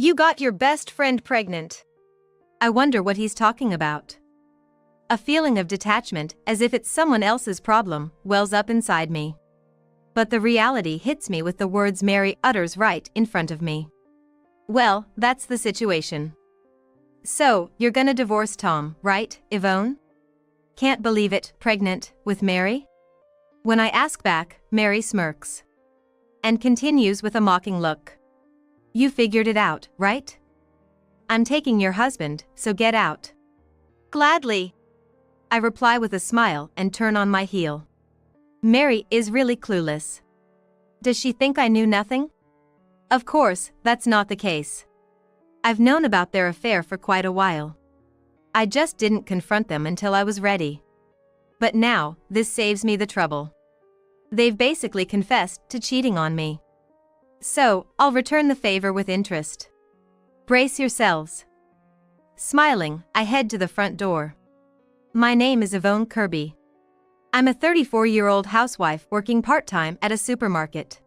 You got your best friend pregnant. I wonder what he's talking about. A feeling of detachment, as if it's someone else's problem, wells up inside me. But the reality hits me with the words Mary utters right in front of me. Well, that's the situation. So, you're gonna divorce Tom, right, Yvonne? Can't believe it, pregnant, with Mary? When I ask back, Mary smirks. And continues with a mocking look. You figured it out, right? I'm taking your husband, so get out. Gladly. I reply with a smile and turn on my heel. Mary is really clueless. Does she think I knew nothing? Of course, that's not the case. I've known about their affair for quite a while. I just didn't confront them until I was ready. But now, this saves me the trouble. They've basically confessed to cheating on me. So, I'll return the favor with interest. Brace yourselves. Smiling, I head to the front door. My name is Yvonne Kirby. I'm a 34-year-old housewife working part-time at a supermarket.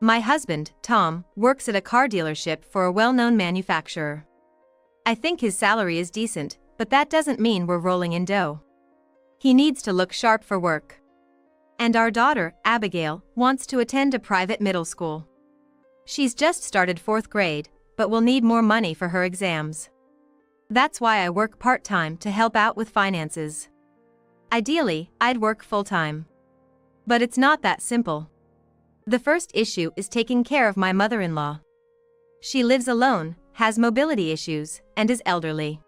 My husband, Tom, works at a car dealership for a well-known manufacturer. I think his salary is decent, but that doesn't mean we're rolling in dough. He needs to look sharp for work. And our daughter, Abigail, wants to attend a private middle school. She's just started 4th grade, but will need more money for her exams. That's why I work part-time to help out with finances. Ideally, I'd work full-time. But it's not that simple. The first issue is taking care of my mother-in-law. She lives alone, has mobility issues, and is elderly.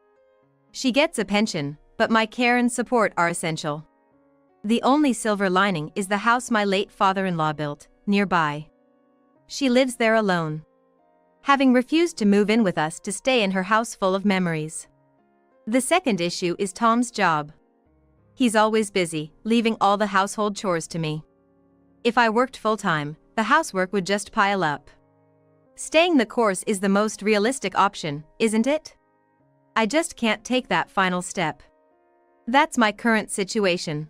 She gets a pension, but my care and support are essential. The only silver lining is the house my late father-in-law built, nearby. She lives there alone, having refused to move in with us to stay in her house full of memories. The second issue is Tom's job. He's always busy, leaving all the household chores to me. If I worked full-time, the housework would just pile up. Staying the course is the most realistic option, isn't it? I just can't take that final step. That's my current situation.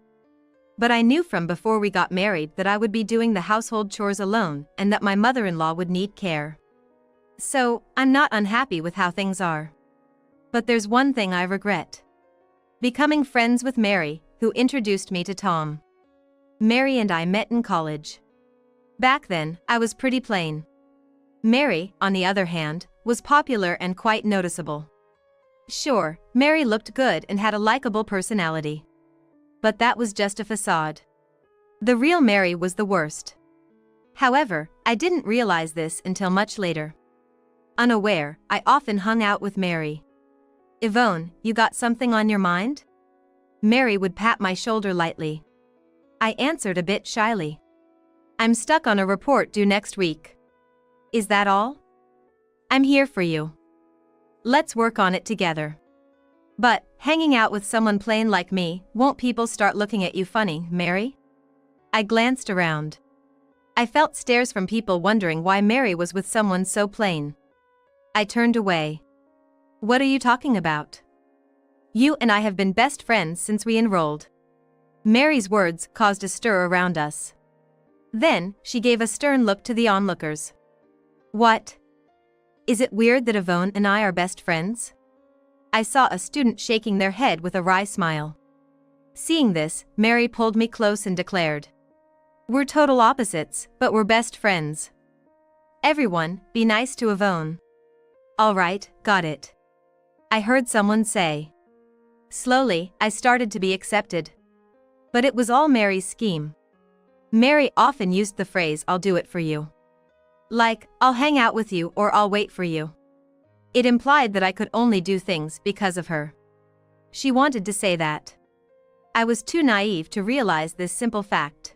But I knew from before we got married that I would be doing the household chores alone and that my mother-in-law would need care. So, I'm not unhappy with how things are. But there's one thing I regret. Becoming friends with Mary, who introduced me to Tom. Mary and I met in college. Back then, I was pretty plain. Mary, on the other hand, was popular and quite noticeable. Sure, Mary looked good and had a likable personality. But that was just a facade. The real Mary was the worst. However, I didn't realize this until much later. Unaware, I often hung out with Mary. Yvonne, you got something on your mind? Mary would pat my shoulder lightly. I answered a bit shyly. I'm stuck on a report due next week. Is that all? I'm here for you. Let's work on it together. But, hanging out with someone plain like me, won't people start looking at you funny, Mary? I glanced around. I felt stares from people wondering why Mary was with someone so plain. I turned away. What are you talking about? You and I have been best friends since we enrolled. Mary's words caused a stir around us. Then, she gave a stern look to the onlookers. What? Is it weird that Yvonne and I are best friends? I saw a student shaking their head with a wry smile. Seeing this, Mary pulled me close and declared. We're total opposites, but we're best friends. Everyone, be nice to Yvonne. All right, got it. I heard someone say. Slowly, I started to be accepted. But it was all Mary's scheme. Mary often used the phrase, I'll do it for you. Like, I'll hang out with you or I'll wait for you. It implied that I could only do things because of her. She wanted to say that. I was too naive to realize this simple fact.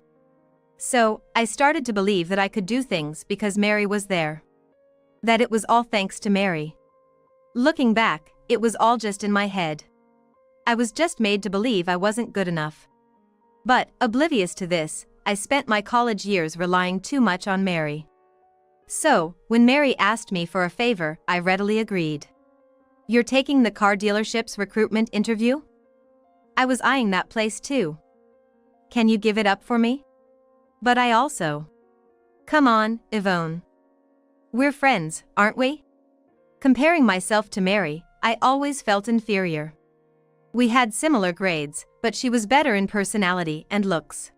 So, I started to believe that I could do things because Mary was there. That it was all thanks to Mary. Looking back, it was all just in my head. I was just made to believe I wasn't good enough. But, oblivious to this, I spent my college years relying too much on Mary. So, when Mary asked me for a favor, I readily agreed. You're taking the car dealership's recruitment interview? I was eyeing that place too. Can you give it up for me? But I also. Come on, Yvonne. We're friends, aren't we? Comparing myself to Mary, I always felt inferior. We had similar grades, but she was better in personality and looks.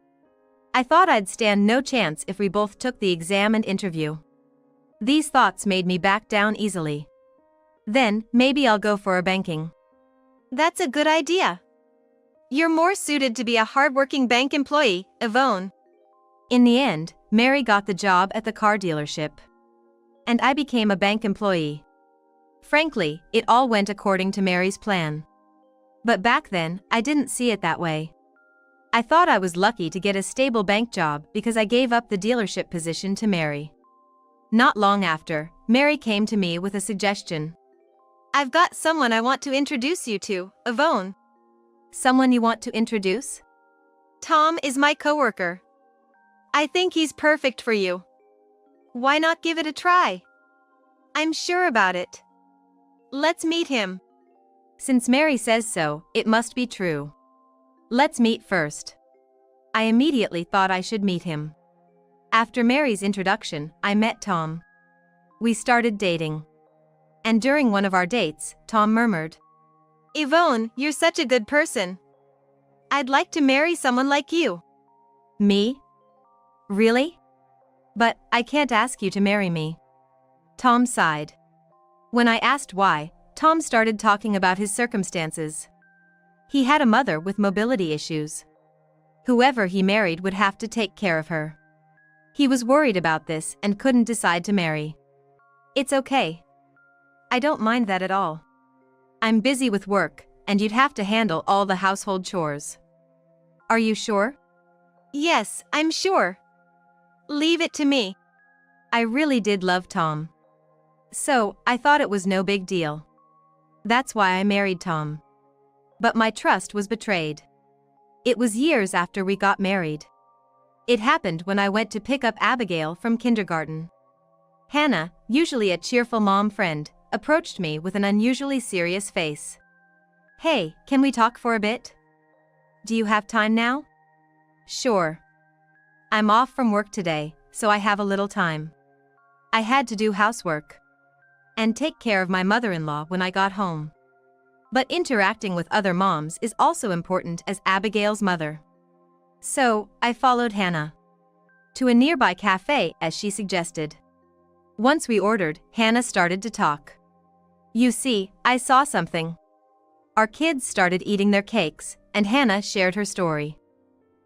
I thought I'd stand no chance if we both took the exam and interview. These thoughts made me back down easily. Then, maybe I'll go for a banking. That's a good idea. You're more suited to be a hardworking bank employee, Yvonne. In the end, Mary got the job at the car dealership. And I became a bank employee. Frankly, it all went according to Mary's plan. But back then, I didn't see it that way. I thought I was lucky to get a stable bank job because I gave up the dealership position to Mary. Not long after, Mary came to me with a suggestion. I've got someone I want to introduce you to, Yvonne. Someone you want to introduce? Tom is my coworker. I think he's perfect for you. Why not give it a try? I'm sure about it. Let's meet him. Since Mary says so, it must be true. Let's meet first. I immediately thought I should meet him. After Mary's introduction, I met Tom. We started dating. And during one of our dates, Tom murmured, Yvonne, you're such a good person. I'd like to marry someone like you. Me? Really? But I can't ask you to marry me. Tom sighed. When I asked why, Tom started talking about his circumstances. He had a mother with mobility issues. Whoever he married would have to take care of her. He was worried about this and couldn't decide to marry. It's okay. I don't mind that at all. I'm busy with work, and you'd have to handle all the household chores. Are you sure? Yes, I'm sure. Leave it to me. I really did love Tom. So, I thought it was no big deal. That's why I married Tom. But my trust was betrayed. It was years after we got married. It happened when I went to pick up Abigail from kindergarten. Hannah, usually a cheerful mom friend, approached me with an unusually serious face. Hey, can we talk for a bit? Do you have time now? Sure. I'm off from work today, so I have a little time. I had to do housework and take care of my mother-in-law when I got home. But interacting with other moms is also important as Abigail's mother. So, I followed Hannah to a nearby cafe as she suggested. Once we ordered, Hannah started to talk. You see, I saw something. Our kids started eating their cakes, and Hannah shared her story.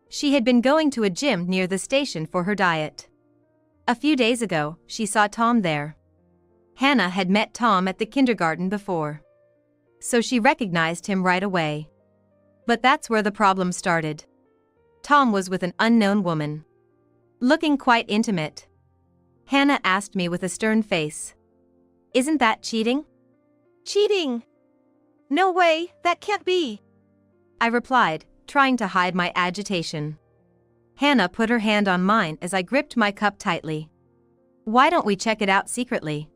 She had been going to a gym near the station for her diet. A few days ago, she saw Tom there. Hannah had met Tom at the kindergarten before, so she recognized him right away. But that's where the problem started. Tom was with an unknown woman, looking quite intimate. Hannah asked me with a stern face, "Isn't that cheating?" Cheating? No way, that can't be. I replied, trying to hide my agitation. Hannah put her hand on mine as I gripped my cup tightly. Why don't we check it out secretly?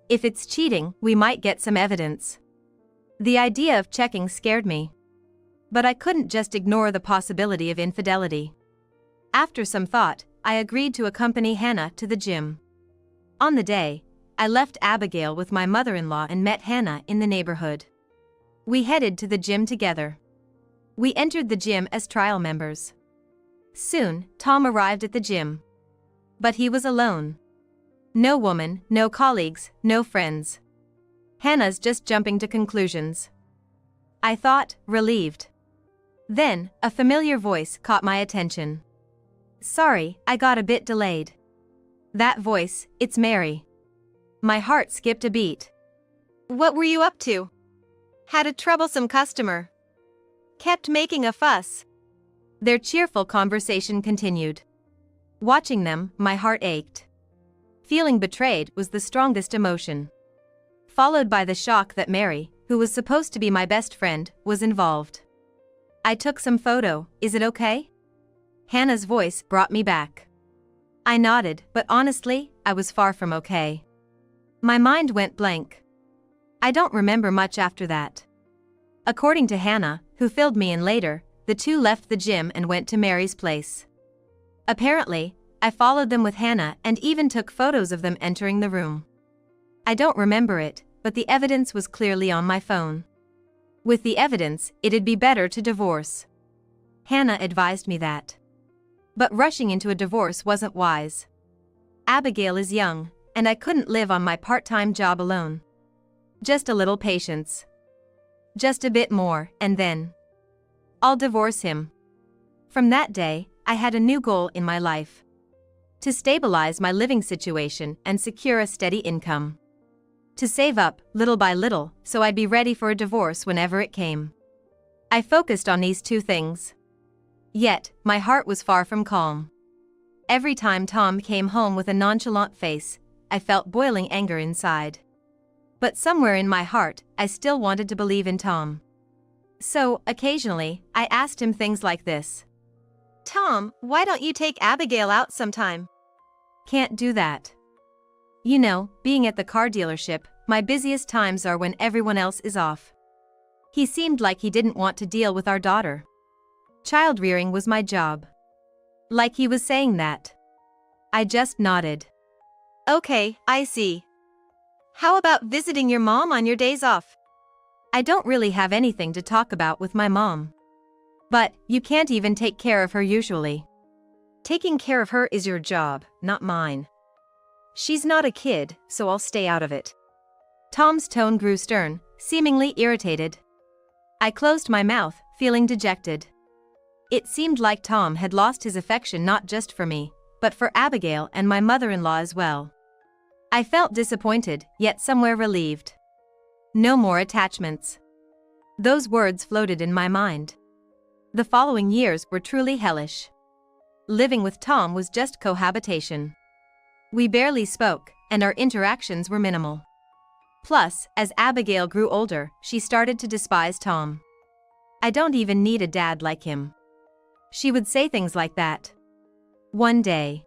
If it's cheating, we might get some evidence. The idea of checking scared me. But I couldn't just ignore the possibility of infidelity. After some thought, I agreed to accompany Hannah to the gym. On the day, I left Abigail with my mother-in-law and met Hannah in the neighborhood. We headed to the gym together. We entered the gym as trial members. Soon, Tom arrived at the gym. But he was alone. No woman, no colleagues, no friends. Hannah's just jumping to conclusions. I thought, relieved. Then, a familiar voice caught my attention. Sorry, I got a bit delayed. That voice, it's Mary. My heart skipped a beat. What were you up to? Had a troublesome customer. Kept making a fuss. Their cheerful conversation continued. Watching them, my heart ached. Feeling betrayed was the strongest emotion, followed by the shock that Mary, who was supposed to be my best friend, was involved. I took some photo, is it okay? Hannah's voice brought me back. I nodded, but honestly, I was far from okay. My mind went blank. I don't remember much after that. According to Hannah, who filled me in later, the two left the gym and went to Mary's place. Apparently, I followed them with Hannah and even took photos of them entering the room. I don't remember it, but the evidence was clearly on my phone. With the evidence, it'd be better to divorce. Hannah advised me that. But rushing into a divorce wasn't wise. Abigail is young, and I couldn't live on my part-time job alone. Just a little patience. Just a bit more, and then I'll divorce him. From that day, I had a new goal in my life. To stabilize my living situation and secure a steady income. To save up, little by little, so I'd be ready for a divorce whenever it came. I focused on these two things. Yet, my heart was far from calm. Every time Tom came home with a nonchalant face, I felt boiling anger inside. But somewhere in my heart, I still wanted to believe in Tom. So, occasionally, I asked him things like this. Tom, why don't you take Abigail out sometime? Can't do that. You know, being at the car dealership, my busiest times are when everyone else is off. He seemed like he didn't want to deal with our daughter. Child rearing was my job. Like he was saying that. I just nodded. Okay, I see. How about visiting your mom on your days off? I don't really have anything to talk about with my mom. But, you can't even take care of her usually. Taking care of her is your job, not mine. She's not a kid, so I'll stay out of it. Tom's tone grew stern, seemingly irritated. I closed my mouth, feeling dejected. It seemed like Tom had lost his affection not just for me, but for Abigail and my mother-in-law as well. I felt disappointed, yet somewhere relieved. No more attachments. Those words floated in my mind. The following years were truly hellish. Living with Tom was just cohabitation. We barely spoke, and our interactions were minimal. Plus, as Abigail grew older, she started to despise Tom. I don't even need a dad like him. She would say things like that. One day,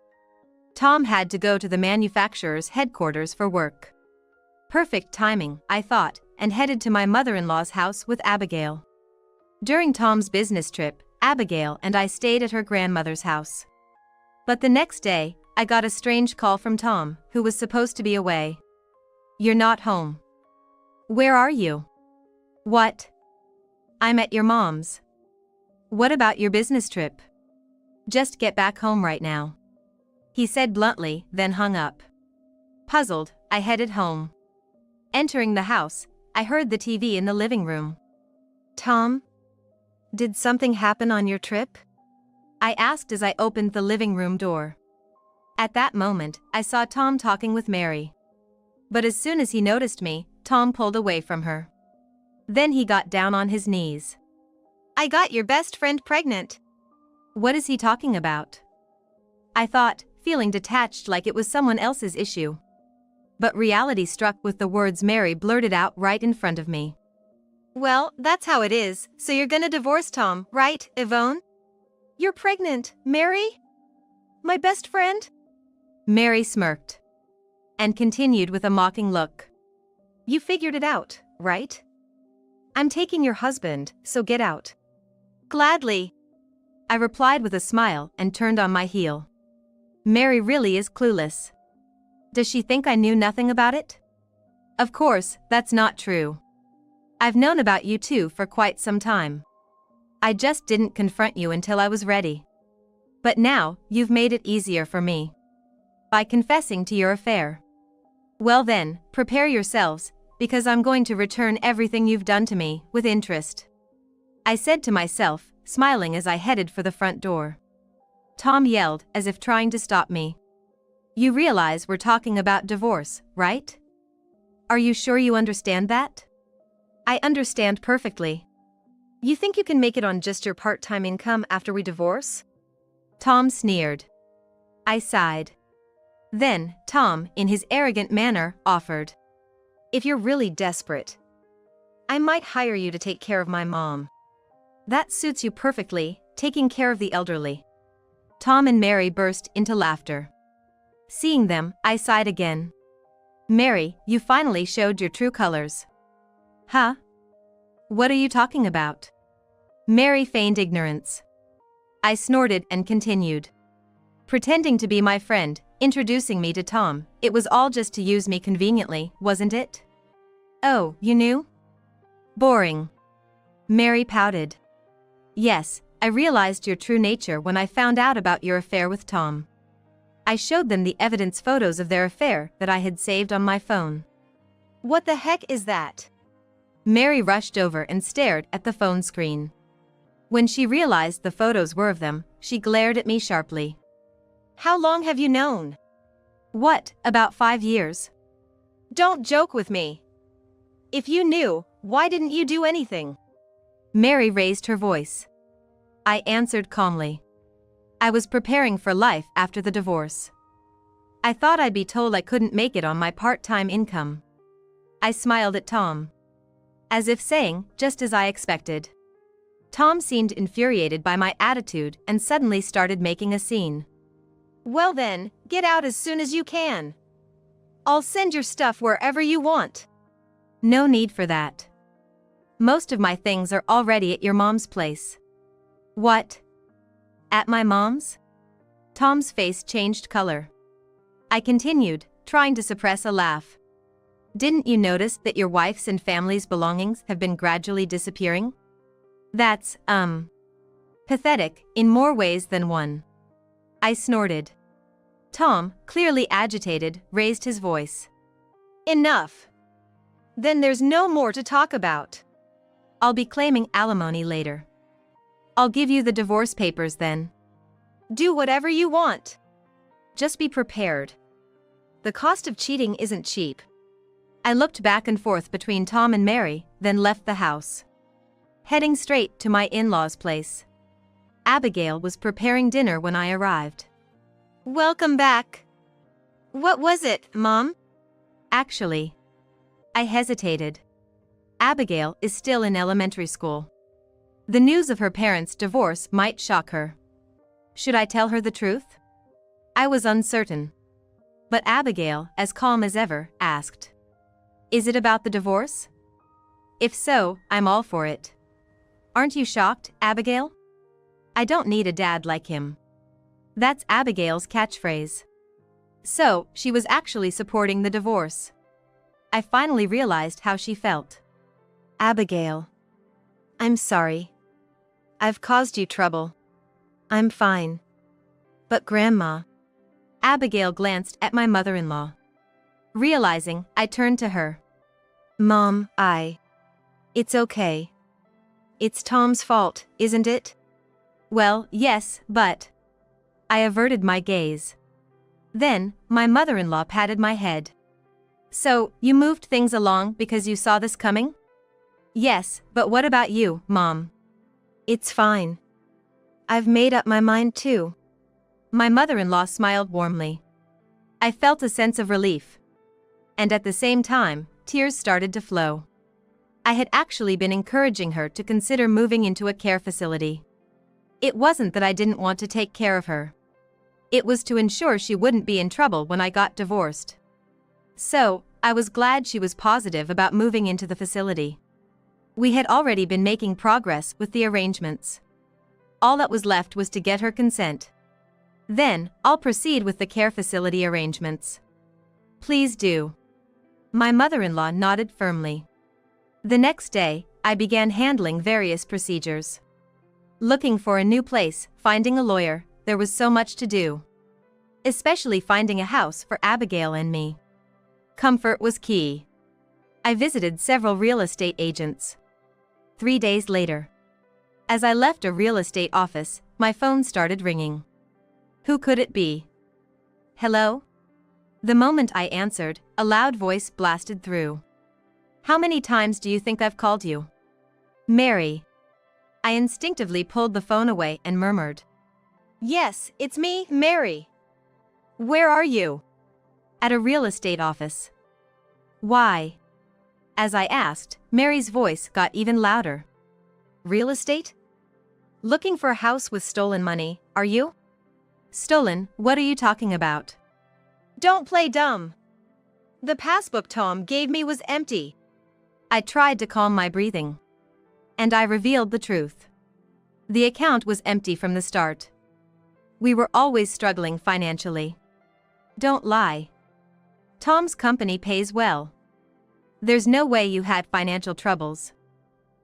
Tom had to go to the manufacturer's headquarters for work. Perfect timing, I thought, and headed to my mother-in-law's house with Abigail. During Tom's business trip, Abigail and I stayed at her grandmother's house. But the next day, I got a strange call from Tom, who was supposed to be away. You're not home. Where are you? What? I'm at your mom's. What about your business trip? Just get back home right now. He said bluntly, then hung up. Puzzled, I headed home. Entering the house, I heard the TV in the living room. Tom? Did something happen on your trip? I asked as I opened the living room door. At that moment, I saw Tom talking with Mary. But as soon as he noticed me, Tom pulled away from her. Then he got down on his knees. I got your best friend pregnant. What is he talking about? I thought, feeling detached like it was someone else's issue. But reality struck with the words Mary blurted out right in front of me. Well, that's how it is, so you're gonna divorce Tom, right, Yvonne? You're pregnant, Mary? My best friend? Mary smirked. And continued with a mocking look. You figured it out, right? I'm taking your husband, so get out. Gladly. I replied with a smile and turned on my heel. Mary really is clueless. Does she think I knew nothing about it? Of course, that's not true. I've known about you two for quite some time. I just didn't confront you until I was ready. But now, you've made it easier for me. By confessing to your affair. Well then, prepare yourselves, because I'm going to return everything you've done to me, with interest. I said to myself, smiling as I headed for the front door. Tom yelled, as if trying to stop me. You realize we're talking about divorce, right? Are you sure you understand that? I understand perfectly. You think you can make it on just your part-time income after we divorce? Tom sneered. I sighed. Then, Tom, in his arrogant manner, offered. If you're really desperate, I might hire you to take care of my mom. That suits you perfectly, taking care of the elderly. Tom and Mary burst into laughter. Seeing them, I sighed again. Mary, you finally showed your true colors. Huh? What are you talking about? Mary feigned ignorance. I snorted and continued. Pretending to be my friend, Introducing me to Tom, it was all just to use me conveniently, wasn't it? Oh, you knew? Boring. Mary pouted. Yes, I realized your true nature when I found out about your affair with Tom. I showed them the evidence photos of their affair that I had saved on my phone. What the heck is that? Mary rushed over and stared at the phone screen. When she realized the photos were of them, she glared at me sharply. How long have you known? What, about 5 years? Don't joke with me. If you knew, why didn't you do anything? Mary raised her voice. I answered calmly. I was preparing for life after the divorce. I thought I'd be told I couldn't make it on my part-time income. I smiled at Tom, as if saying, just as I expected. Tom seemed infuriated by my attitude and suddenly started making a scene. Well then, get out as soon as you can. I'll send your stuff wherever you want. No need for that. Most of my things are already at your mom's place. What? At my mom's? Tom's face changed color. I continued, trying to suppress a laugh. Didn't you notice that your wife's and family's belongings have been gradually disappearing? That's, pathetic, in more ways than one. I snorted. Tom, clearly agitated, raised his voice. Enough. Then there's no more to talk about. I'll be claiming alimony later. I'll give you the divorce papers then. Do whatever you want. Just be prepared. The cost of cheating isn't cheap. I looked back and forth between Tom and Mary, then left the house, heading straight to my in-laws' place. Abigail was preparing dinner when I arrived. Welcome back. What was it, Mom? Actually, I hesitated. Abigail is still in elementary school. The news of her parents' divorce might shock her. Should I tell her the truth? I was uncertain. But Abigail, as calm as ever, asked, "Is it about the divorce?" If so, I'm all for it. Aren't you shocked, Abigail? I don't need a dad like him. That's Abigail's catchphrase. So, she was actually supporting the divorce. I finally realized how she felt. Abigail. I'm sorry. I've caused you trouble. I'm fine. But Grandma. Abigail glanced at my mother-in-law. Realizing, I turned to her. Mom, It's okay. It's Tom's fault, isn't it? Well, yes, but... I averted my gaze. Then, my mother-in-law patted my head. So, you moved things along because you saw this coming? Yes, but what about you, Mom? It's fine. I've made up my mind too. My mother-in-law smiled warmly. I felt a sense of relief. And at the same time, tears started to flow. I had actually been encouraging her to consider moving into a care facility. It wasn't that I didn't want to take care of her. It was to ensure she wouldn't be in trouble when I got divorced. So, I was glad she was positive about moving into the facility. We had already been making progress with the arrangements. All that was left was to get her consent. Then, I'll proceed with the care facility arrangements. Please do. My mother-in-law nodded firmly. The next day, I began handling various procedures. Looking for a new place, finding a lawyer, there was so much to do. Especially finding a house for Abigail and me. Comfort was key. I visited several real estate agents. 3 days later, as I left a real estate office, my phone started ringing. Who could it be? Hello? The moment I answered, a loud voice blasted through. How many times do you think I've called you? Mary. I instinctively pulled the phone away and murmured. Yes, it's me, Mary. Where are you? At a real estate office. Why? As I asked, Mary's voice got even louder. Real estate? Looking for a house with stolen money, are you? Stolen, what are you talking about? Don't play dumb. The passbook Tom gave me was empty. I tried to calm my breathing. And I revealed the truth. The account was empty from the start. We were always struggling financially. Don't lie. Tom's company pays well. There's no way you had financial troubles.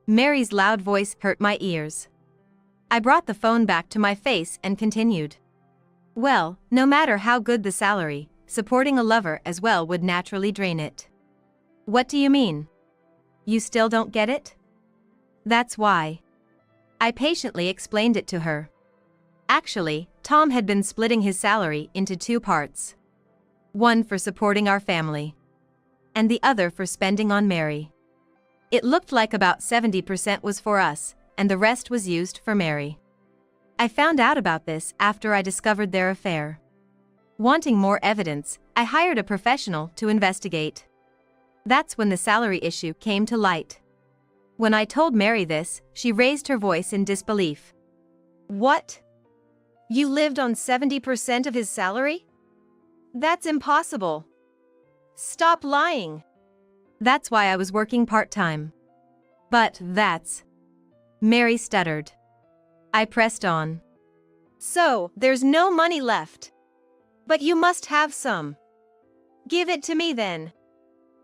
Mary's loud voice hurt my ears. I brought the phone back to my face and continued. Well, no matter how good the salary, supporting a lover as well would naturally drain it. What do you mean? You still don't get it? That's why. I patiently explained it to her. Actually, Tom had been splitting his salary into two parts. One for supporting our family, and the other for spending on Mary. It looked like about 70% was for us, and the rest was used for Mary. I found out about this after I discovered their affair. Wanting more evidence, I hired a professional to investigate. That's when the salary issue came to light. When I told Mary this, she raised her voice in disbelief. What? You lived on 70% of his salary? That's impossible. Stop lying. That's why I was working part-time. But that's... Mary stuttered. I pressed on. So, there's no money left. But you must have some. Give it to me then.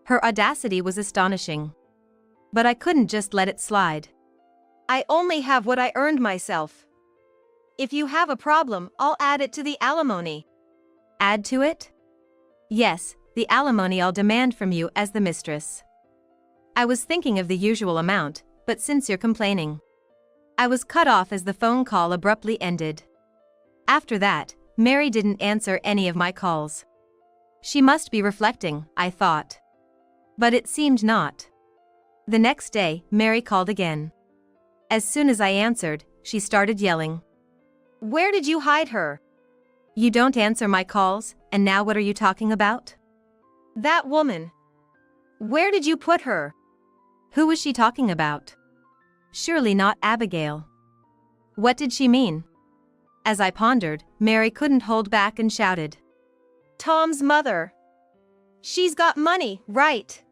Her audacity was astonishing. But I couldn't just let it slide. I only have what I earned myself. If you have a problem, I'll add it to the alimony. Add to it? Yes, the alimony I'll demand from you as the mistress. I was thinking of the usual amount, but since you're complaining. I was cut off as the phone call abruptly ended. After that, Mary didn't answer any of my calls. She must be reflecting, I thought. But it seemed not. The next day, Mary called again. As soon as I answered, she started yelling. Where did you hide her? You don't answer my calls, and now what are you talking about? That woman. Where did you put her? Who was she talking about? Surely not Abigail. What did she mean? As I pondered, Mary couldn't hold back and shouted. Tom's mother. She's got money, right?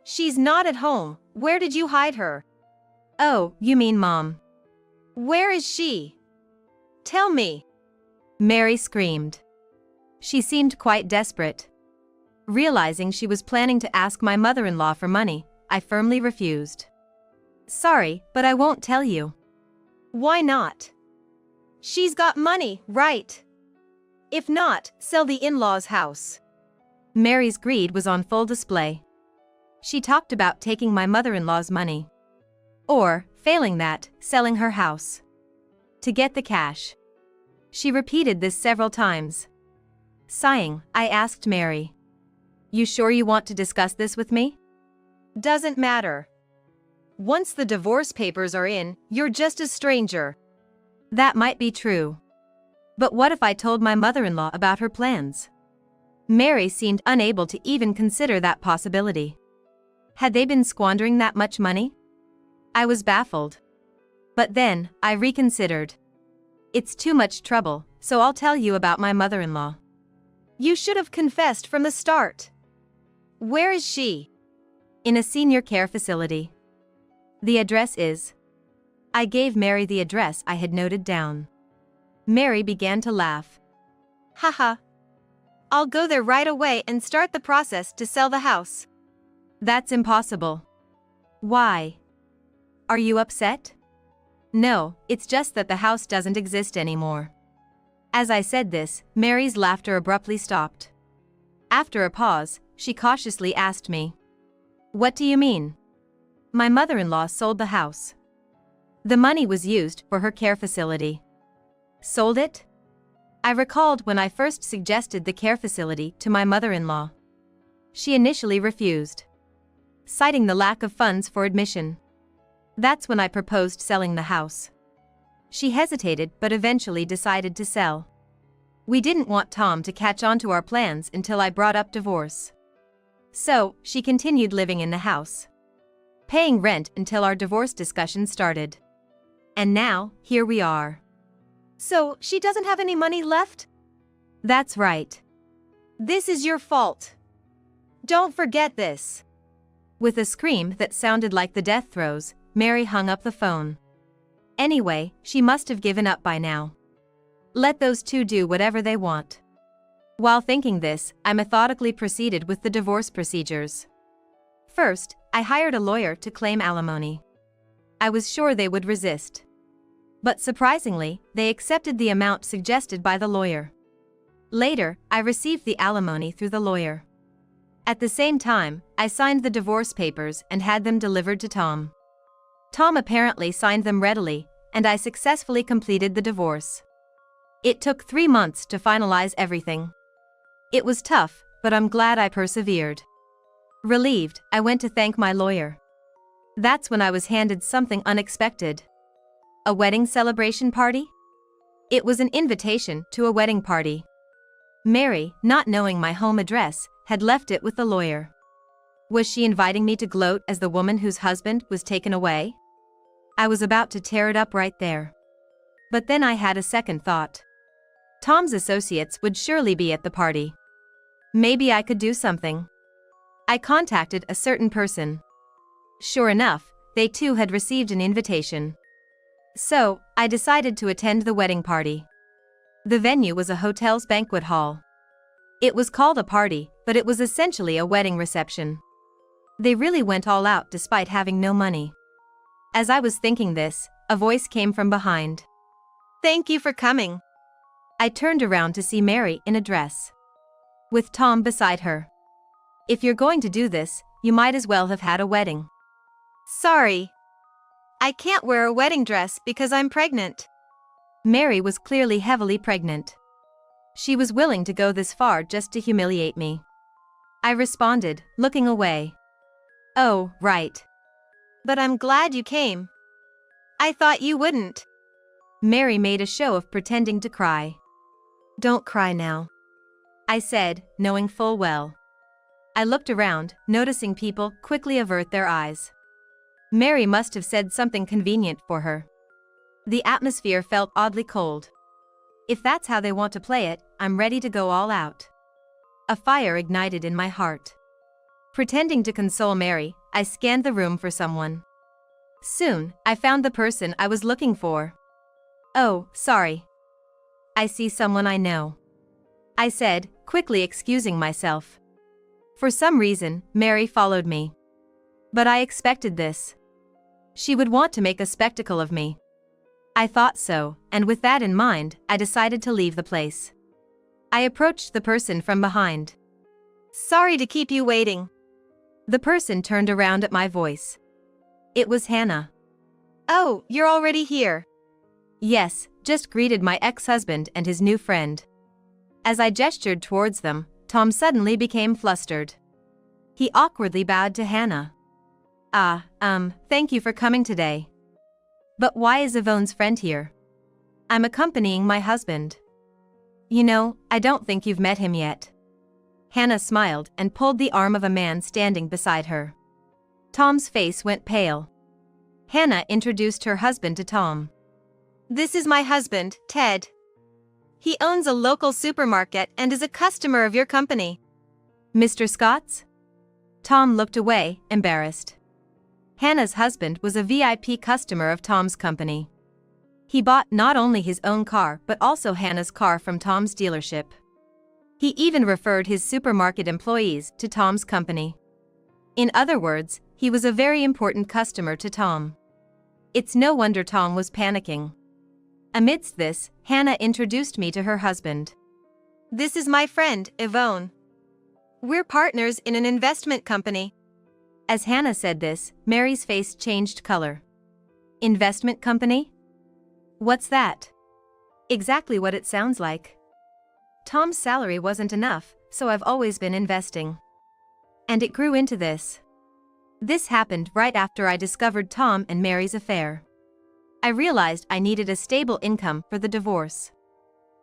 She's not at home. Where did you hide her? Oh, you mean Mom. Where is she? Tell me. Mary screamed. She seemed quite desperate. Realizing she was planning to ask my mother-in-law for money, I firmly refused. Sorry, but I won't tell you. Why not? She's got money, right? If not, sell the in-laws' house. Mary's greed was on full display. She talked about taking my mother-in-law's money. Or, failing that, selling her house. To get the cash. She repeated this several times. Sighing, I asked Mary. You sure you want to discuss this with me? Doesn't matter. Once the divorce papers are in, you're just a stranger. That might be true. But what if I told my mother-in-law about her plans? Mary seemed unable to even consider that possibility. Had they been squandering that much money? I was baffled. But then, I reconsidered. It's too much trouble, so I'll tell you about my mother-in-law. You should have confessed from the start. Where is she? In a senior care facility. The address is... I gave Mary the address I had noted down. Mary began to laugh. Haha. I'll go there right away and start the process to sell the house. That's impossible. Why? Are you upset? No, it's just that the house doesn't exist anymore. As I said this, Mary's laughter abruptly stopped. After a pause, she cautiously asked me. What do you mean? My mother-in-law sold the house. The money was used for her care facility. Sold it? I recalled when I first suggested the care facility to my mother-in-law. She initially refused, citing the lack of funds for admission. That's when I proposed selling the house. She hesitated but eventually decided to sell. We didn't want Tom to catch on to our plans until I brought up divorce. So, she continued living in the house, paying rent until our divorce discussion started. And now, here we are. So, she doesn't have any money left? That's right. This is your fault. Don't forget this. With a scream that sounded like the death throes, Mary hung up the phone. Anyway, she must have given up by now. Let those two do whatever they want. While thinking this, I methodically proceeded with the divorce procedures. First, I hired a lawyer to claim alimony. I was sure they would resist. But surprisingly, they accepted the amount suggested by the lawyer. Later, I received the alimony through the lawyer. At the same time, I signed the divorce papers and had them delivered to Tom. Tom apparently signed them readily, and I successfully completed the divorce. It took 3 months to finalize everything. It was tough, but I'm glad I persevered. Relieved, I went to thank my lawyer. That's when I was handed something unexpected. A wedding celebration party? It was an invitation to a wedding party. Mary, not knowing my home address, had left it with the lawyer. Was she inviting me to gloat as the woman whose husband was taken away? I was about to tear it up right there. But then I had a second thought. Tom's associates would surely be at the party. Maybe I could do something. I contacted a certain person. Sure enough, they too had received an invitation. So, I decided to attend the wedding party. The venue was a hotel's banquet hall. It was called a party, but it was essentially a wedding reception. They really went all out despite having no money. As I was thinking this, a voice came from behind. Thank you for coming. I turned around to see Mary in a dress, with Tom beside her. If you're going to do this, you might as well have had a wedding. Sorry. I can't wear a wedding dress because I'm pregnant. Mary was clearly heavily pregnant. She was willing to go this far just to humiliate me. I responded, looking away. Oh, right. But I'm glad you came. I thought you wouldn't. Mary made a show of pretending to cry. Don't cry now, I said, knowing full well. I looked around, noticing people quickly avert their eyes. Mary must have said something convenient for her. The atmosphere felt oddly cold. If that's how they want to play it, I'm ready to go all out. A fire ignited in my heart. Pretending to console Mary, I scanned the room for someone. Soon, I found the person I was looking for. Oh, sorry. I see someone I know, I said, quickly excusing myself. For some reason, Mary followed me. But I expected this. She would want to make a spectacle of me. I thought so, and with that in mind, I decided to leave the place. I approached the person from behind. Sorry to keep you waiting. The person turned around at my voice. It was Hannah. Oh, you're already here. Yes, just greeted my ex-husband and his new friend. As I gestured towards them, Tom suddenly became flustered. He awkwardly bowed to Hannah. Thank you for coming today. But why is Yvonne's friend here? I'm accompanying my husband. You know, I don't think you've met him yet. Hannah smiled and pulled the arm of a man standing beside her. Tom's face went pale. Hannah introduced her husband to Tom. This is my husband, Ted. He owns a local supermarket and is a customer of your company. Mr. Scott's? Tom looked away, embarrassed. Hannah's husband was a VIP customer of Tom's company. He bought not only his own car but also Hannah's car from Tom's dealership. He even referred his supermarket employees to Tom's company. In other words, he was a very important customer to Tom. It's no wonder Tom was panicking. Amidst this, Hannah introduced me to her husband. This is my friend, Yvonne. We're partners in an investment company. As Hannah said this, Mary's face changed color. Investment company? What's that? Exactly what it sounds like. Tom's salary wasn't enough, so I've always been investing. And it grew into this. This happened right after I discovered Tom and Mary's affair. I realized I needed a stable income for the divorce.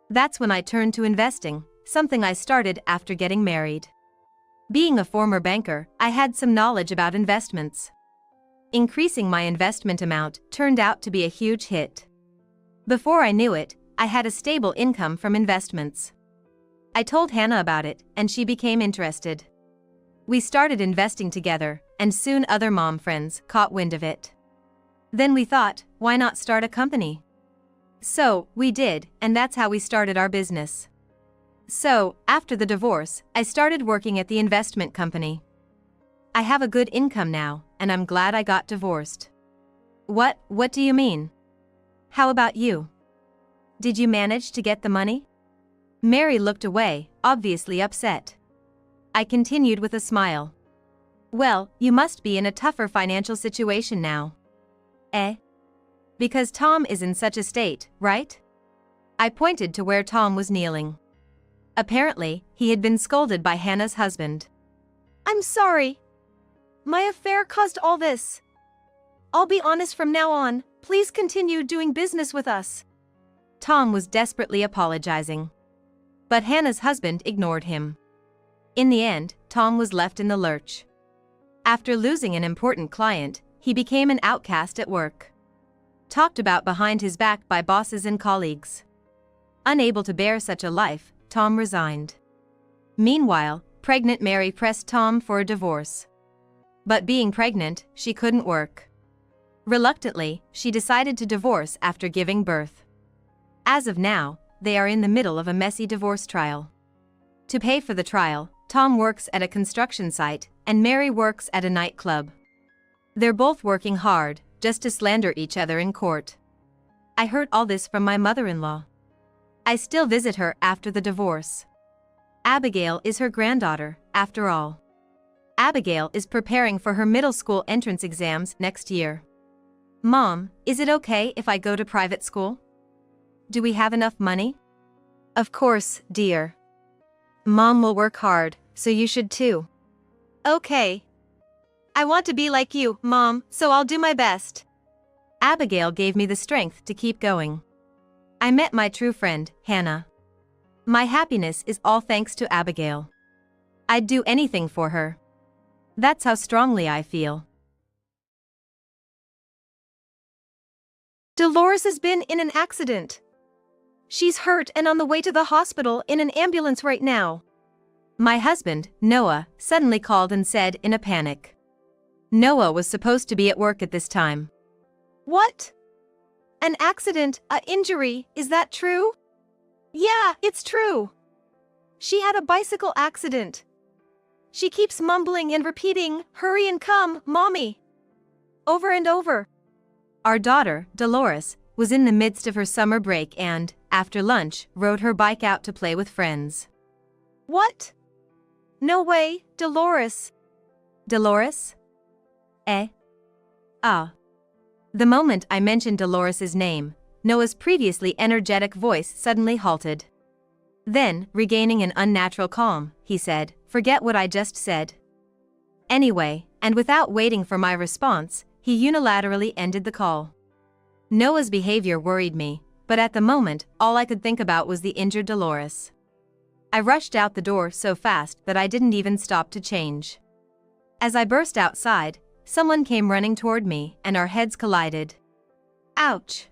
That's when I turned to investing, something I started after getting married. Being a former banker, I had some knowledge about investments. Increasing my investment amount turned out to be a huge hit. Before I knew it, I had a stable income from investments. I told Hannah about it, and she became interested. We started investing together, and soon other mom friends caught wind of it. Then we thought, why not start a company? So, we did, and that's how we started our business. So, after the divorce, I started working at the investment company. I have a good income now, and I'm glad I got divorced. What do you mean? How about you? Did you manage to get the money? Mary looked away, obviously upset. I continued with a smile. Well, you must be in a tougher financial situation now. Eh? Because Tom is in such a state, right? I pointed to where Tom was kneeling. Apparently, he had been scolded by Hannah's husband. I'm sorry. My affair caused all this. I'll be honest from now on. Please continue doing business with us. Tom was desperately apologizing. But Hannah's husband ignored him. In the end, Tom was left in the lurch. After losing an important client, he became an outcast at work. Talked about behind his back by bosses and colleagues. Unable to bear such a life, Tom resigned. Meanwhile, pregnant Mary pressed Tom for a divorce. But being pregnant, she couldn't work. Reluctantly, she decided to divorce after giving birth. As of now, they are in the middle of a messy divorce trial. To pay for the trial, Tom works at a construction site, and Mary works at a nightclub. They're both working hard, just to slander each other in court. I heard all this from my mother-in-law. I still visit her after the divorce. Abigail is her granddaughter, after all. Abigail is preparing for her middle school entrance exams next year. Mom, is it okay if I go to private school? Do we have enough money? Of course, dear. Mom will work hard, so you should too. Okay. I want to be like you, Mom, so I'll do my best. Abigail gave me the strength to keep going. I met my true friend, Hannah. My happiness is all thanks to Abigail. I'd do anything for her. That's how strongly I feel. Dolores has been in an accident. She's hurt and on the way to the hospital in an ambulance right now. My husband, Noah, suddenly called and said in a panic. Noah was supposed to be at work at this time. What? An accident, a injury, is that true? Yeah, it's true. She had a bicycle accident. She keeps mumbling and repeating, "Hurry and come, Mommy," over and over. Our daughter, Dolores, was in the midst of her summer break and, after lunch, rode her bike out to play with friends. What? No way, Dolores. Dolores? Eh? Ah. The moment I mentioned Dolores's name, Noah's previously energetic voice suddenly halted. Then, regaining an unnatural calm, he said, "Forget what I just said." Anyway, and without waiting for my response, he unilaterally ended the call. Noah's behavior worried me, but at the moment, all I could think about was the injured Dolores. I rushed out the door so fast that I didn't even stop to change. As I burst outside, someone came running toward me and our heads collided. Ouch!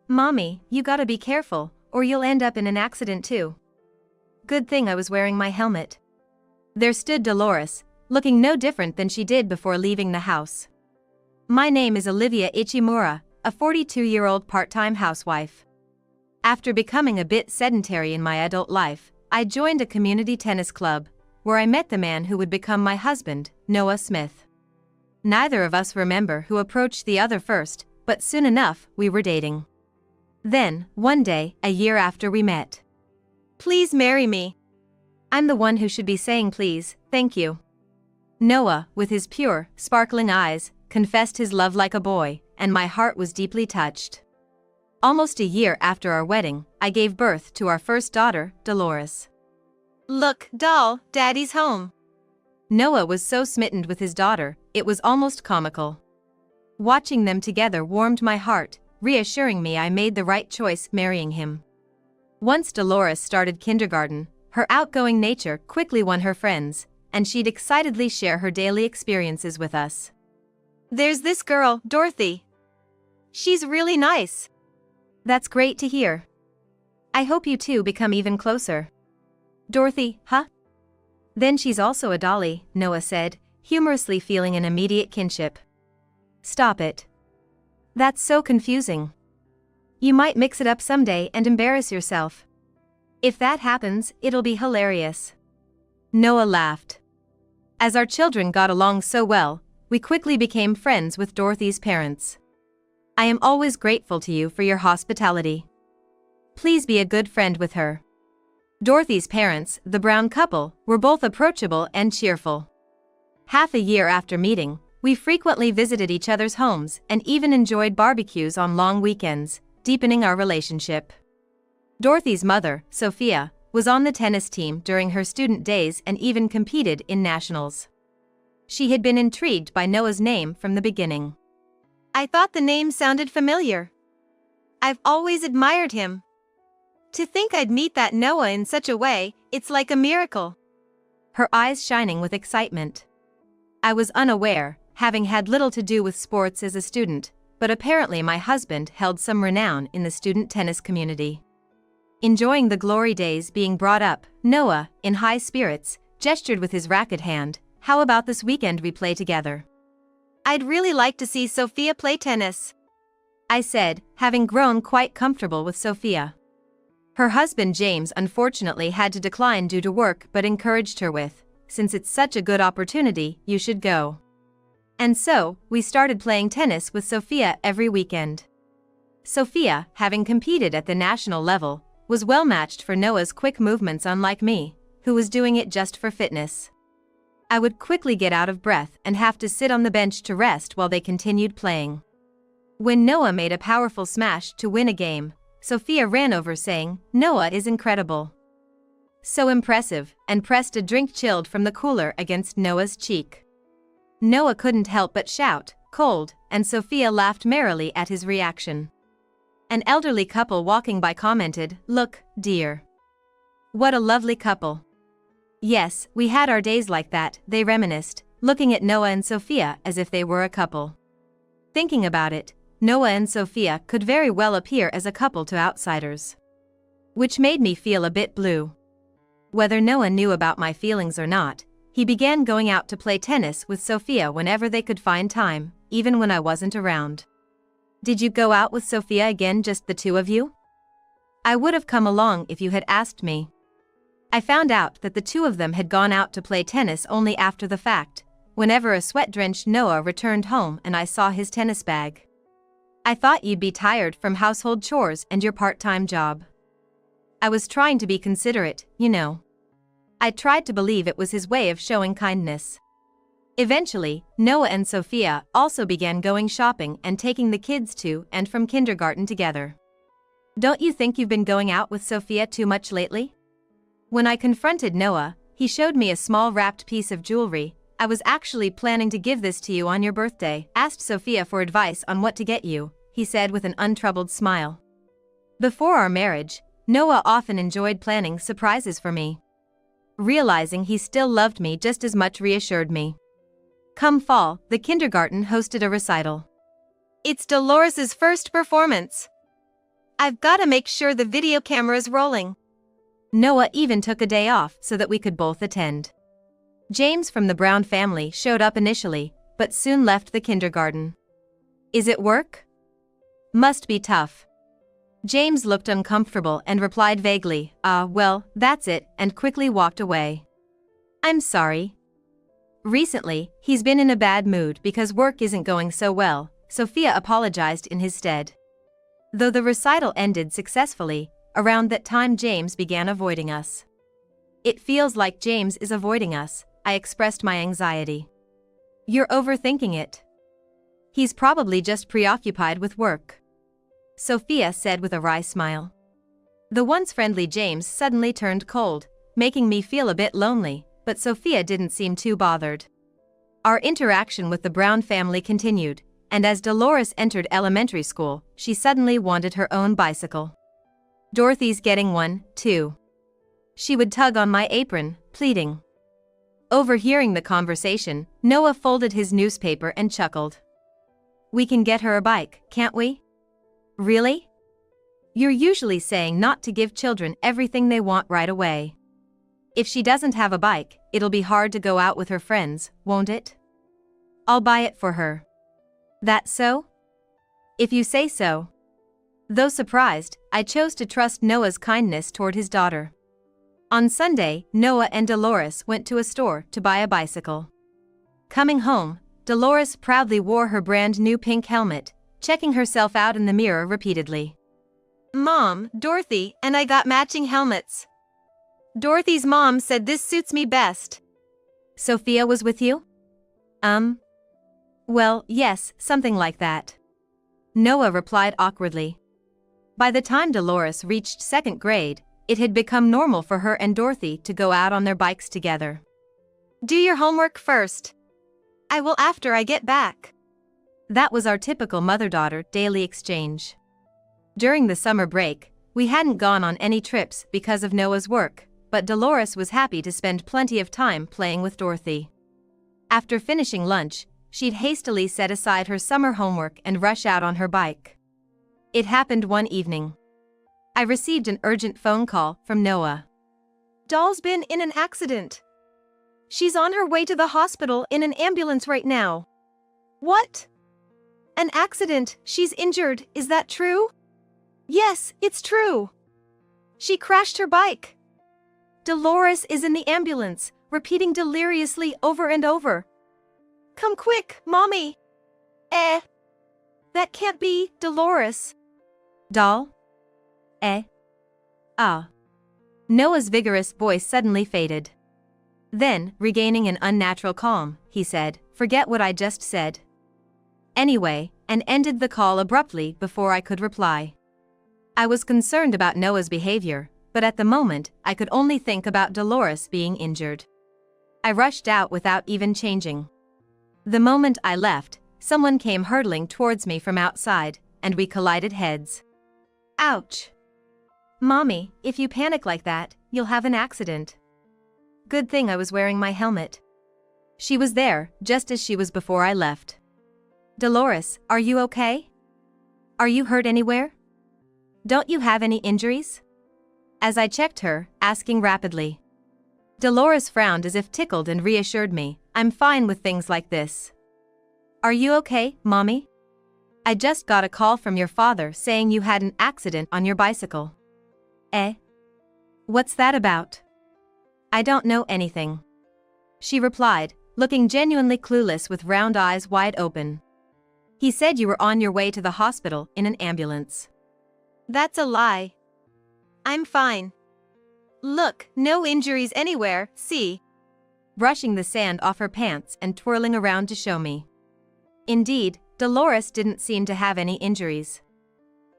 Mommy, you gotta be careful, or you'll end up in an accident too. Good thing I was wearing my helmet. There stood Dolores, looking no different than she did before leaving the house. My name is Olivia Ichimura, a 42-year-old part-time housewife. After becoming a bit sedentary in my adult life, I joined a community tennis club, where I met the man who would become my husband, Noah Smith. Neither of us remember who approached the other first, but soon enough, we were dating. Then, one day, a year after we met. Please marry me. I'm the one who should be saying please, thank you. Noah, with his pure, sparkling eyes, confessed his love like a boy, and my heart was deeply touched. Almost a year after our wedding, I gave birth to our first daughter, Dolores. Look, doll, Daddy's home. Noah was so smitten with his daughter, it was almost comical. Watching them together warmed my heart, reassuring me I made the right choice marrying him. Once Dolores started kindergarten, her outgoing nature quickly won her friends, and she'd excitedly share her daily experiences with us. There's this girl, Dorothy. She's really nice. That's great to hear. I hope you two become even closer. Dorothy, huh? Then she's also a dolly, Noah said, humorously feeling an immediate kinship. Stop it. That's so confusing. You might mix it up someday and embarrass yourself. If that happens, it'll be hilarious. Noah laughed. As our children got along so well, we quickly became friends with Dorothy's parents. I am always grateful to you for your hospitality. Please be a good friend with her. Dorothy's parents, the Brown couple, were both approachable and cheerful. Half a year after meeting, we frequently visited each other's homes and even enjoyed barbecues on long weekends, deepening our relationship. Dorothy's mother, Sophia, was on the tennis team during her student days and even competed in nationals. She had been intrigued by Noah's name from the beginning. I thought the name sounded familiar. I've always admired him. To think I'd meet that Noah in such a way, it's like a miracle. Her eyes shining with excitement. I was unaware, having had little to do with sports as a student, but apparently my husband held some renown in the student tennis community. Enjoying the glory days being brought up, Noah, in high spirits, gestured with his racket hand. How about this weekend we play together? I'd really like to see Sophia play tennis, I said, having grown quite comfortable with Sophia. Her husband James unfortunately had to decline due to work but encouraged her with, since it's such a good opportunity, you should go. And so, we started playing tennis with Sophia every weekend. Sophia, having competed at the national level, was well matched for Noah's quick movements, unlike me, who was doing it just for fitness. I would quickly get out of breath and have to sit on the bench to rest while they continued playing. When Noah made a powerful smash to win a game, Sophia ran over saying, "Noah is incredible. So impressive," and pressed a drink chilled from the cooler against Noah's cheek. Noah couldn't help but shout, "Cold," and Sophia laughed merrily at his reaction. An elderly couple walking by commented, "Look, dear. What a lovely couple." Yes, we had our days like that, they reminisced, looking at Noah and Sophia as if they were a couple. Thinking about it, Noah and Sophia could very well appear as a couple to outsiders. Which made me feel a bit blue. Whether Noah knew about my feelings or not, he began going out to play tennis with Sophia whenever they could find time, even when I wasn't around. Did you go out with Sophia again, just the two of you? I would have come along if you had asked me. I found out that the two of them had gone out to play tennis only after the fact, whenever a sweat-drenched Noah returned home and I saw his tennis bag. I thought you'd be tired from household chores and your part-time job. I was trying to be considerate, you know. I tried to believe it was his way of showing kindness. Eventually, Noah and Sophia also began going shopping and taking the kids to and from kindergarten together. Don't you think you've been going out with Sophia too much lately? When I confronted Noah, he showed me a small wrapped piece of jewelry. I was actually planning to give this to you on your birthday. Asked Sophia for advice on what to get you, he said with an untroubled smile. Before our marriage, Noah often enjoyed planning surprises for me. Realizing he still loved me just as much reassured me. Come fall, the kindergarten hosted a recital. It's Dolores's first performance. I've got to make sure the video camera's rolling. Noah even took a day off so that we could both attend. James from the Brown family showed up initially, but soon left the kindergarten. Is it work? Must be tough. James looked uncomfortable and replied vaguely, well, that's it, and quickly walked away. I'm sorry. Recently, he's been in a bad mood because work isn't going so well, Sophia apologized in his stead. Though the recital ended successfully, around that time James began avoiding us. It feels like James is avoiding us, I expressed my anxiety. You're overthinking it. He's probably just preoccupied with work, Sophia said with a wry smile. The once friendly James suddenly turned cold, making me feel a bit lonely, but Sophia didn't seem too bothered. Our interaction with the Brown family continued, and as Dolores entered elementary school, she suddenly wanted her own bicycle. Dorothy's getting one, too. She would tug on my apron, pleading. Overhearing the conversation, Noah folded his newspaper and chuckled. We can get her a bike, can't we? Really? You're usually saying not to give children everything they want right away. If she doesn't have a bike, it'll be hard to go out with her friends, won't it? I'll buy it for her. That so? If you say so. Though surprised, I chose to trust Noah's kindness toward his daughter. On Sunday, Noah and Dolores went to a store to buy a bicycle. Coming home, Dolores proudly wore her brand new pink helmet, checking herself out in the mirror repeatedly. Mom, Dorothy and I got matching helmets. Dorothy's mom said this suits me best. Sophia was with you? Well, yes, something like that. Noah replied awkwardly. By the time Dolores reached 2nd grade, it had become normal for her and Dorothy to go out on their bikes together. Do your homework first. I will after I get back. That was our typical mother-daughter daily exchange. During the summer break, we hadn't gone on any trips because of Noah's work, but Dolores was happy to spend plenty of time playing with Dorothy. After finishing lunch, she'd hastily set aside her summer homework and rush out on her bike. It happened one evening. I received an urgent phone call from Noah. Doll's been in an accident. She's on her way to the hospital in an ambulance right now. What? An accident, she's injured, is that true? Yes, it's true. She crashed her bike. Dolores is in the ambulance, repeating deliriously over and over. Come quick, Mommy. That can't be, Dolores. Doll? Noah's vigorous voice suddenly faded. Then, regaining an unnatural calm, he said, "Forget what I just said." Anyway, and ended the call abruptly before I could reply. I was concerned about Noah's behavior, but at the moment, I could only think about Dolores being injured. I rushed out without even changing. The moment I left, someone came hurtling towards me from outside, and we collided heads. Ouch. Mommy, if you panic like that, you'll have an accident. Good thing I was wearing my helmet. She was there, just as she was before I left. Dolores, are you okay? Are you hurt anywhere? Don't you have any injuries? As I checked her, asking rapidly. Dolores frowned as if tickled and reassured me, "I'm fine with things like this." "Are you okay, Mommy? I just got a call from your father saying you had an accident on your bicycle." What's that about? I don't know anything. She replied, looking genuinely clueless with round eyes wide open. He said you were on your way to the hospital in an ambulance. That's a lie. I'm fine. Look, no injuries anywhere, see? Brushing the sand off her pants and twirling around to show me. Indeed, Dolores didn't seem to have any injuries.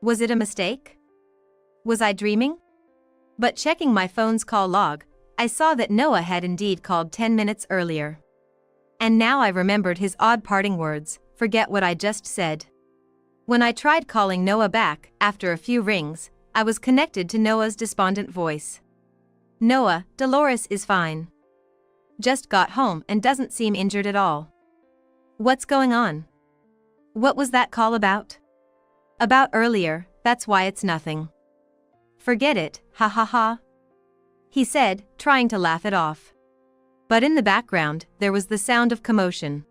Was it a mistake? Was I dreaming? But checking my phone's call log, I saw that Noah had indeed called 10 minutes earlier. And now I remembered his odd parting words, "Forget what I just said." When I tried calling Noah back, after a few rings, I was connected to Noah's despondent voice. "Noah, Dolores is fine. Just got home and doesn't seem injured at all. What's going on? What was that call about?" "About earlier, that's why it's nothing." "Forget it, ha ha ha," he said, trying to laugh it off. But in the background, there was the sound of commotion.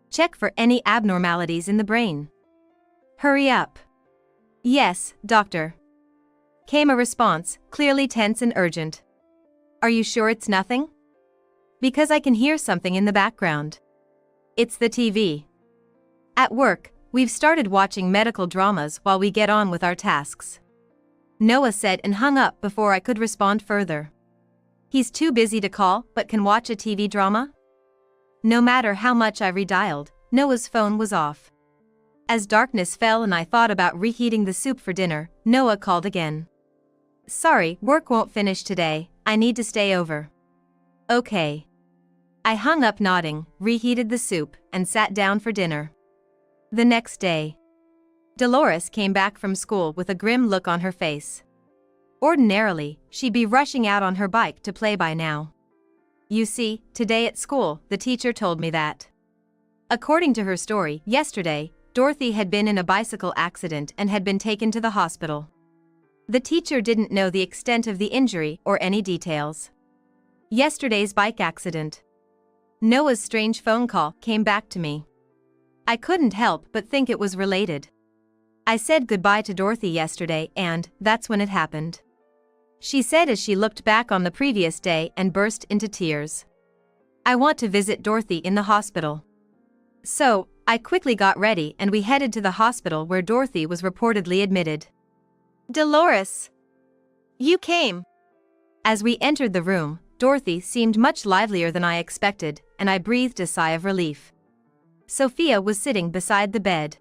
"Check for any abnormalities in the brain. Hurry up." "Yes, doctor," came a response, clearly tense and urgent. "Are you sure it's nothing? Because I can hear something in the background." "It's the TV. At work, we've started watching medical dramas while we get on with our tasks," Noah said and hung up before I could respond further. He's too busy to call but can watch a TV drama? No matter how much I redialed, Noah's phone was off. As darkness fell and I thought about reheating the soup for dinner, Noah called again. "Sorry, work won't finish today, I need to stay over." "Okay." I hung up nodding, reheated the soup, and sat down for dinner. The next day, Dolores came back from school with a grim look on her face. Ordinarily, she'd be rushing out on her bike to play by now. You see, today at school, the teacher told me that. According to her story, yesterday, Dorothy had been in a bicycle accident and had been taken to the hospital. The teacher didn't know the extent of the injury or any details. Yesterday's bike accident. Noah's strange phone call came back to me. I couldn't help but think it was related. I said goodbye to Dorothy yesterday and that's when it happened. She said as she looked back on the previous day and burst into tears. I want to visit Dorothy in the hospital. So, I quickly got ready and we headed to the hospital where Dorothy was reportedly admitted. Dolores. You came. As we entered the room, Dorothy seemed much livelier than I expected, and I breathed a sigh of relief. Sophia was sitting beside the bed.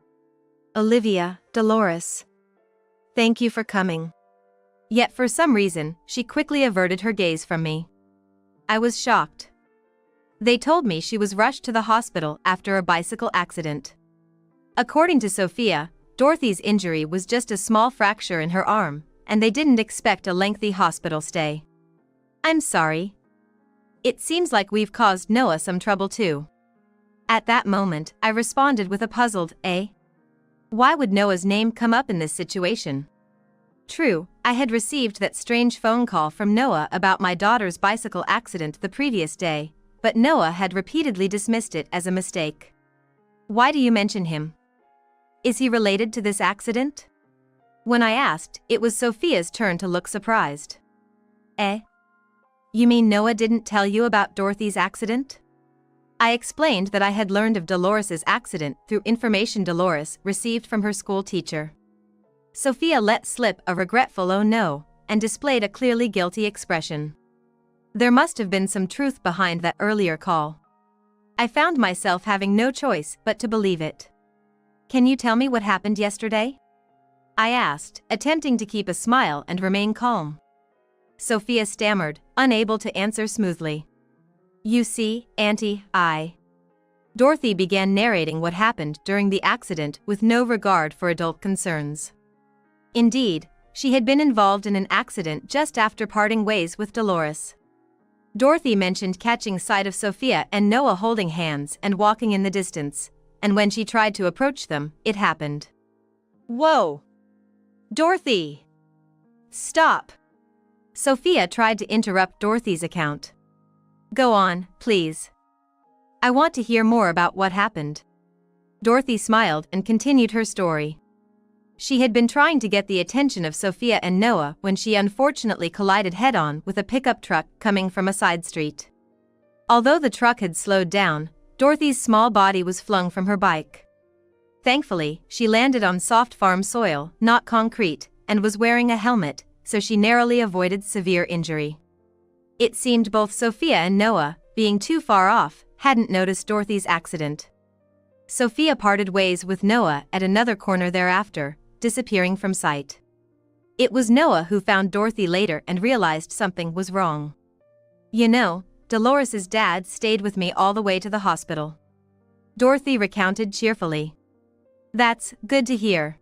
Olivia, Dolores. Thank you for coming. Yet for some reason, she quickly averted her gaze from me. I was shocked. They told me she was rushed to the hospital after a bicycle accident. According to Sophia, Dorothy's injury was just a small fracture in her arm, and they didn't expect a lengthy hospital stay. I'm sorry. It seems like we've caused Noah some trouble too. At that moment, I responded with a puzzled, eh? Why would Noah's name come up in this situation? True, I had received that strange phone call from Noah about my daughter's bicycle accident the previous day, but Noah had repeatedly dismissed it as a mistake. Why do you mention him? Is he related to this accident? When I asked, it was Sophia's turn to look surprised. Eh? You mean Noah didn't tell you about Dorothy's accident? I explained that I had learned of Dolores's accident through information Dolores received from her school teacher. Sophia let slip a regretful "oh no," and displayed a clearly guilty expression. There must have been some truth behind that earlier call. I found myself having no choice but to believe it. Can you tell me what happened yesterday? I asked, attempting to keep a smile and remain calm. Sophia stammered, unable to answer smoothly. You see, Auntie, Dorothy began narrating what happened during the accident with no regard for adult concerns. Indeed, she had been involved in an accident just after parting ways with Dolores. Dorothy mentioned catching sight of Sophia and Noah holding hands and walking in the distance, and when she tried to approach them, it happened. Whoa! Dorothy! Stop! Sophia tried to interrupt Dorothy's account. Go on, please. I want to hear more about what happened. Dorothy smiled and continued her story. She had been trying to get the attention of Sophia and Noah when she unfortunately collided head-on with a pickup truck coming from a side street. Although the truck had slowed down, Dorothy's small body was flung from her bike. Thankfully, she landed on soft farm soil, not concrete, and was wearing a helmet, so she narrowly avoided severe injury. It seemed both Sophia and Noah, being too far off, hadn't noticed Dorothy's accident. Sophia parted ways with Noah at another corner thereafter, disappearing from sight. It was Noah who found Dorothy later and realized something was wrong. You know, Dolores's dad stayed with me all the way to the hospital. Dorothy recounted cheerfully. That's good to hear,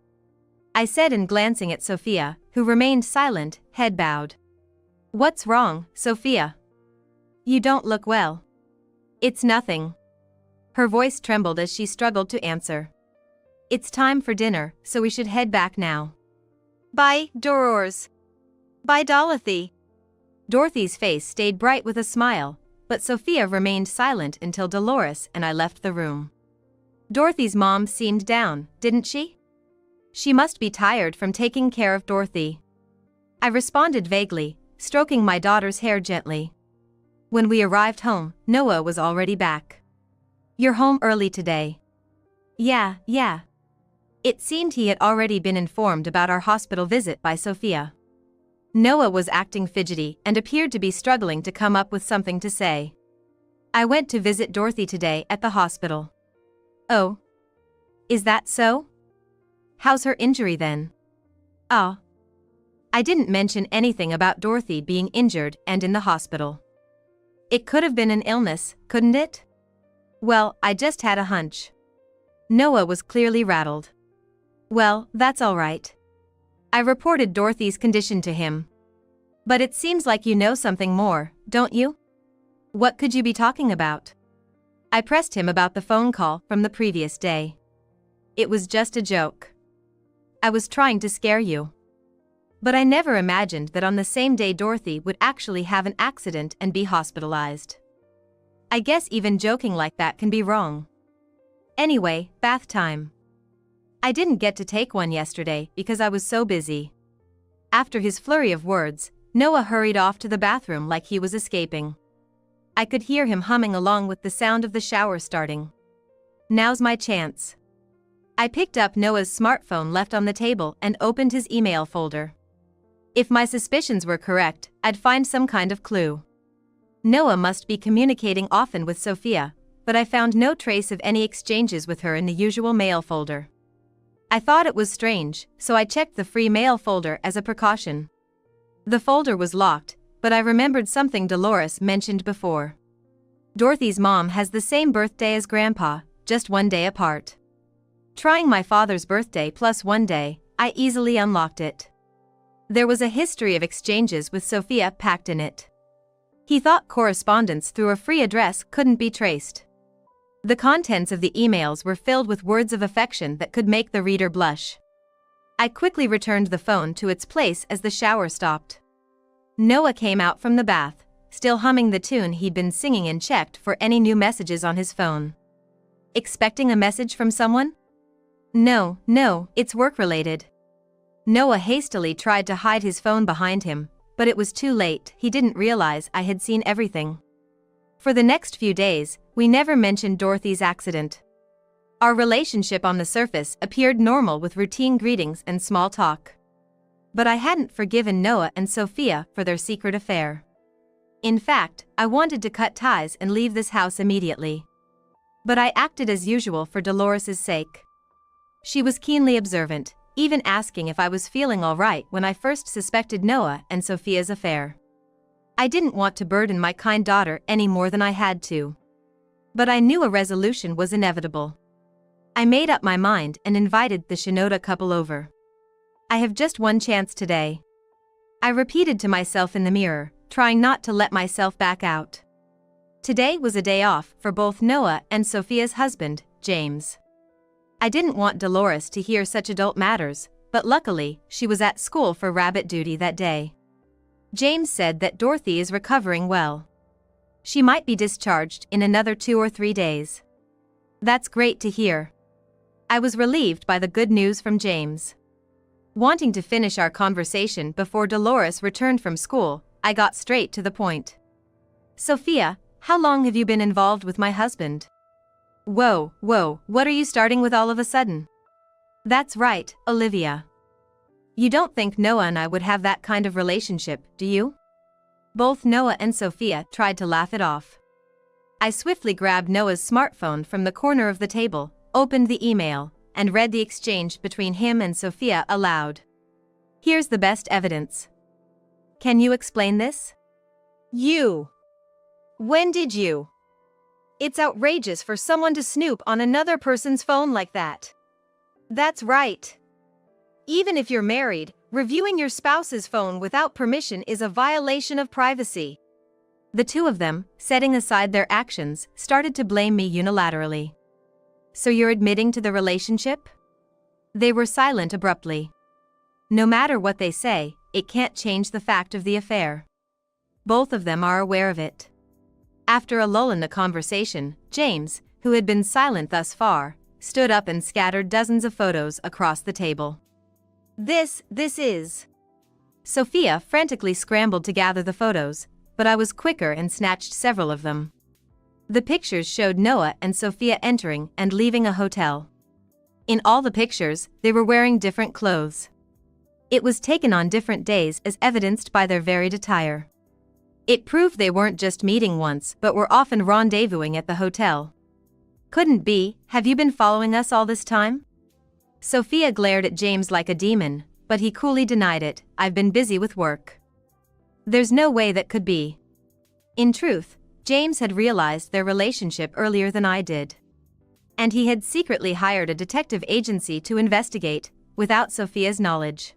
I said, and glancing at Sophia, who remained silent, head bowed. What's wrong, Sophia? You don't look well. It's nothing. Her voice trembled as she struggled to answer. It's time for dinner, so we should head back now. Bye, Dolores. Bye, Dorothy. Dorothy's face stayed bright with a smile, but Sophia remained silent until Dolores and I left the room. Dorothy's mom seemed down, didn't she? She must be tired from taking care of Dorothy. I responded vaguely, stroking my daughter's hair gently. When we arrived home, Noah was already back. You're home early today. Yeah. It seemed he had already been informed about our hospital visit by Sophia. Noah was acting fidgety and appeared to be struggling to come up with something to say. I went to visit Dorothy today at the hospital. Oh. Is that so? How's her injury then? Oh. I didn't mention anything about Dorothy being injured and in the hospital. It could have been an illness, couldn't it? Well, I just had a hunch. Noah was clearly rattled. Well, that's all right. I reported Dorothy's condition to him. But it seems like you know something more, don't you? What could you be talking about? I pressed him about the phone call from the previous day. It was just a joke. I was trying to scare you. But I never imagined that on the same day Dorothy would actually have an accident and be hospitalized. I guess even joking like that can be wrong. Anyway, bath time. I didn't get to take one yesterday because I was so busy. After his flurry of words, Noah hurried off to the bathroom like he was escaping. I could hear him humming along with the sound of the shower starting. Now's my chance. I picked up Noah's smartphone left on the table and opened his email folder. If my suspicions were correct, I'd find some kind of clue. Noah must be communicating often with Sophia, but I found no trace of any exchanges with her in the usual mail folder. I thought it was strange, so I checked the free mail folder as a precaution. The folder was locked, but I remembered something Dolores mentioned before. Dorothy's mom has the same birthday as Grandpa, just one day apart. Trying my father's birthday plus one day, I easily unlocked it. There was a history of exchanges with Sophia packed in it. He thought correspondence through a free address couldn't be traced. The contents of the emails were filled with words of affection that could make the reader blush. I quickly returned the phone to its place as the shower stopped. Noah came out from the bath, still humming the tune he'd been singing, and checked for any new messages on his phone. Expecting a message from someone? No, it's work-related. Noah hastily tried to hide his phone behind him, but it was too late. He didn't realize I had seen everything. For the next few days, we never mentioned Dorothy's accident. Our relationship on the surface appeared normal with routine greetings and small talk. But I hadn't forgiven Noah and Sophia for their secret affair. In fact, I wanted to cut ties and leave this house immediately. But I acted as usual for Dolores's sake. She was keenly observant, even asking if I was feeling all right when I first suspected Noah and Sophia's affair. I didn't want to burden my kind daughter any more than I had to. But I knew a resolution was inevitable. I made up my mind and invited the Shinoda couple over. I have just one chance today. I repeated to myself in the mirror, trying not to let myself back out. Today was a day off for both Noah and Sophia's husband, James. I didn't want Dolores to hear such adult matters, but luckily, she was at school for rabbit duty that day. James said that Dorothy is recovering well. She might be discharged in another 2 or 3 days. That's great to hear. I was relieved by the good news from James. Wanting to finish our conversation before Dolores returned from school, I got straight to the point. Sophia, how long have you been involved with my husband? Whoa, what are you starting with all of a sudden? That's right, Olivia. You don't think Noah and I would have that kind of relationship, do you? Both Noah and Sophia tried to laugh it off. I swiftly grabbed Noah's smartphone from the corner of the table, opened the email, and read the exchange between him and Sophia aloud. Here's the best evidence. Can you explain this? You. When did you? It's outrageous for someone to snoop on another person's phone like that. That's right. Even if you're married, reviewing your spouse's phone without permission is a violation of privacy. The two of them, setting aside their actions, started to blame me unilaterally. So you're admitting to the relationship? They were silent abruptly. No matter what they say, it can't change the fact of the affair. Both of them are aware of it. After a lull in the conversation, James, who had been silent thus far, stood up and scattered dozens of photos across the table. This is. Sophia frantically scrambled to gather the photos, but I was quicker and snatched several of them. The pictures showed Noah and Sophia entering and leaving a hotel. In all the pictures, they were wearing different clothes. It was taken on different days as evidenced by their varied attire. It proved they weren't just meeting once but were often rendezvousing at the hotel. Couldn't be. Have you been following us all this time? Sophia glared at James like a demon, but he coolly denied it. I've been busy with work. There's no way that could be. In truth, James had realized their relationship earlier than I did. And he had secretly hired a detective agency to investigate, without Sophia's knowledge.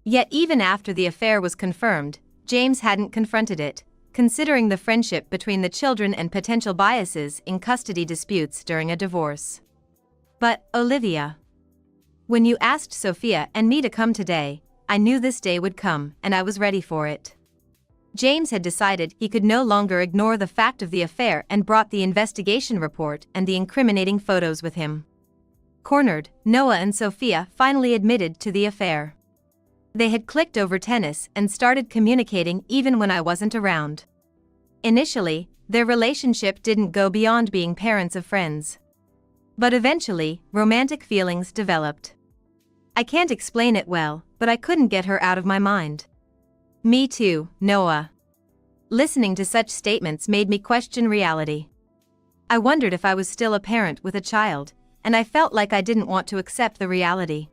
Yet even after the affair was confirmed, James hadn't confronted it, considering the friendship between the children and potential biases in custody disputes during a divorce. But, Olivia, when you asked Sophia and me to come today, I knew this day would come, and I was ready for it. James had decided he could no longer ignore the fact of the affair and brought the investigation report and the incriminating photos with him. Cornered, Noah and Sophia finally admitted to the affair. They had clicked over tennis and started communicating even when I wasn't around. Initially, their relationship didn't go beyond being parents of friends. But eventually, romantic feelings developed. I can't explain it well, but I couldn't get her out of my mind. Me too, Noah. Listening to such statements made me question reality. I wondered if I was still a parent with a child, and I felt like I didn't want to accept the reality.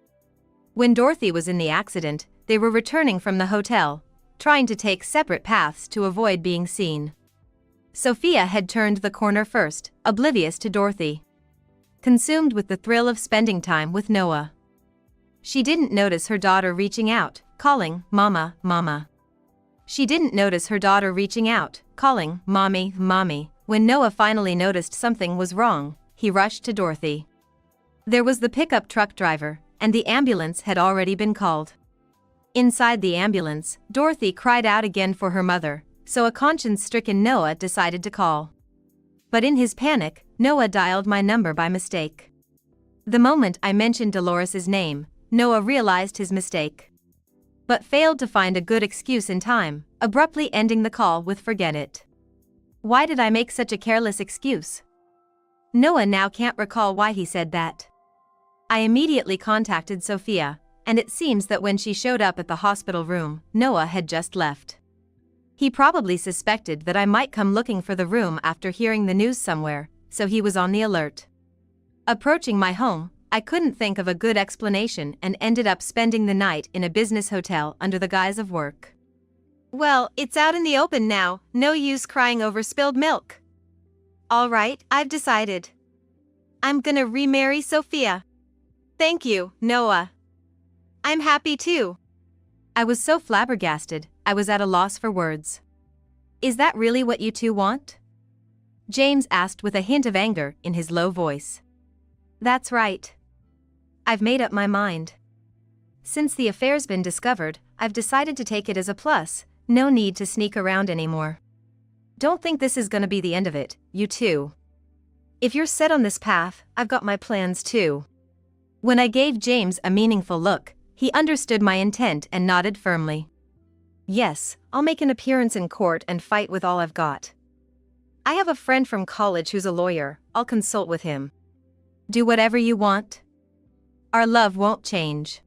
When Dorothy was in the accident, they were returning from the hotel, trying to take separate paths to avoid being seen. Sophia had turned the corner first, oblivious to Dorothy. Consumed with the thrill of spending time with Noah. She didn't notice her daughter reaching out, calling, "Mama, Mama." She didn't notice her daughter reaching out, calling, "Mommy, Mommy." When Noah finally noticed something was wrong, he rushed to Dorothy. There was the pickup truck driver, and the ambulance had already been called. Inside the ambulance, Dorothy cried out again for her mother, so a conscience-stricken Noah decided to call. But in his panic, Noah dialed my number by mistake. The moment I mentioned Dolores's name, Noah realized his mistake. But failed to find a good excuse in time, abruptly ending the call with "forget it." Why did I make such a careless excuse? Noah now can't recall why he said that. I immediately contacted Sophia, and it seems that when she showed up at the hospital room, Noah had just left. He probably suspected that I might come looking for the room after hearing the news somewhere, so he was on the alert. Approaching my home, I couldn't think of a good explanation and ended up spending the night in a business hotel under the guise of work. Well, it's out in the open now, no use crying over spilled milk. All right, I've decided. I'm gonna remarry Sophia. Thank you, Noah. I'm happy too. I was so flabbergasted, I was at a loss for words. Is that really what you two want? James asked with a hint of anger in his low voice. That's right. I've made up my mind. Since the affair's been discovered, I've decided to take it as a plus, no need to sneak around anymore. Don't think this is gonna be the end of it, you two. If you're set on this path, I've got my plans too. When I gave James a meaningful look, he understood my intent and nodded firmly. Yes, I'll make an appearance in court and fight with all I've got. I have a friend from college who's a lawyer, I'll consult with him. Do whatever you want. Our love won't change.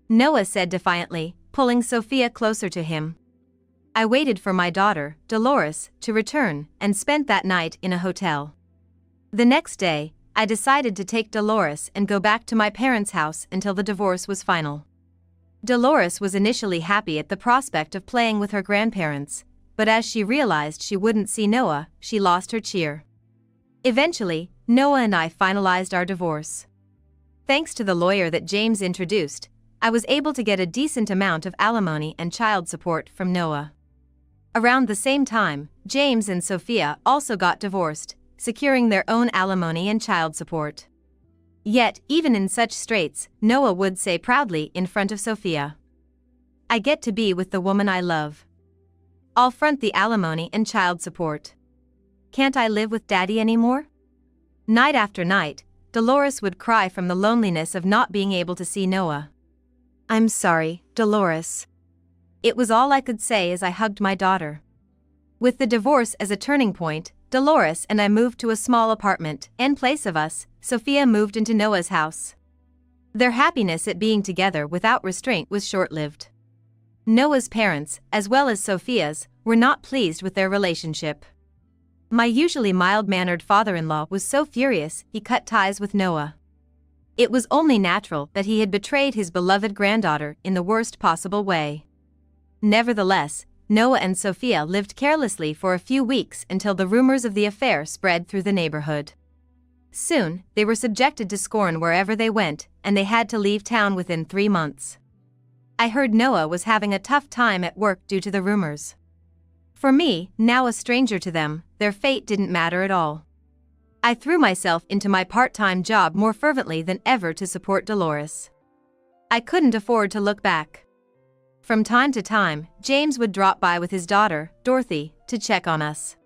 Noah said defiantly, pulling Sophia closer to him. I waited for my daughter, Dolores, to return, and spent that night in a hotel. The next day, I decided to take Dolores and go back to my parents' house until the divorce was final. Dolores was initially happy at the prospect of playing with her grandparents, but as she realized she wouldn't see Noah, she lost her cheer. Eventually, Noah and I finalized our divorce. Thanks to the lawyer that James introduced, I was able to get a decent amount of alimony and child support from Noah. Around the same time, James and Sophia also got divorced, securing their own alimony and child support. Yet, even in such straits, Noah would say proudly in front of Sophia, "I get to be with the woman I love. I'll front the alimony and child support. Can't I live with Daddy anymore?" Night after night, Dolores would cry from the loneliness of not being able to see Noah. "I'm sorry, Dolores." It was all I could say as I hugged my daughter. With the divorce as a turning point, Dolores and I moved to a small apartment. In place of us, Sophia moved into Noah's house. Their happiness at being together without restraint was short-lived. Noah's parents, as well as Sophia's, were not pleased with their relationship. My usually mild-mannered father-in-law was so furious he cut ties with Noah. It was only natural that he had betrayed his beloved granddaughter in the worst possible way. Nevertheless, Noah and Sophia lived carelessly for a few weeks until the rumors of the affair spread through the neighborhood. Soon, they were subjected to scorn wherever they went, and they had to leave town within 3 months. I heard Noah was having a tough time at work due to the rumors. For me, now a stranger to them, their fate didn't matter at all. I threw myself into my part-time job more fervently than ever to support Dolores. I couldn't afford to look back. From time to time, James would drop by with his daughter, Dorothy, to check on us.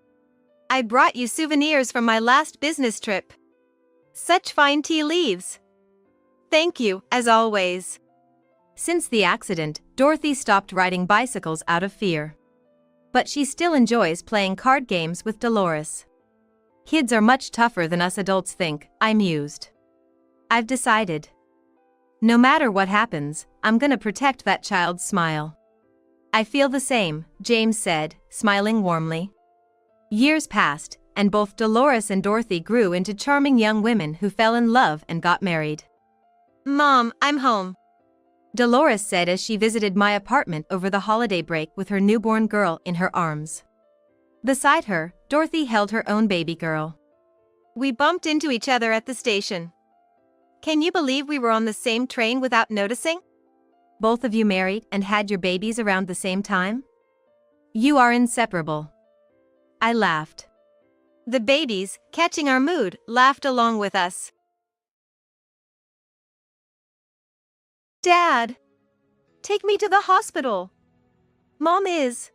"I brought you souvenirs from my last business trip. Such fine tea leaves. Thank you, as always. Since the accident, Dorothy stopped riding bicycles out of fear. But she still enjoys playing card games with Dolores. Kids are much tougher than us adults think, I mused. I've decided. No matter what happens, I'm gonna protect that child's smile. I feel the same, James said, smiling warmly. Years passed, and both Dolores and Dorothy grew into charming young women who fell in love and got married. Mom, I'm home. Dolores said as she visited my apartment over the holiday break with her newborn girl in her arms. Beside her, Dorothy held her own baby girl. We bumped into each other at the station. Can you believe we were on the same train without noticing? Both of you married and had your babies around the same time? You are inseparable. I laughed. The babies, catching our mood, laughed along with us. Dad! Take me to the hospital. Mom is.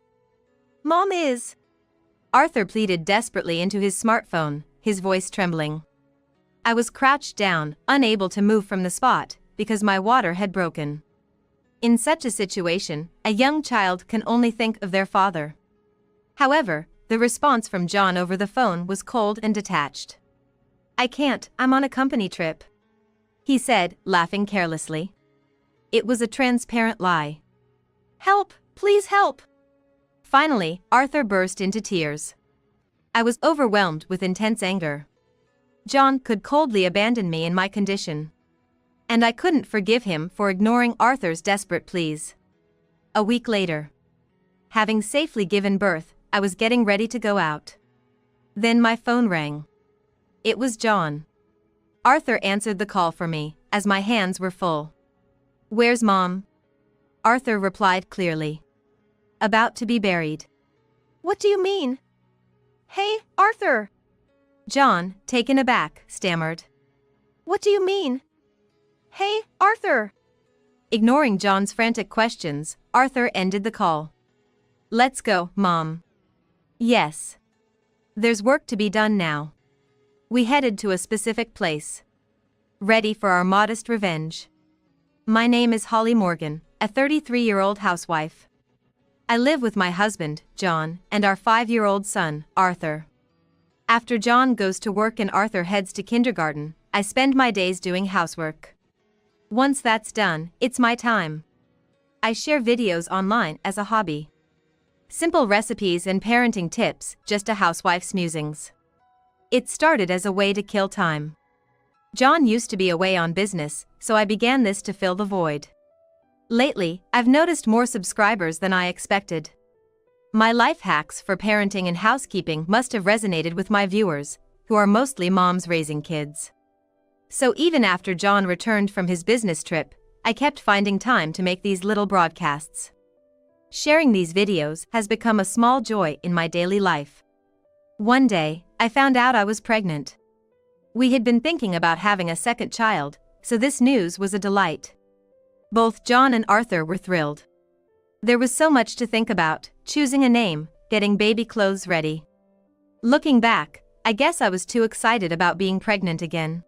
Arthur pleaded desperately into his smartphone, his voice trembling. I was crouched down, unable to move from the spot, because my water had broken. In such a situation, a young child can only think of their father. However, the response from John over the phone was cold and detached. I can't, I'm on a company trip, he said, laughing carelessly. It was a transparent lie. Help, please help. Finally, Arthur burst into tears. I was overwhelmed with intense anger. John could coldly abandon me in my condition. And I couldn't forgive him for ignoring Arthur's desperate pleas. A week later, having safely given birth, I was getting ready to go out. Then my phone rang. It was John. Arthur answered the call for me, as my hands were full. Where's Mom? Arthur replied clearly. About to be buried. What do you mean? Hey, Arthur! John, taken aback, stammered. What do you mean? Hey, Arthur! Ignoring John's frantic questions, Arthur ended the call. Let's go, Mom. Yes. There's work to be done now. We headed to a specific place. Ready for our modest revenge. My name is Holly Morgan, a 33-year-old housewife. I live with my husband, John, and our 5-year-old son, Arthur. After John goes to work and Arthur heads to kindergarten, I spend my days doing housework. Once that's done, it's my time. I share videos online as a hobby. Simple recipes and parenting tips, just a housewife's musings. It started as a way to kill time. John used to be away on business, so I began this to fill the void. Lately, I've noticed more subscribers than I expected. My life hacks for parenting and housekeeping must have resonated with my viewers, who are mostly moms raising kids. So even after John returned from his business trip, I kept finding time to make these little broadcasts. Sharing these videos has become a small joy in my daily life. One day, I found out I was pregnant. We had been thinking about having a second child, so this news was a delight. Both John and Arthur were thrilled. There was so much to think about, choosing a name, getting baby clothes ready. Looking back, I guess I was too excited about being pregnant again.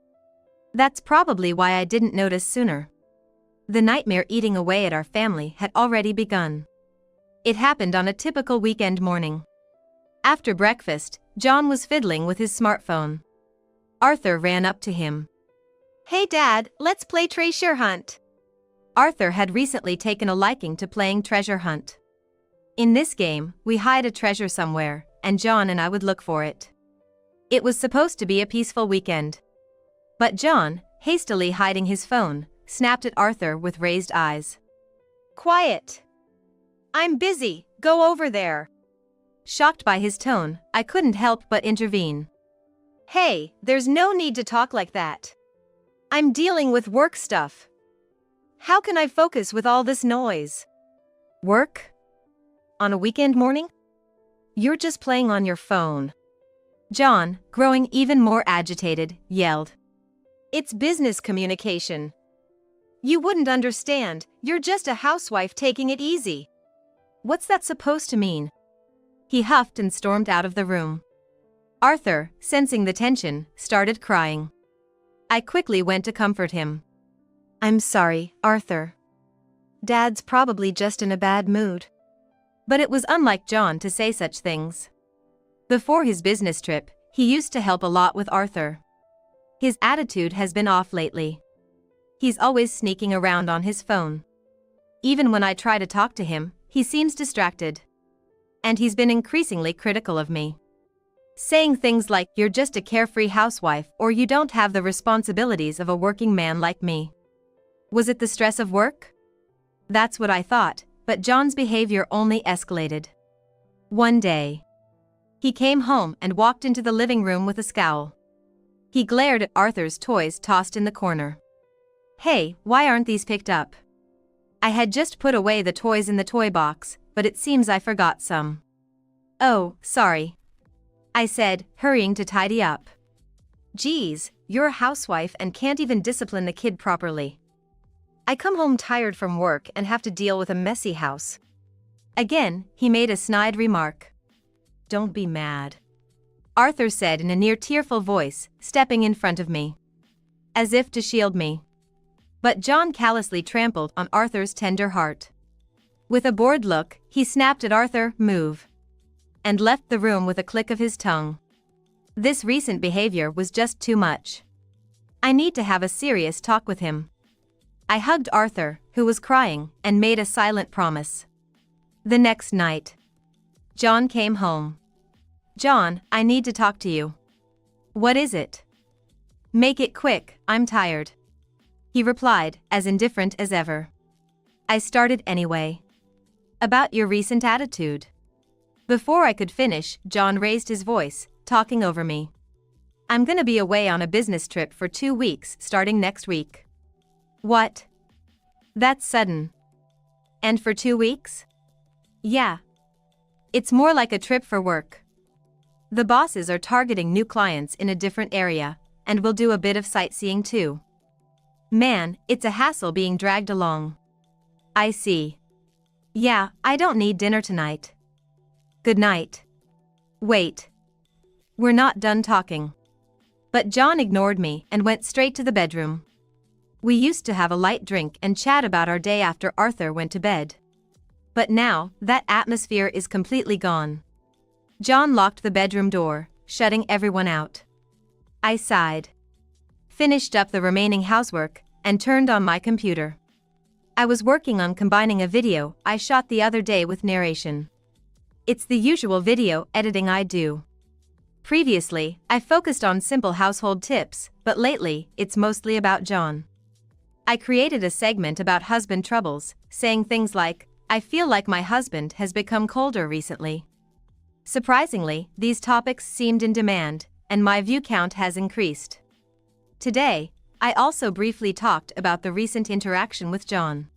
That's probably why I didn't notice sooner. The nightmare eating away at our family had already begun. It happened on a typical weekend morning. After breakfast, John was fiddling with his smartphone. Arthur ran up to him. Hey Dad, let's play treasure hunt. Arthur had recently taken a liking to playing treasure hunt. In this game, we hide a treasure somewhere, and John and I would look for it. It was supposed to be a peaceful weekend. But John, hastily hiding his phone, snapped at Arthur with raised eyes. Quiet. I'm busy, go over there. Shocked by his tone, I couldn't help but intervene. Hey, there's no need to talk like that. I'm dealing with work stuff. How can I focus with all this noise? Work? On a weekend morning? You're just playing on your phone. John, growing even more agitated, yelled. It's business communication. You wouldn't understand, you're just a housewife taking it easy. What's that supposed to mean? He huffed and stormed out of the room. Arthur, sensing the tension, started crying. I quickly went to comfort him. I'm sorry, Arthur. Dad's probably just in a bad mood. But it was unlike John to say such things. Before his business trip, he used to help a lot with Arthur. His attitude has been off lately. He's always sneaking around on his phone. Even when I try to talk to him, he seems distracted. And he's been increasingly critical of me. Saying things like, "You're just a carefree housewife," or "You don't have the responsibilities of a working man like me." Was it the stress of work? That's what I thought, but John's behavior only escalated. One day, he came home and walked into the living room with a scowl. He glared at Arthur's toys tossed in the corner. "Hey, why aren't these picked up?" I had just put away the toys in the toy box, but it seems I forgot some. "Oh, sorry," I said, hurrying to tidy up. "Geez, you're a housewife and can't even discipline the kid properly. I come home tired from work and have to deal with a messy house." Again, he made a snide remark. "Don't be mad," Arthur said in a near tearful voice, stepping in front of me, as if to shield me. But John callously trampled on Arthur's tender heart. With a bored look, he snapped at Arthur, "Move," and left the room with a click of his tongue. This recent behavior was just too much. I need to have a serious talk with him. I hugged Arthur, who was crying, and made a silent promise. The next night, John came home. "John, I need to talk to you." "What is it?" "Make it quick, I'm tired," he replied, as indifferent as ever. I started anyway. "About your recent attitude." Before I could finish, John raised his voice, talking over me. "I'm gonna be away on a business trip for 2 weeks starting next week." "What? That's sudden." "And for 2 weeks?" "Yeah. It's more like a trip for work. The bosses are targeting new clients in a different area, and we'll do a bit of sightseeing too." Man, it's a hassle being dragged along. "I see. Yeah, I don't need dinner tonight. Good night." Wait. We're not done talking. But John ignored me and went straight to the bedroom. We used to have a light drink and chat about our day after Arthur went to bed. But now, that atmosphere is completely gone. John locked the bedroom door, shutting everyone out. I sighed, finished up the remaining housework, and turned on my computer. I was working on combining a video I shot the other day with narration. It's the usual video editing I do. Previously, I focused on simple household tips, but lately, it's mostly about John. I created a segment about husband troubles, saying things like, "I feel like my husband has become colder recently." Surprisingly, these topics seemed in demand, and my view count has increased. Today, I also briefly talked about the recent interaction with John.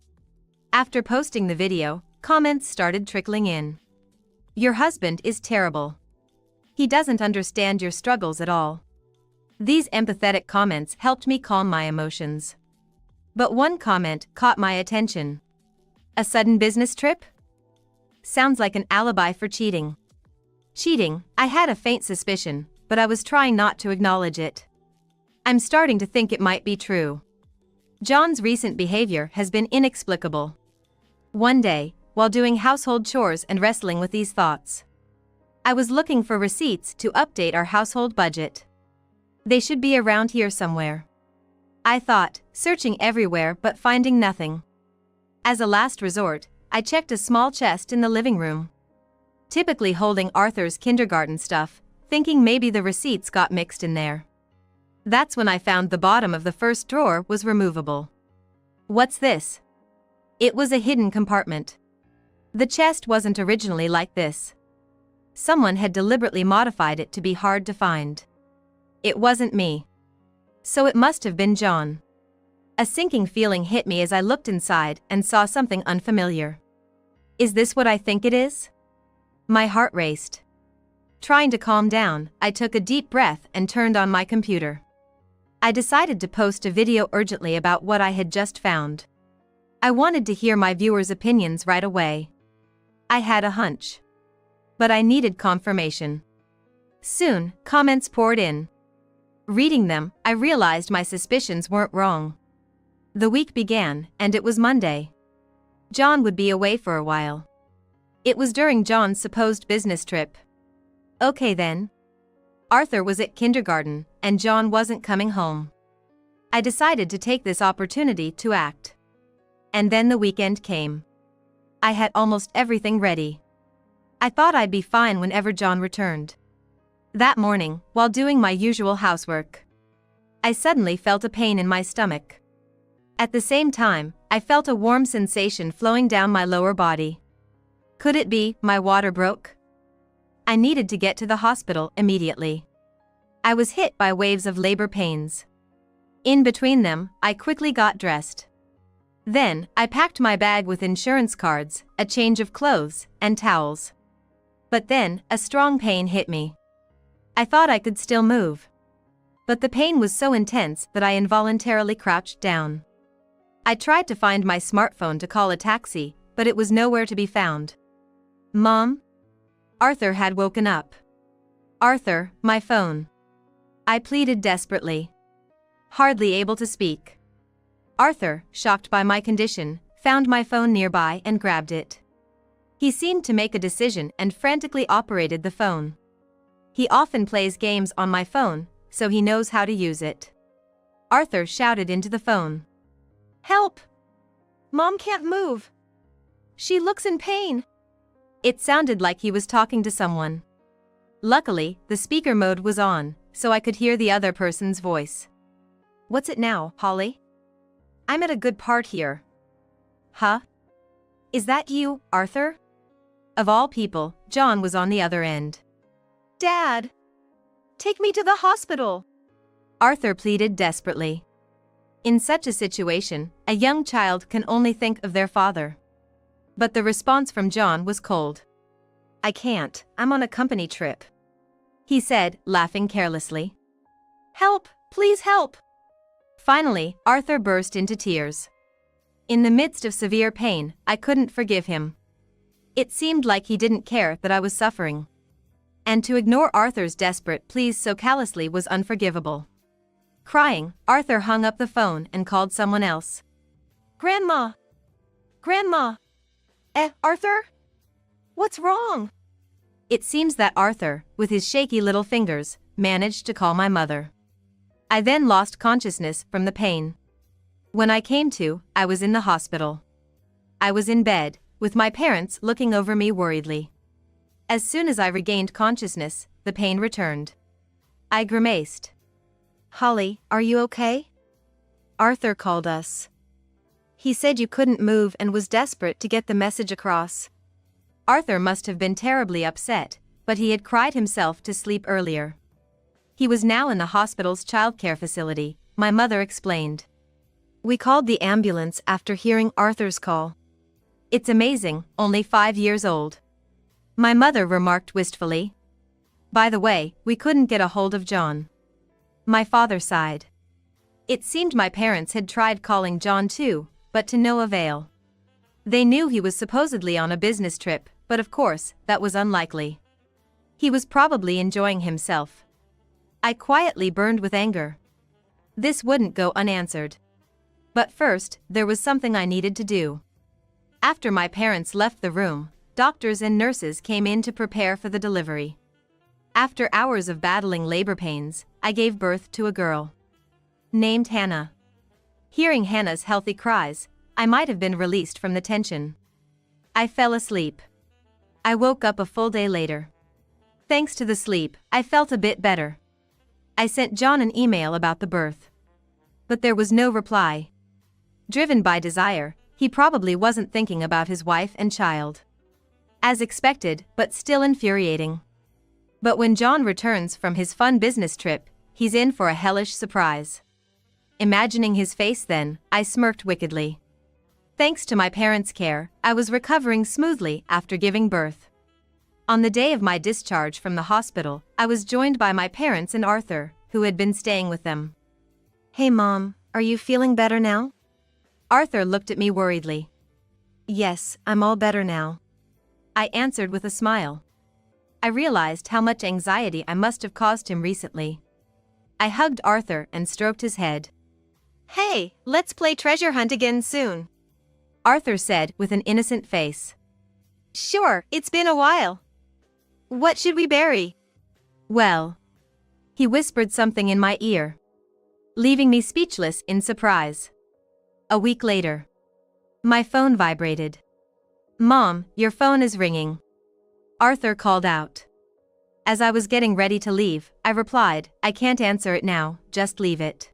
After posting the video, comments started trickling in. "Your husband is terrible. He doesn't understand your struggles at all." These empathetic comments helped me calm my emotions. But one comment caught my attention. "A sudden business trip? Sounds like an alibi for cheating." Cheating, I had a faint suspicion, but I was trying not to acknowledge it. I'm starting to think it might be true. John's recent behavior has been inexplicable. One day, while doing household chores and wrestling with these thoughts, I was looking for receipts to update our household budget. They should be around here somewhere, I thought, searching everywhere but finding nothing. As a last resort, I checked a small chest in the living room, typically holding Arthur's kindergarten stuff, thinking maybe the receipts got mixed in there. That's when I found the bottom of the first drawer was removable. What's this? It was a hidden compartment. The chest wasn't originally like this. Someone had deliberately modified it to be hard to find. It wasn't me. So it must have been John. A sinking feeling hit me as I looked inside and saw something unfamiliar. Is this what I think it is? My heart raced. Trying to calm down, I took a deep breath and turned on my computer. I decided to post a video urgently about what I had just found. I wanted to hear my viewers' opinions right away. I had a hunch, but I needed confirmation. Soon, comments poured in. Reading them, I realized my suspicions weren't wrong. The week began, and it was Monday. John would be away for a while. It was during John's supposed business trip. Okay then. Arthur was at kindergarten, and John wasn't coming home. I decided to take this opportunity to act. And then the weekend came. I had almost everything ready. I thought I'd be fine whenever John returned. That morning, while doing my usual housework, I suddenly felt a pain in my stomach. At the same time, I felt a warm sensation flowing down my lower body. Could it be my water broke? I needed to get to the hospital immediately. I was hit by waves of labor pains. In between them, I quickly got dressed. Then, I packed my bag with insurance cards, a change of clothes, and towels. But then, a strong pain hit me. I thought I could still move. But the pain was so intense that I involuntarily crouched down. I tried to find my smartphone to call a taxi, but it was nowhere to be found. Mom? Arthur had woken up. Arthur, my phone. I pleaded desperately. Hardly able to speak. Arthur, shocked by my condition, found my phone nearby and grabbed it. He seemed to make a decision and frantically operated the phone. He often plays games on my phone, so he knows how to use it. Arthur shouted into the phone. Help! Mom can't move. She looks in pain. It sounded like he was talking to someone. Luckily, the speaker mode was on, so I could hear the other person's voice. What's it now, Holly? I'm at a good part here. Huh? Is that you, Arthur? Of all people, John was on the other end. Dad! Take me to the hospital! Arthur pleaded desperately. In such a situation, a young child can only think of their father. But the response from John was cold. I can't, I'm on a company trip. He said, laughing carelessly. Help, please help! Finally, Arthur burst into tears. In the midst of severe pain, I couldn't forgive him. It seemed like he didn't care that I was suffering. And to ignore Arthur's desperate pleas so callously was unforgivable. Crying, Arthur hung up the phone and called someone else. Grandma! Grandma! Arthur? What's wrong? It seems that Arthur, with his shaky little fingers, managed to call my mother. I then lost consciousness from the pain. When I came to, I was in the hospital. I was in bed, with my parents looking over me worriedly. As soon as I regained consciousness, the pain returned. I grimaced. Holly, are you okay? Arthur called us. He said you couldn't move and was desperate to get the message across. Arthur must have been terribly upset, but he had cried himself to sleep earlier. He was now in the hospital's childcare facility, my mother explained. We called the ambulance after hearing Arthur's call. It's amazing, only 5 years old. My mother remarked wistfully. By the way, we couldn't get a hold of John. My father sighed. It seemed my parents had tried calling John too, but to no avail. They knew he was supposedly on a business trip, but of course, that was unlikely. He was probably enjoying himself. I quietly burned with anger. This wouldn't go unanswered. But first, there was something I needed to do. After my parents left the room, doctors and nurses came in to prepare for the delivery. After hours of battling labor pains, I gave birth to a girl. Named Hannah. Hearing Hannah's healthy cries, I might have been released from the tension. I fell asleep. I woke up a full day later. Thanks to the sleep, I felt a bit better. I sent John an email about the birth. But there was no reply. Driven by desire, he probably wasn't thinking about his wife and child. As expected, but still infuriating. But when John returns from his fun business trip, he's in for a hellish surprise. Imagining his face then, I smirked wickedly. Thanks to my parents' care, I was recovering smoothly after giving birth. On the day of my discharge from the hospital, I was joined by my parents and Arthur, who had been staying with them. Hey Mom, are you feeling better now? Arthur looked at me worriedly. Yes, I'm all better now. I answered with a smile. I realized how much anxiety I must have caused him recently. I hugged Arthur and stroked his head. Hey, let's play treasure hunt again soon. Arthur said with an innocent face. Sure, it's been a while. What should we bury? Well. He whispered something in my ear, leaving me speechless in surprise. A week later. My phone vibrated. Mom, your phone is ringing. Arthur called out. As I was getting ready to leave, I replied, I can't answer it now, just leave it.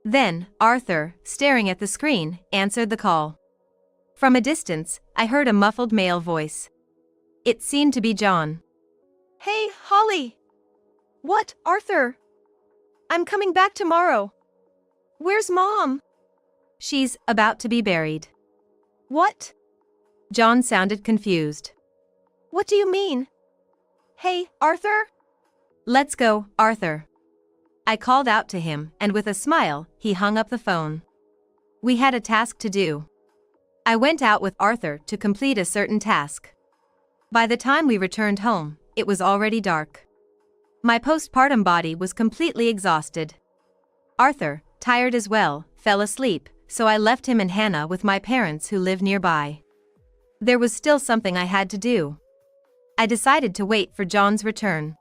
Then, Arthur, staring at the screen, answered the call. From a distance, I heard a muffled male voice. It seemed to be John. Hey, Holly. What, Arthur? I'm coming back tomorrow. Where's Mom? She's about to be buried. What? John sounded confused. What do you mean? Hey, Arthur? Let's go, Arthur. I called out to him, and with a smile, he hung up the phone. We had a task to do. I went out with Arthur to complete a certain task. By the time we returned home, it was already dark. My postpartum body was completely exhausted. Arthur, tired as well, fell asleep, so I left him and Hannah with my parents who live nearby. There was still something I had to do. I decided to wait for John's return.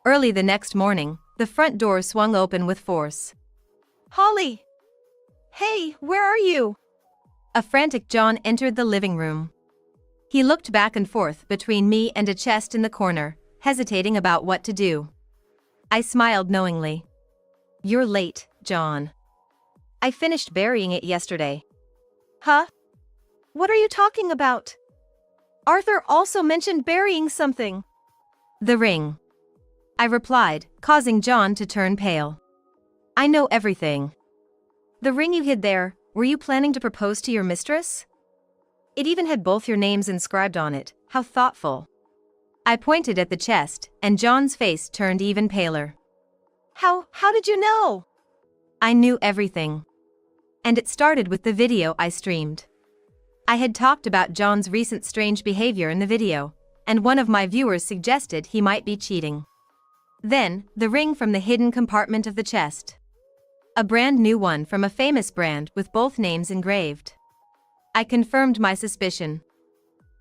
Early the next morning, the front door swung open with force. Holly! Hey, where are you? A frantic John entered the living room. He looked back and forth between me and a chest in the corner, hesitating about what to do. I smiled knowingly. You're late, John. I finished burying it yesterday. Huh? What are you talking about? Arthur also mentioned burying something. The ring. I replied, causing John to turn pale. I know everything. The ring you hid there, were you planning to propose to your mistress? It even had both your names inscribed on it, how thoughtful. I pointed at the chest, and John's face turned even paler. How did you know? I knew everything. And it started with the video I streamed. I had talked about John's recent strange behavior in the video, and one of my viewers suggested he might be cheating. Then, the ring from the hidden compartment of the chest. A brand new one from a famous brand with both names engraved. I confirmed my suspicion.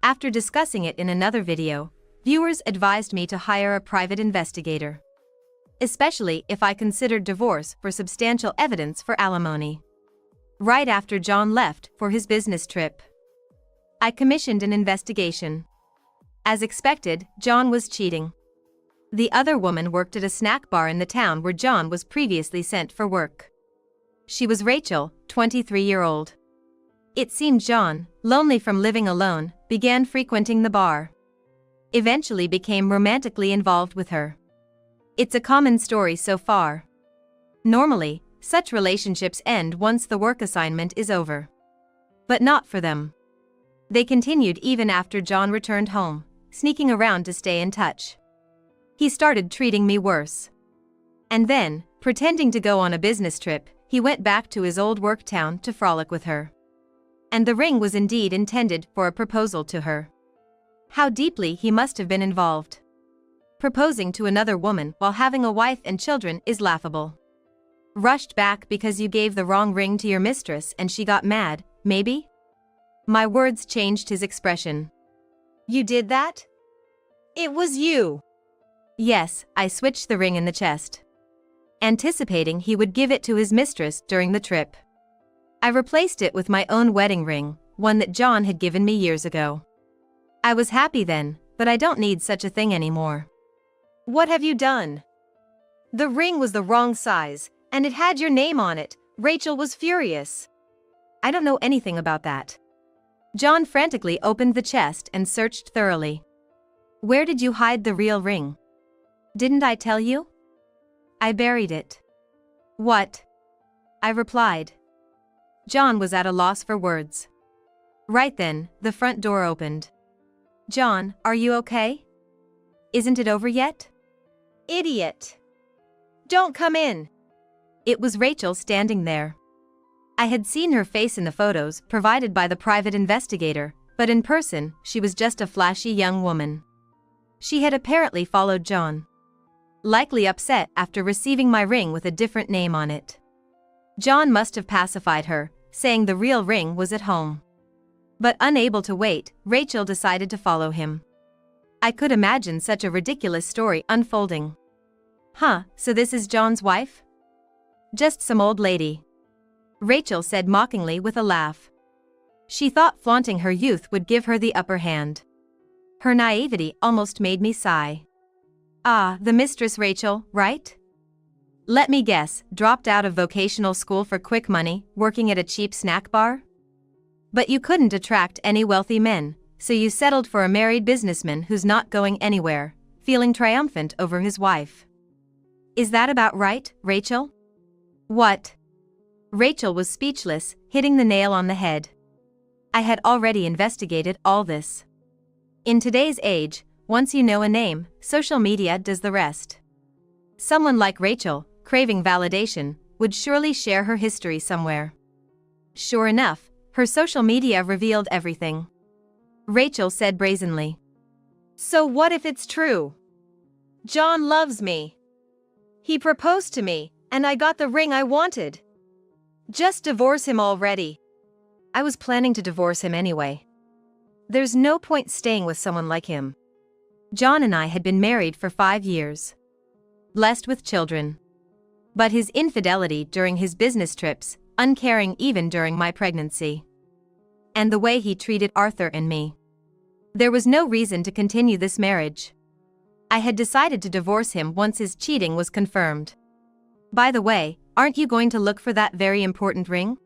After discussing it in another video, viewers advised me to hire a private investigator. Especially if I considered divorce for substantial evidence for alimony. Right after John left for his business trip, I commissioned an investigation. As expected, John was cheating. The other woman worked at a snack bar in the town where John was previously sent for work. She was Rachel, 23-year-old. It seemed John, lonely from living alone, began frequenting the bar. Eventually became romantically involved with her. It's a common story so far. Normally, such relationships end once the work assignment is over. But not for them. They continued even after John returned home, sneaking around to stay in touch. He started treating me worse. And then, pretending to go on a business trip, he went back to his old work town to frolic with her. And the ring was indeed intended for a proposal to her. How deeply he must have been involved. Proposing to another woman while having a wife and children is laughable. Rushed back because you gave the wrong ring to your mistress and she got mad, maybe? My words changed his expression. You did that? It was you. Yes, I switched the ring in the chest. Anticipating he would give it to his mistress during the trip. I replaced it with my own wedding ring, one that John had given me years ago. I was happy then, but I don't need such a thing anymore. What have you done? The ring was the wrong size, and it had your name on it. Rachel was furious. I don't know anything about that. John frantically opened the chest and searched thoroughly. Where did you hide the real ring? Didn't I tell you? I buried it. What? I replied. John was at a loss for words. Right then, the front door opened. John, are you okay? Isn't it over yet? Idiot. Don't come in. It was Rachel standing there. I had seen her face in the photos provided by the private investigator, but in person, she was just a flashy young woman. She had apparently followed John. Likely upset after receiving my ring with a different name on it. John must have pacified her, saying the real ring was at home. But unable to wait, Rachel decided to follow him. I could imagine such a ridiculous story unfolding. Huh, so this is John's wife? Just some old lady. Rachel said mockingly with a laugh. She thought flaunting her youth would give her the upper hand. Her naivety almost made me sigh. Ah, the mistress Rachel, right? Let me guess, dropped out of vocational school for quick money, working at a cheap snack bar? But you couldn't attract any wealthy men, so you settled for a married businessman who's not going anywhere, feeling triumphant over his wife. Is that about right, Rachel? What? Rachel was speechless, hitting the nail on the head. I had already investigated all this. In today's age, once you know a name, social media does the rest. Someone like Rachel, craving validation, would surely share her history somewhere. Sure enough, her social media revealed everything. Rachel said brazenly. So what if it's true? John loves me. He proposed to me, and I got the ring I wanted. Just divorce him already. I was planning to divorce him anyway. There's no point staying with someone like him. John and I had been married for 5 years. Blessed with children. But his infidelity during his business trips, uncaring even during my pregnancy. And the way he treated Arthur and me. There was no reason to continue this marriage. I had decided to divorce him once his cheating was confirmed. By the way, aren't you going to look for that very important ring?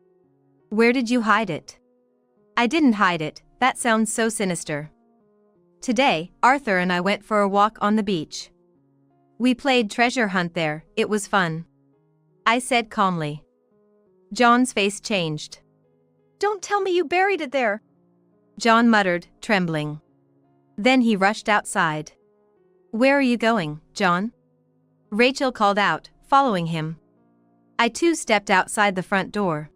Where did you hide it? I didn't hide it, that sounds so sinister. Today, Arthur and I went for a walk on the beach. We played treasure hunt there, it was fun. I said calmly. John's face changed. Don't tell me you buried it there. John muttered, trembling. Then he rushed outside. Where are you going, John? Rachel called out, following him. I too stepped outside the front door.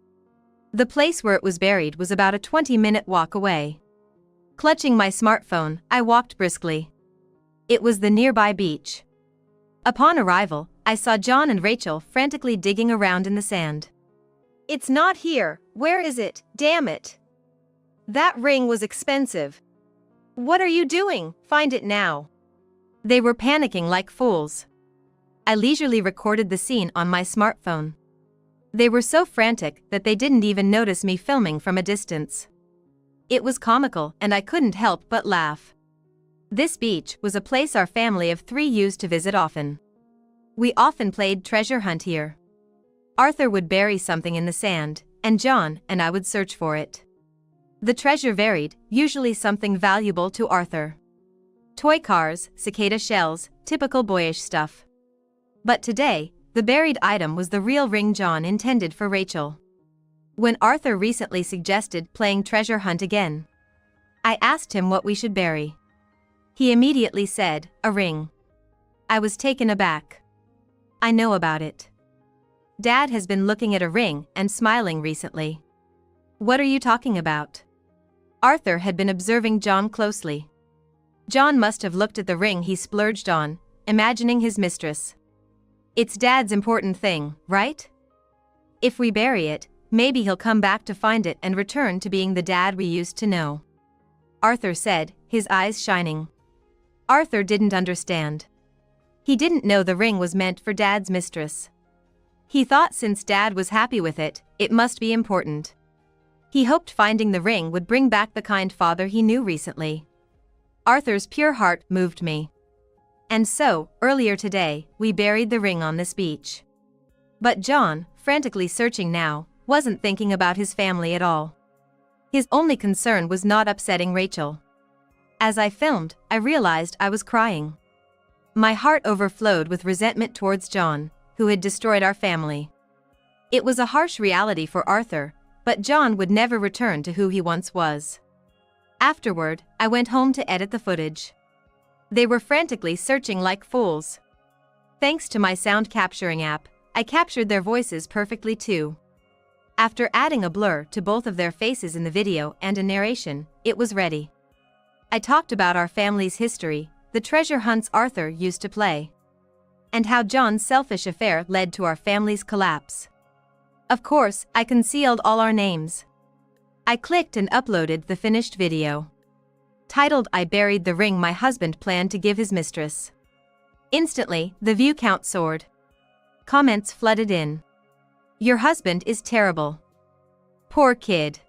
The place where it was buried was about a 20-minute walk away. Clutching my smartphone, I walked briskly. It was the nearby beach. Upon arrival, I saw John and Rachel frantically digging around in the sand. It's not here, where is it, damn it? That ring was expensive. What are you doing, find it now. They were panicking like fools. I leisurely recorded the scene on my smartphone. They were so frantic that they didn't even notice me filming from a distance. It was comical and I couldn't help but laugh. This beach was a place our family of 3 used to visit often. We often played treasure hunt here. Arthur would bury something in the sand, and John and I would search for it. The treasure varied, usually something valuable to Arthur. Toy cars, cicada shells, typical boyish stuff. But today, the buried item was the real ring John intended for Rachel. When Arthur recently suggested playing treasure hunt again, I asked him what we should bury. He immediately said, a ring. I was taken aback. I know about it. Dad has been looking at a ring and smiling recently. What are you talking about? Arthur had been observing John closely. John must have looked at the ring he splurged on, imagining his mistress. It's Dad's important thing, right? If we bury it, maybe he'll come back to find it and return to being the dad we used to know. Arthur said, his eyes shining. Arthur didn't understand. He didn't know the ring was meant for Dad's mistress. He thought since Dad was happy with it, it must be important. He hoped finding the ring would bring back the kind father he knew recently. Arthur's pure heart moved me. And so, earlier today, we buried the ring on this beach. But John, frantically searching now, wasn't thinking about his family at all. His only concern was not upsetting Rachel. As I filmed, I realized I was crying. My heart overflowed with resentment towards John, who had destroyed our family. It was a harsh reality for Arthur, but John would never return to who he once was. Afterward, I went home to edit the footage. They were frantically searching like fools. Thanks to my sound capturing app, I captured their voices perfectly too. After adding a blur to both of their faces in the video and a narration, it was ready. I talked about our family's history, the treasure hunts Arthur used to play, and how John's selfish affair led to our family's collapse. Of course, I concealed all our names. I clicked and uploaded the finished video. Titled "I Buried the Ring My Husband Planned to Give His Mistress." Instantly, the view count soared. Comments flooded in. "Your husband is terrible. Poor kid."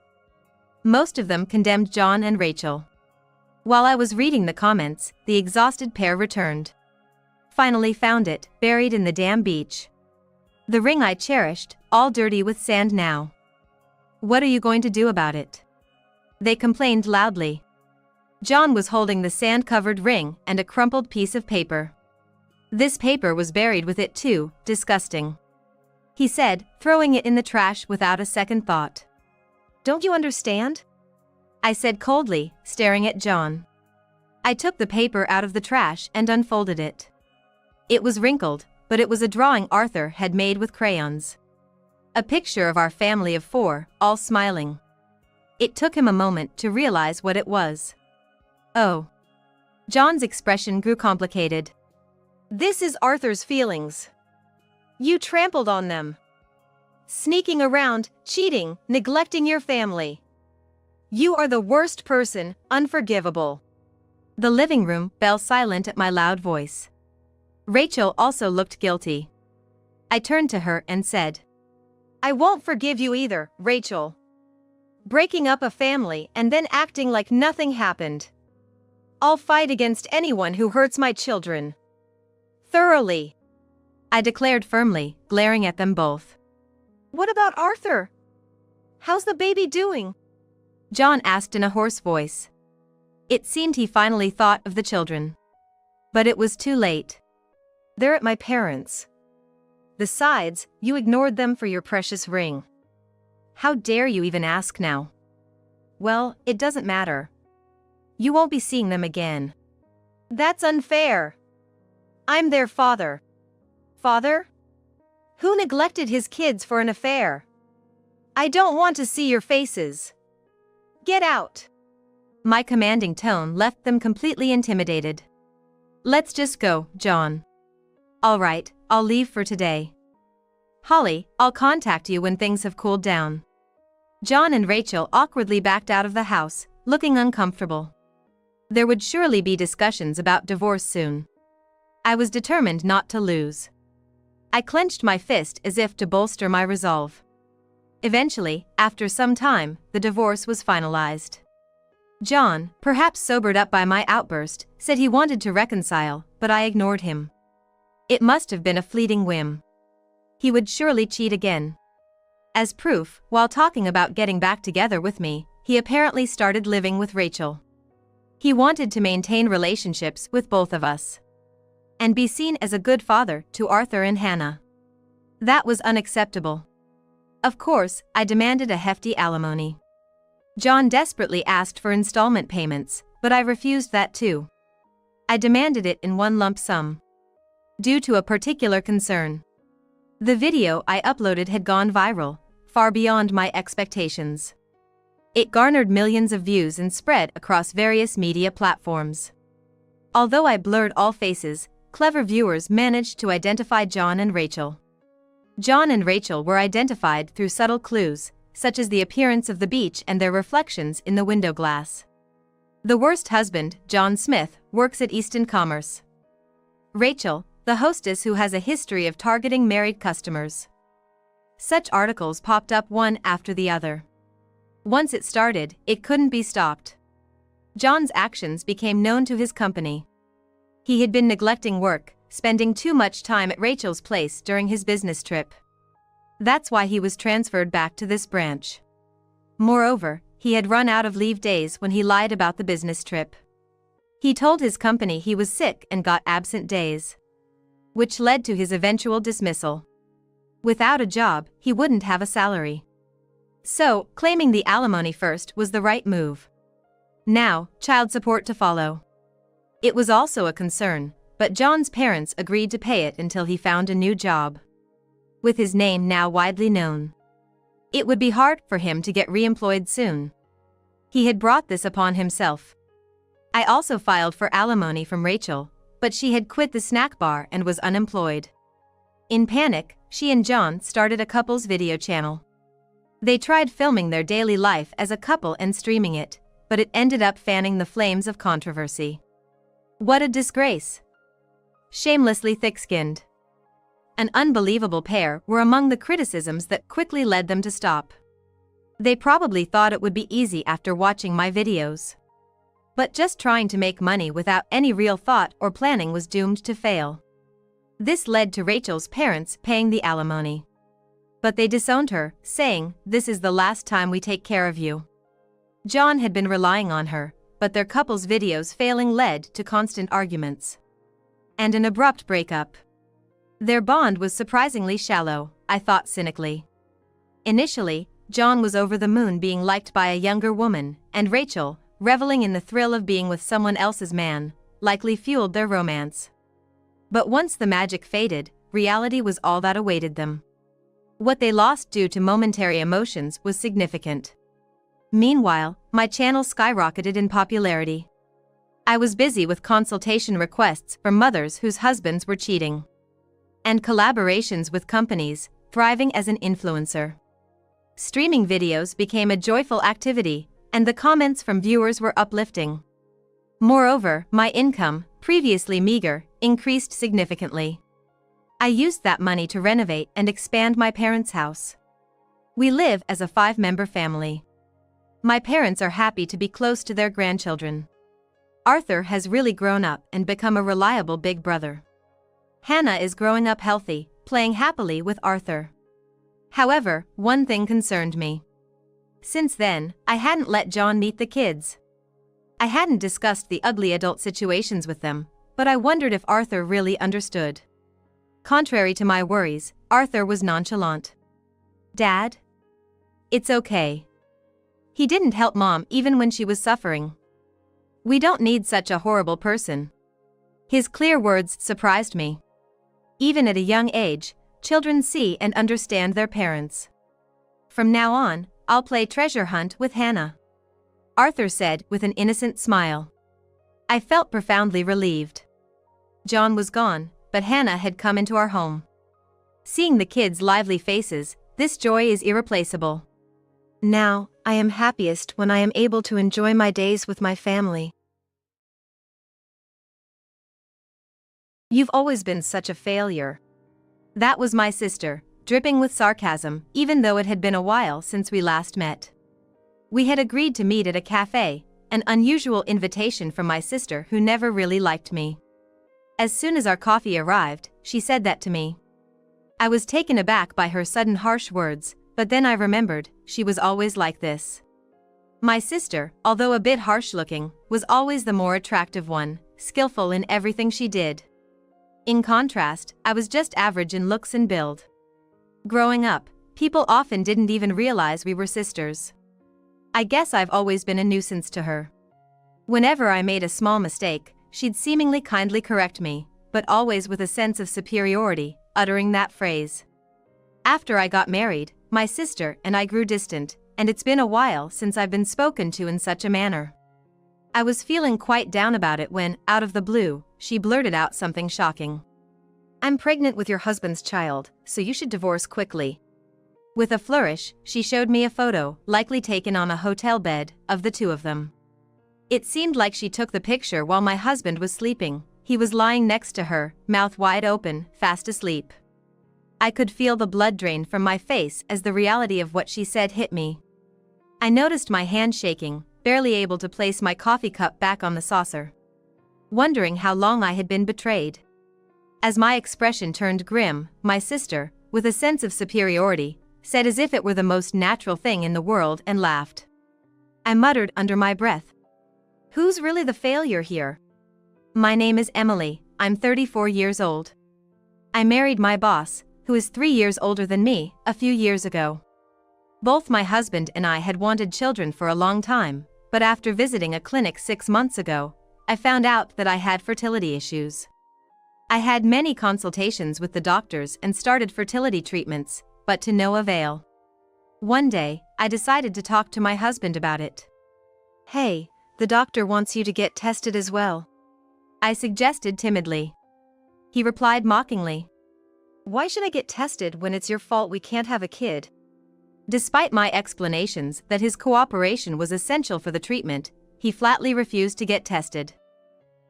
Most of them condemned John and Rachel. While I was reading the comments, the exhausted pair returned. "Finally found it, buried in the damn beach. The ring I cherished, all dirty with sand now. What are you going to do about it?" They complained loudly. John was holding the sand-covered ring and a crumpled piece of paper. "This paper was buried with it too, disgusting," he said, throwing it in the trash without a second thought. "Don't you understand?" I said coldly, staring at John. I took the paper out of the trash and unfolded it. It was wrinkled, but it was a drawing Arthur had made with crayons. A picture of our family of 4, all smiling. It took him a moment to realize what it was. "Oh." John's expression grew complicated. "This is Arthur's feelings. You trampled on them. Sneaking around, cheating, neglecting your family. You are the worst person, unforgivable." The living room fell silent at my loud voice. Rachel also looked guilty. I turned to her and said, "I won't forgive you either, Rachel. Breaking up a family and then acting like nothing happened. I'll fight against anyone who hurts my children. Thoroughly," I declared firmly, glaring at them both. "What about Arthur? How's the baby doing?" John asked in a hoarse voice. It seemed he finally thought of the children. But it was too late. "They're at my parents'. Besides, you ignored them for your precious ring." "How dare you even ask now?" "Well, it doesn't matter. You won't be seeing them again." "That's unfair. I'm their father." "Father? Who neglected his kids for an affair? I don't want to see your faces. Get out." My commanding tone left them completely intimidated. "Let's just go, John." "All right, I'll leave for today. Holly, I'll contact you when things have cooled down." John and Rachel awkwardly backed out of the house, looking uncomfortable. There would surely be discussions about divorce soon. I was determined not to lose. I clenched my fist as if to bolster my resolve. Eventually, after some time, the divorce was finalized. John, perhaps sobered up by my outburst, said he wanted to reconcile, but I ignored him. It must have been a fleeting whim. He would surely cheat again. As proof, while talking about getting back together with me, he apparently started living with Rachel. He wanted to maintain relationships with both of us. And be seen as a good father to Arthur and Hannah. That was unacceptable. Of course, I demanded a hefty alimony. John desperately asked for installment payments, but I refused that too. I demanded it in one lump sum. Due to a particular concern. The video I uploaded had gone viral, far beyond my expectations. It garnered millions of views and spread across various media platforms. Although I blurred all faces, clever viewers managed to identify John and Rachel. John and Rachel were identified through subtle clues, such as the appearance of the beach and their reflections in the window glass. The worst husband, John Smith, works at Easton Commerce. Rachel, the hostess who has a history of targeting married customers. Such articles popped up one after the other. Once it started, it couldn't be stopped. John's actions became known to his company. He had been neglecting work, spending too much time at Rachel's place during his business trip. That's why he was transferred back to this branch. Moreover, he had run out of leave days when he lied about the business trip. He told his company he was sick and got absent days, which led to his eventual dismissal. Without a job, he wouldn't have a salary. So, claiming the alimony first was the right move. Now, child support to follow. It was also a concern, but John's parents agreed to pay it until he found a new job. With his name now widely known, it would be hard for him to get re-employed soon. He had brought this upon himself. I also filed for alimony from Rachel, but she had quit the snack bar and was unemployed. In panic, she and John started a couple's video channel. They tried filming their daily life as a couple and streaming it, but it ended up fanning the flames of controversy. What a disgrace! Shamelessly thick-skinned. An unbelievable pair were among the criticisms that quickly led them to stop. They probably thought it would be easy after watching my videos. But just trying to make money without any real thought or planning was doomed to fail. This led to Rachel's parents paying the alimony. But they disowned her, saying, "This is the last time we take care of you." John had been relying on her, but their couple's videos failing led to constant arguments and an abrupt breakup. Their bond was surprisingly shallow, I thought cynically. Initially, John was over the moon being liked by a younger woman, and Rachel, reveling in the thrill of being with someone else's man, likely fueled their romance. But once the magic faded, reality was all that awaited them. What they lost due to momentary emotions was significant. Meanwhile, my channel skyrocketed in popularity. I was busy with consultation requests from mothers whose husbands were cheating, and collaborations with companies, thriving as an influencer. Streaming videos became a joyful activity, and the comments from viewers were uplifting. Moreover, my income, previously meager, increased significantly. I used that money to renovate and expand my parents' house. We live as a 5-member family. My parents are happy to be close to their grandchildren. Arthur has really grown up and become a reliable big brother. Hannah is growing up healthy, playing happily with Arthur. However, one thing concerned me. Since then, I hadn't let John meet the kids. I hadn't discussed the ugly adult situations with them, but I wondered if Arthur really understood. Contrary to my worries, Arthur was nonchalant. "Dad? It's okay. He didn't help Mom even when she was suffering. We don't need such a horrible person." His clear words surprised me. Even at a young age, children see and understand their parents. "From now on, I'll play treasure hunt with Hannah," Arthur said with an innocent smile. I felt profoundly relieved. John was gone, but Hannah had come into our home. Seeing the kids' lively faces, this joy is irreplaceable. Now, I am happiest when I am able to enjoy my days with my family. "You've always been such a failure." That was my sister, dripping with sarcasm, even though it had been a while since we last met. We had agreed to meet at a cafe, an unusual invitation from my sister who never really liked me. As soon as our coffee arrived, she said that to me. I was taken aback by her sudden harsh words, but then I remembered, she was always like this. My sister, although a bit harsh-looking, was always the more attractive one, skillful in everything she did. In contrast, I was just average in looks and build. Growing up, people often didn't even realize we were sisters. I guess I've always been a nuisance to her. Whenever I made a small mistake, she'd seemingly kindly correct me, but always with a sense of superiority, uttering that phrase. After I got married, my sister and I grew distant, and it's been a while since I've been spoken to in such a manner. I was feeling quite down about it when, out of the blue, she blurted out something shocking. "I'm pregnant with your husband's child, so you should divorce quickly." With a flourish, she showed me a photo, likely taken on a hotel bed, of the two of them. It seemed like she took the picture while my husband was sleeping. He was lying next to her, mouth wide open, fast asleep. I could feel the blood drain from my face as the reality of what she said hit me. I noticed my hand shaking, barely able to place my coffee cup back on the saucer, wondering how long I had been betrayed. As my expression turned grim, my sister, with a sense of superiority, said as if it were the most natural thing in the world and laughed. I muttered under my breath, "Who's really the failure here?" "My name is Emily, I'm 34 years old. I married my boss, who is 3 years older than me, a few years ago. Both my husband and I had wanted children for a long time, but after visiting a clinic 6 months ago, I found out that I had fertility issues. I had many consultations with the doctors and started fertility treatments, but to no avail. One day, I decided to talk to my husband about it. "Hey, the doctor wants you to get tested as well," I suggested timidly. He replied mockingly, Why should I get tested when it's your fault we can't have a kid? Despite my explanations that his cooperation was essential for the treatment, he flatly refused to get tested.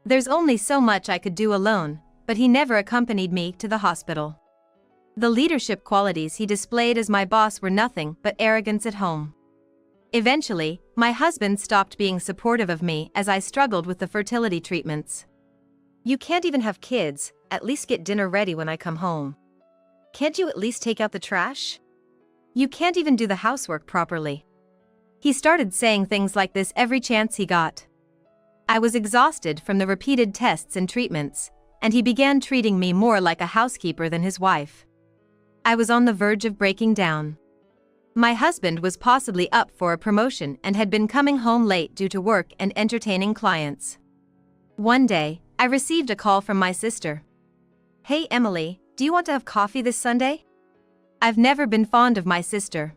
There's only so much I could do alone, but he never accompanied me to the hospital. The leadership qualities he displayed as my boss were nothing but arrogance at home. Eventually, my husband stopped being supportive of me as I struggled with the fertility treatments. You can't even have kids, at least get dinner ready when I come home. Can't you at least take out the trash? You can't even do the housework properly. He started saying things like this every chance he got. I was exhausted from the repeated tests and treatments, and he began treating me more like a housekeeper than his wife. I was on the verge of breaking down. My husband was possibly up for a promotion and had been coming home late due to work and entertaining clients. One day, I received a call from my sister. Hey Emily, do you want to have coffee this Sunday? I've never been fond of my sister.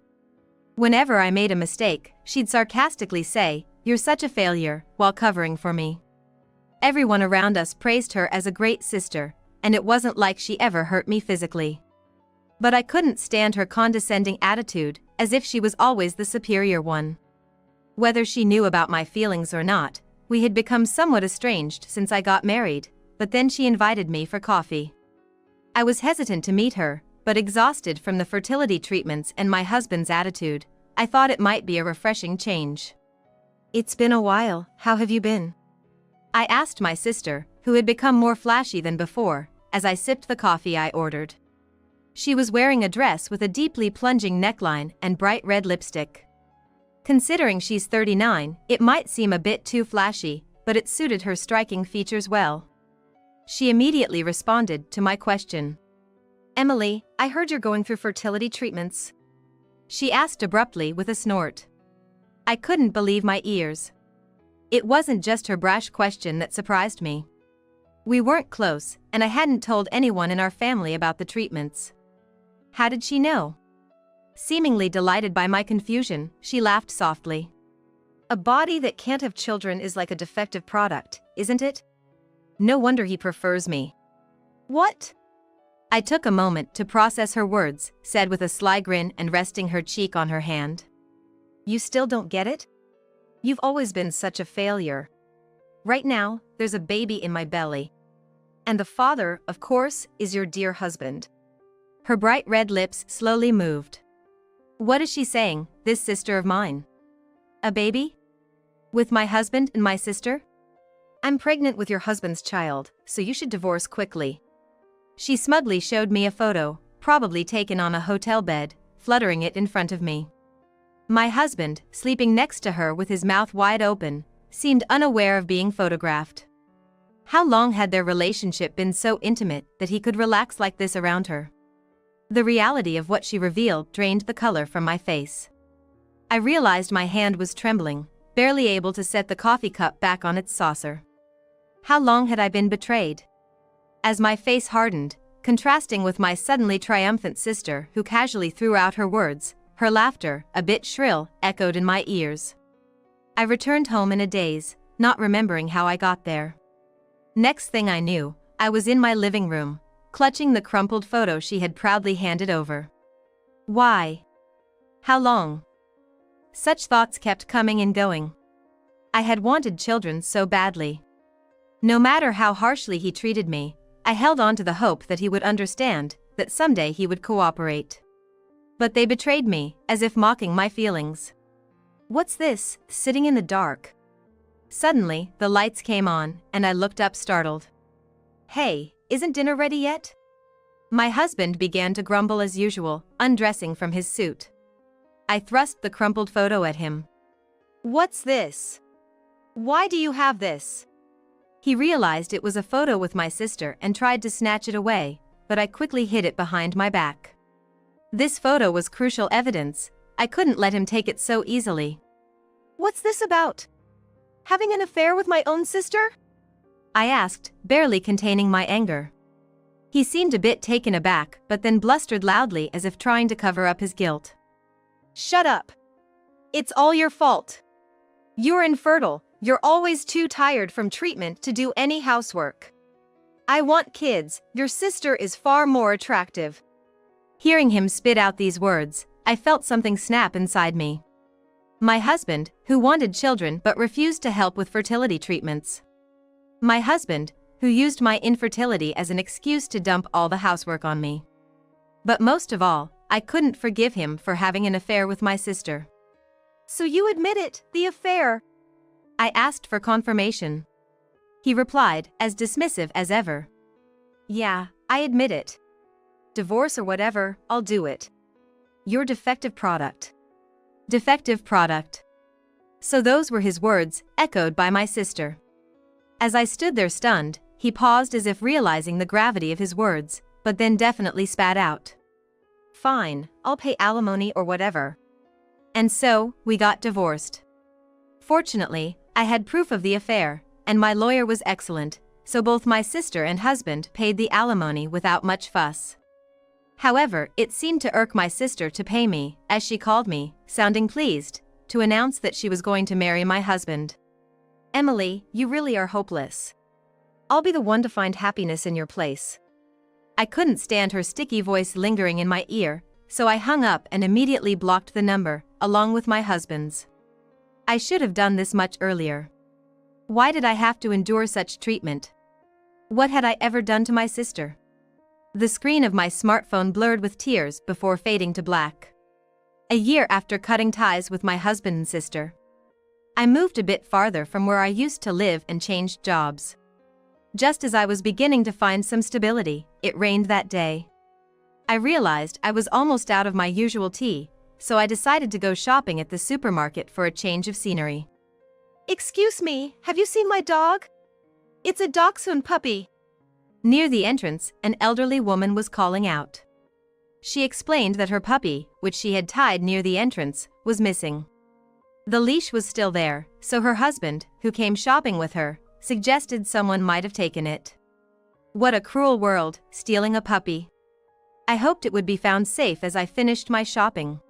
Whenever I made a mistake, she'd sarcastically say, "You're such a failure," while covering for me. Everyone around us praised her as a great sister, and it wasn't like she ever hurt me physically. But I couldn't stand her condescending attitude, as if she was always the superior one. Whether she knew about my feelings or not, we had become somewhat estranged since I got married, but then she invited me for coffee. I was hesitant to meet her, but exhausted from the fertility treatments and my husband's attitude, I thought it might be a refreshing change. It's been a while, how have you been? I asked my sister, who had become more flashy than before, as I sipped the coffee I ordered. She was wearing a dress with a deeply plunging neckline and bright red lipstick. Considering she's 39, it might seem a bit too flashy, but it suited her striking features well. She immediately responded to my question. Emily, I heard you're going through fertility treatments. She asked abruptly with a snort. I couldn't believe my ears. It wasn't just her brash question that surprised me. We weren't close, and I hadn't told anyone in our family about the treatments. How did she know? Seemingly delighted by my confusion, she laughed softly. A body that can't have children is like a defective product, isn't it? No wonder he prefers me. What? I took a moment to process her words, said with a sly grin and resting her cheek on her hand. You still don't get it? You've always been such a failure. Right now, there's a baby in my belly. And the father, of course, is your dear husband. Her bright red lips slowly moved. What is she saying, this sister of mine? A baby? With my husband and my sister? I'm pregnant with your husband's child, so you should divorce quickly. She smugly showed me a photo, probably taken on a hotel bed, fluttering it in front of me. My husband, sleeping next to her with his mouth wide open, seemed unaware of being photographed. How long had their relationship been so intimate that he could relax like this around her? The reality of what she revealed drained the color from my face. I realized my hand was trembling, barely able to set the coffee cup back on its saucer. How long had I been betrayed? As my face hardened, contrasting with my suddenly triumphant sister who casually threw out her words, her laughter, a bit shrill, echoed in my ears. I returned home in a daze, not remembering how I got there. Next thing I knew, I was in my living room, clutching the crumpled photo she had proudly handed over. Why? How long? Such thoughts kept coming and going. I had wanted children so badly. No matter how harshly he treated me, I held on to the hope that he would understand, that someday he would cooperate. But they betrayed me, as if mocking my feelings. What's this, sitting in the dark? Suddenly, the lights came on, and I looked up startled. Hey, isn't dinner ready yet? My husband began to grumble as usual, undressing from his suit. I thrust the crumpled photo at him. What's this? Why do you have this? He realized it was a photo with my sister and tried to snatch it away, but I quickly hid it behind my back. This photo was crucial evidence. I couldn't let him take it so easily. What's this about? Having an affair with my own sister? I asked, barely containing my anger. He seemed a bit taken aback, but then blustered loudly as if trying to cover up his guilt. Shut up. It's all your fault. You're infertile, you're always too tired from treatment to do any housework. I want kids, your sister is far more attractive. Hearing him spit out these words, I felt something snap inside me. My husband, who wanted children but refused to help with fertility treatments. My husband, who used my infertility as an excuse to dump all the housework on me. But most of all, I couldn't forgive him for having an affair with my sister. So you admit it, the affair? I asked for confirmation. He replied, as dismissive as ever. Yeah, I admit it. Divorce or whatever, I'll do it. You're defective product. Defective product. So those were his words, echoed by my sister. As I stood there stunned, he paused as if realizing the gravity of his words, but then definitely spat out. Fine, I'll pay alimony or whatever. And so, we got divorced. Fortunately, I had proof of the affair, and my lawyer was excellent, so both my sister and husband paid the alimony without much fuss. However, it seemed to irk my sister to pay me, as she called me, sounding pleased, to announce that she was going to marry my husband. Emily, you really are hopeless. I'll be the one to find happiness in your place. I couldn't stand her sticky voice lingering in my ear, so I hung up and immediately blocked the number, along with my husband's. I should have done this much earlier. Why did I have to endure such treatment? What had I ever done to my sister? The screen of my smartphone blurred with tears before fading to black. A year after cutting ties with my husband and sister, I moved a bit farther from where I used to live and changed jobs. Just as I was beginning to find some stability, it rained that day. I realized I was almost out of my usual tea, so I decided to go shopping at the supermarket for a change of scenery. Excuse me, have you seen my dog? It's a dachshund puppy. Near the entrance, an elderly woman was calling out. She explained that her puppy, which she had tied near the entrance, was missing. The leash was still there, so her husband, who came shopping with her, suggested someone might have taken it. What a cruel world, stealing a puppy. I hoped it would be found safe as I finished my shopping.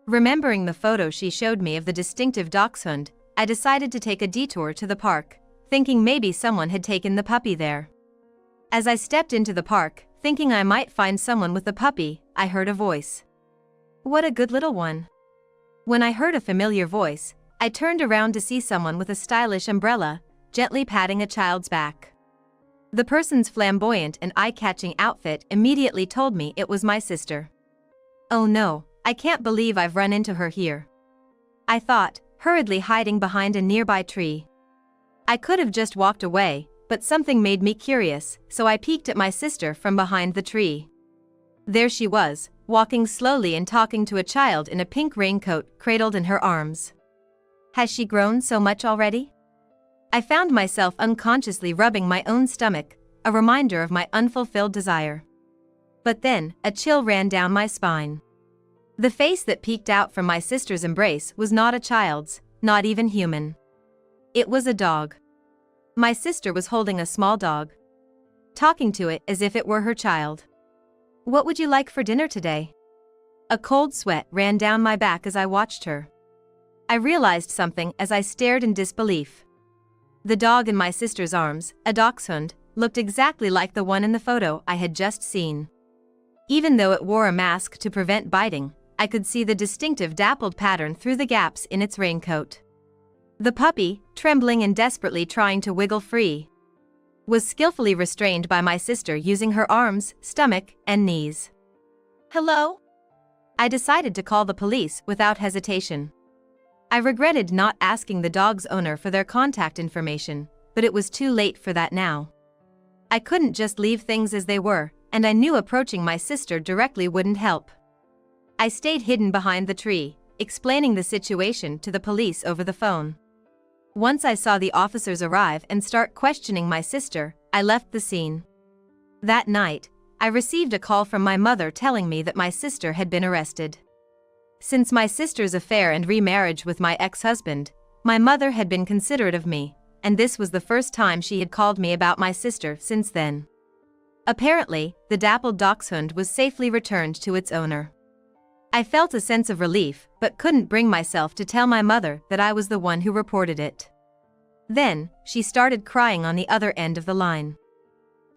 Remembering the photo she showed me of the distinctive dachshund, I decided to take a detour to the park, thinking maybe someone had taken the puppy there. As I stepped into the park, thinking I might find someone with the puppy, I heard a voice. What a good little one. When I heard a familiar voice, I turned around to see someone with a stylish umbrella, gently patting a child's back. The person's flamboyant and eye-catching outfit immediately told me it was my sister. Oh no, I can't believe I've run into her here. I thought, hurriedly hiding behind a nearby tree. I could have just walked away, but something made me curious, so I peeked at my sister from behind the tree. There she was, walking slowly and talking to a child in a pink raincoat cradled in her arms. Has she grown so much already? I found myself unconsciously rubbing my own stomach, a reminder of my unfulfilled desire. But then, a chill ran down my spine. The face that peeked out from my sister's embrace was not a child's, not even human. It was a dog. My sister was holding a small dog, talking to it as if it were her child. What would you like for dinner today? A cold sweat ran down my back as I watched her. I realized something as I stared in disbelief. The dog in my sister's arms, a dachshund, looked exactly like the one in the photo I had just seen. Even though it wore a mask to prevent biting, I could see the distinctive dappled pattern through the gaps in its raincoat. The puppy, trembling and desperately trying to wiggle free, was skillfully restrained by my sister using her arms, stomach, and knees. Hello? I decided to call the police without hesitation. I regretted not asking the dog's owner for their contact information, but it was too late for that now. I couldn't just leave things as they were, and I knew approaching my sister directly wouldn't help. I stayed hidden behind the tree, explaining the situation to the police over the phone. Once I saw the officers arrive and start questioning my sister, I left the scene. That night, I received a call from my mother telling me that my sister had been arrested. Since my sister's affair and remarriage with my ex-husband, my mother had been considerate of me, and this was the first time she had called me about my sister since then. Apparently, the dappled dachshund was safely returned to its owner. I felt a sense of relief, but couldn't bring myself to tell my mother that I was the one who reported it. Then, she started crying on the other end of the line.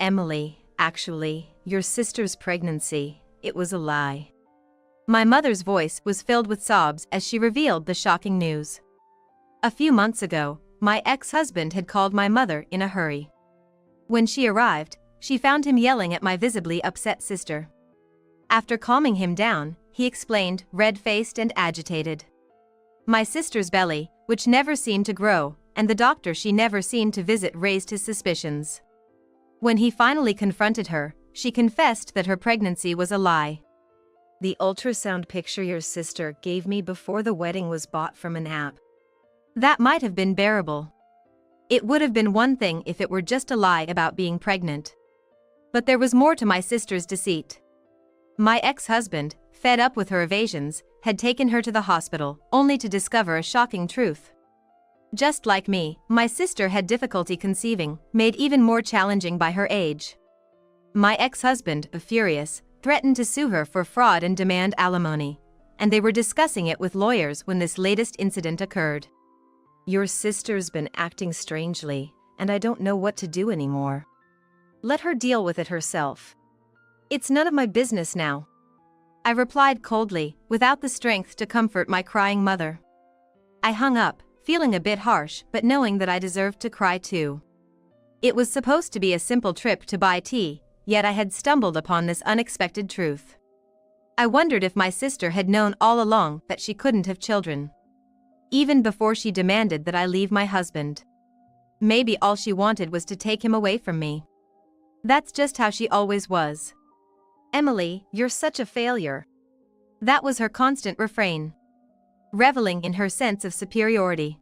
Emily, actually, your sister's pregnancy, it was a lie. My mother's voice was filled with sobs as she revealed the shocking news. A few months ago, my ex-husband had called my mother in a hurry. When she arrived, she found him yelling at my visibly upset sister. After calming him down, he explained, red-faced and agitated. My sister's belly, which never seemed to grow, and the doctor she never seemed to visit raised his suspicions. When he finally confronted her, she confessed that her pregnancy was a lie. The ultrasound picture your sister gave me before the wedding was bought from an app. That might have been bearable. It would have been one thing if it were just a lie about being pregnant. But there was more to my sister's deceit. My ex-husband, fed up with her evasions, had taken her to the hospital, only to discover a shocking truth. Just like me, my sister had difficulty conceiving, made even more challenging by her age. My ex-husband, furious, threatened to sue her for fraud and demand alimony, and they were discussing it with lawyers when this latest incident occurred. Your sister's been acting strangely, and I don't know what to do anymore. Let her deal with it herself. It's none of my business now. I replied coldly, without the strength to comfort my crying mother. I hung up, feeling a bit harsh but knowing that I deserved to cry too. It was supposed to be a simple trip to buy tea, yet I had stumbled upon this unexpected truth. I wondered if my sister had known all along that she couldn't have children. Even before she demanded that I leave my husband. Maybe all she wanted was to take him away from me. That's just how she always was. Emily, you're such a failure. That was her constant refrain. Reveling in her sense of superiority.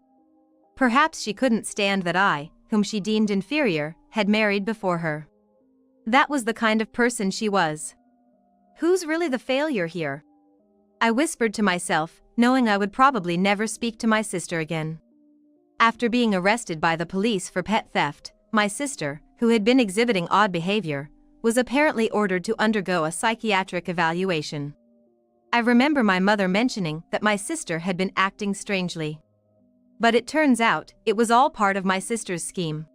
Perhaps she couldn't stand that I, whom she deemed inferior, had married before her. That was the kind of person she was. Who's really the failure here? I whispered to myself, knowing I would probably never speak to my sister again. After being arrested by the police for pet theft, my sister, who had been exhibiting odd behavior, was apparently ordered to undergo a psychiatric evaluation. I remember my mother mentioning that my sister had been acting strangely. But it turns out, it was all part of my sister's scheme.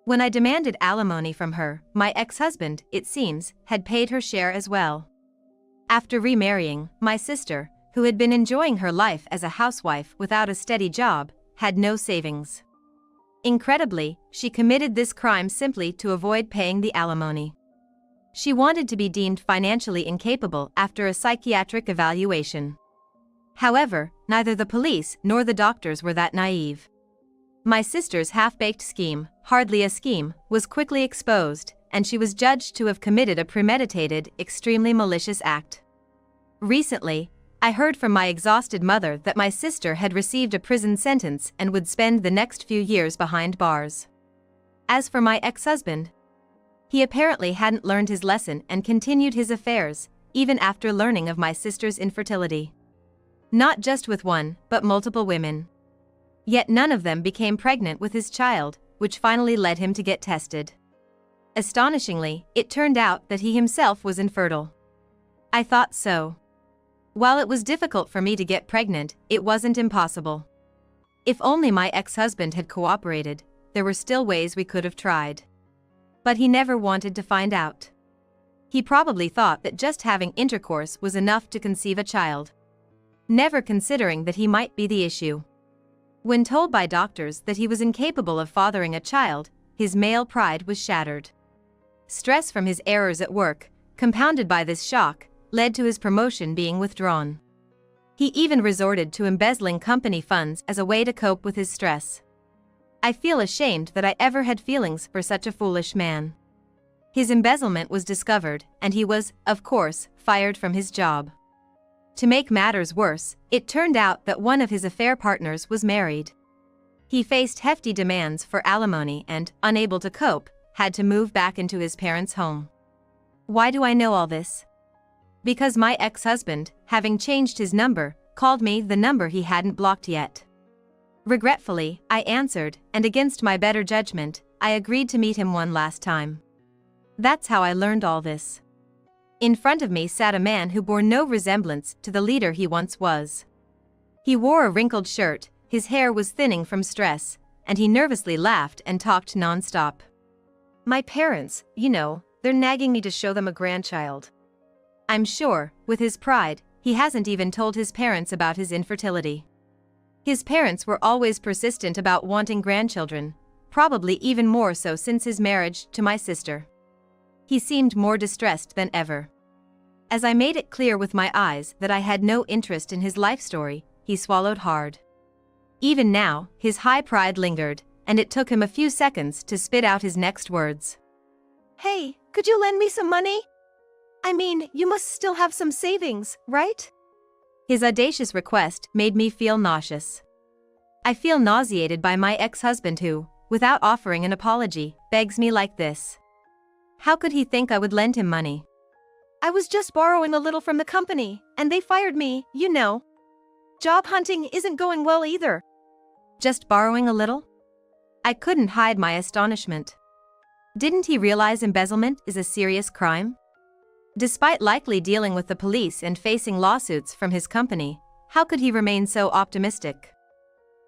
When I demanded alimony from her, my ex-husband, it seems, had paid her share as well. After remarrying, my sister, who had been enjoying her life as a housewife without a steady job, had no savings. Incredibly, she committed this crime simply to avoid paying the alimony. She wanted to be deemed financially incapable after a psychiatric evaluation. However, neither the police nor the doctors were that naive. My sister's half-baked scheme, hardly a scheme, was quickly exposed, and she was judged to have committed a premeditated, extremely malicious act. Recently, I heard from my exhausted mother that my sister had received a prison sentence and would spend the next few years behind bars. As for my ex-husband, he apparently hadn't learned his lesson and continued his affairs, even after learning of my sister's infertility. Not just with one, but multiple women. Yet none of them became pregnant with his child, which finally led him to get tested. Astonishingly, it turned out that he himself was infertile. I thought so. While it was difficult for me to get pregnant, it wasn't impossible. If only my ex-husband had cooperated, there were still ways we could have tried. But he never wanted to find out. He probably thought that just having intercourse was enough to conceive a child. Never considering that he might be the issue. When told by doctors that he was incapable of fathering a child, his male pride was shattered. Stress from his errors at work, compounded by this shock, led to his promotion being withdrawn. He even resorted to embezzling company funds as a way to cope with his stress. I feel ashamed that I ever had feelings for such a foolish man. His embezzlement was discovered, and he was, of course, fired from his job. To make matters worse, it turned out that one of his affair partners was married. He faced hefty demands for alimony and, unable to cope, had to move back into his parents' home. Why do I know all this? Because my ex-husband, having changed his number, called me the number he hadn't blocked yet. Regretfully, I answered, and against my better judgment, I agreed to meet him one last time. That's how I learned all this. In front of me sat a man who bore no resemblance to the leader he once was. He wore a wrinkled shirt, his hair was thinning from stress, and he nervously laughed and talked non-stop. My parents, they're nagging me to show them a grandchild. I'm sure, with his pride, he hasn't even told his parents about his infertility. His parents were always persistent about wanting grandchildren, probably even more so since his marriage to my sister. He seemed more distressed than ever. As I made it clear with my eyes that I had no interest in his life story, he swallowed hard. Even now, his high pride lingered, and it took him a few seconds to spit out his next words. Hey, could you lend me some money? I mean, you must still have some savings, right? His audacious request made me feel nauseous. I feel nauseated by my ex-husband who, without offering an apology, begs me like this. How could he think I would lend him money? I was just borrowing a little from the company, and they fired me, Job hunting isn't going well either. Just borrowing a little? I couldn't hide my astonishment. Didn't he realize embezzlement is a serious crime? Despite likely dealing with the police and facing lawsuits from his company, how could he remain so optimistic?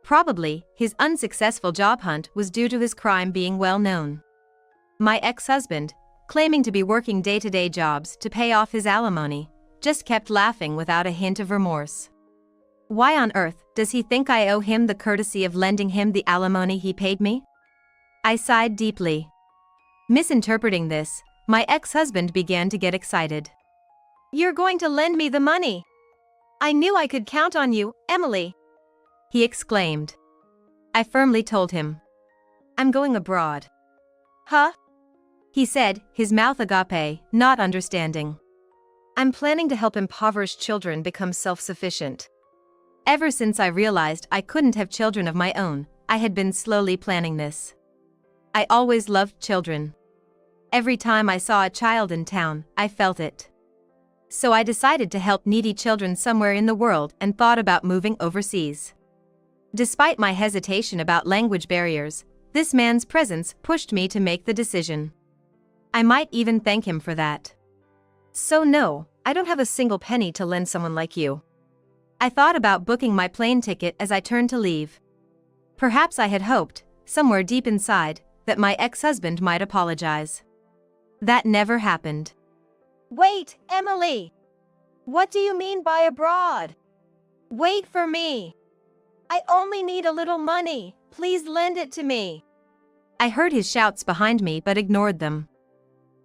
Probably, his unsuccessful job hunt was due to his crime being well known. My ex-husband, claiming to be working day-to-day jobs to pay off his alimony, just kept laughing without a hint of remorse. Why on earth does he think I owe him the courtesy of lending him the alimony he paid me? I sighed deeply. Misinterpreting this, my ex-husband began to get excited. You're going to lend me the money. I knew I could count on you, Emily. He exclaimed. I firmly told him. I'm going abroad. Huh? He said, his mouth agape, not understanding. I'm planning to help impoverished children become self-sufficient. Ever since I realized I couldn't have children of my own, I had been slowly planning this. I always loved children. Every time I saw a child in town, I felt it. So I decided to help needy children somewhere in the world and thought about moving overseas. Despite my hesitation about language barriers, this man's presence pushed me to make the decision. I might even thank him for that. So no, I don't have a single penny to lend someone like you. I thought about booking my plane ticket as I turned to leave. Perhaps I had hoped, somewhere deep inside, that my ex-husband might apologize. That never happened. Wait, Emily! What do you mean by abroad? Wait for me. I only need a little money, please lend it to me. I heard his shouts behind me but ignored them.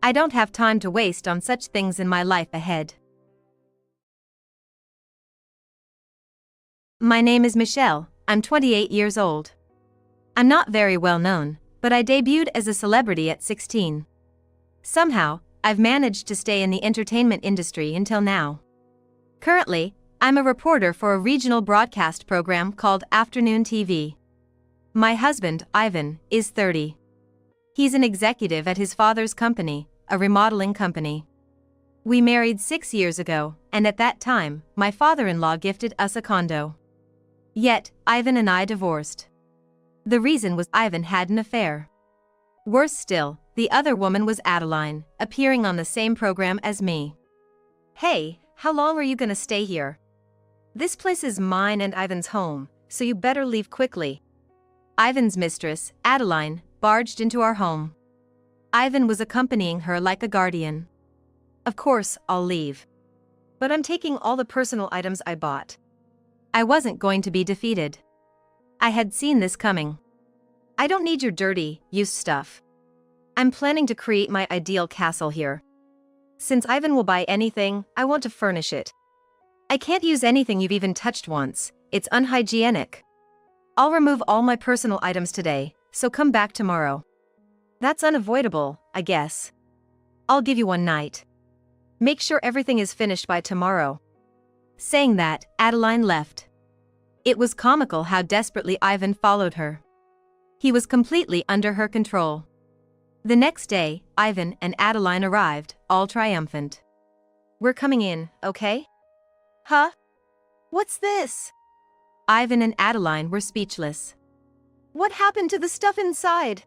I don't have time to waste on such things in my life ahead. My name is Michelle, I'm 28 years old. I'm not very well known, but I debuted as a celebrity at 16. Somehow, I've managed to stay in the entertainment industry until now. Currently, I'm a reporter for a regional broadcast program called Afternoon TV. My husband, Ivan, is 30. He's an executive at his father's company, a remodeling company. We married 6 years ago, and at that time, my father-in-law gifted us a condo. Yet, Ivan and I divorced. The reason was Ivan had an affair. Worse still, the other woman was Adeline, appearing on the same program as me. Hey, how long are you gonna stay here? This place is mine and Ivan's home, so you better leave quickly. Ivan's mistress, Adeline, barged into our home. Ivan was accompanying her like a guardian. Of course, I'll leave. But I'm taking all the personal items I bought. I wasn't going to be defeated. I had seen this coming. I don't need your dirty, used stuff. I'm planning to create my ideal castle here. Since Ivan will buy anything, I want to furnish it. I can't use anything you've even touched once, it's unhygienic. I'll remove all my personal items today, so come back tomorrow. That's unavoidable, I guess. I'll give you one night. Make sure everything is finished by tomorrow. Saying that, Adeline left. It was comical how desperately Ivan followed her. He was completely under her control. The next day, Ivan and Adeline arrived, all triumphant. We're coming in, okay? Huh? What's this? Ivan and Adeline were speechless. What happened to the stuff inside?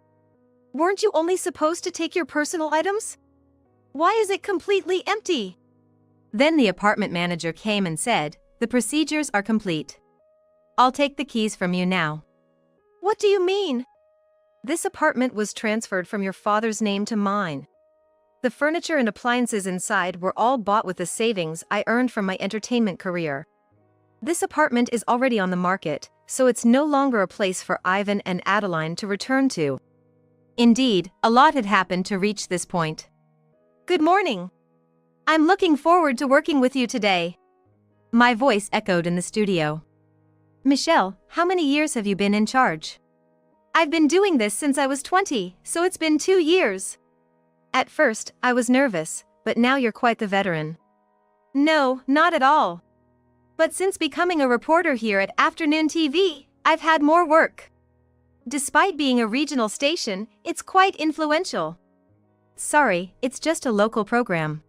Weren't you only supposed to take your personal items? Why is it completely empty? Then the apartment manager came and said, the procedures are complete. I'll take the keys from you now. What do you mean? This apartment was transferred from your father's name to mine. The furniture and appliances inside were all bought with the savings I earned from my entertainment career. This apartment is already on the market, so it's no longer a place for Ivan and Adeline to return to. Indeed, a lot had happened to reach this point. Good morning. I'm looking forward to working with you today. My voice echoed in the studio. Michelle, how many years have you been in charge? I've been doing this since I was 20, so it's been 2 years. At first, I was nervous, but now you're quite the veteran. No, not at all. But since becoming a reporter here at Afternoon TV, I've had more work. Despite being a regional station, it's quite influential. Sorry, it's just a local program.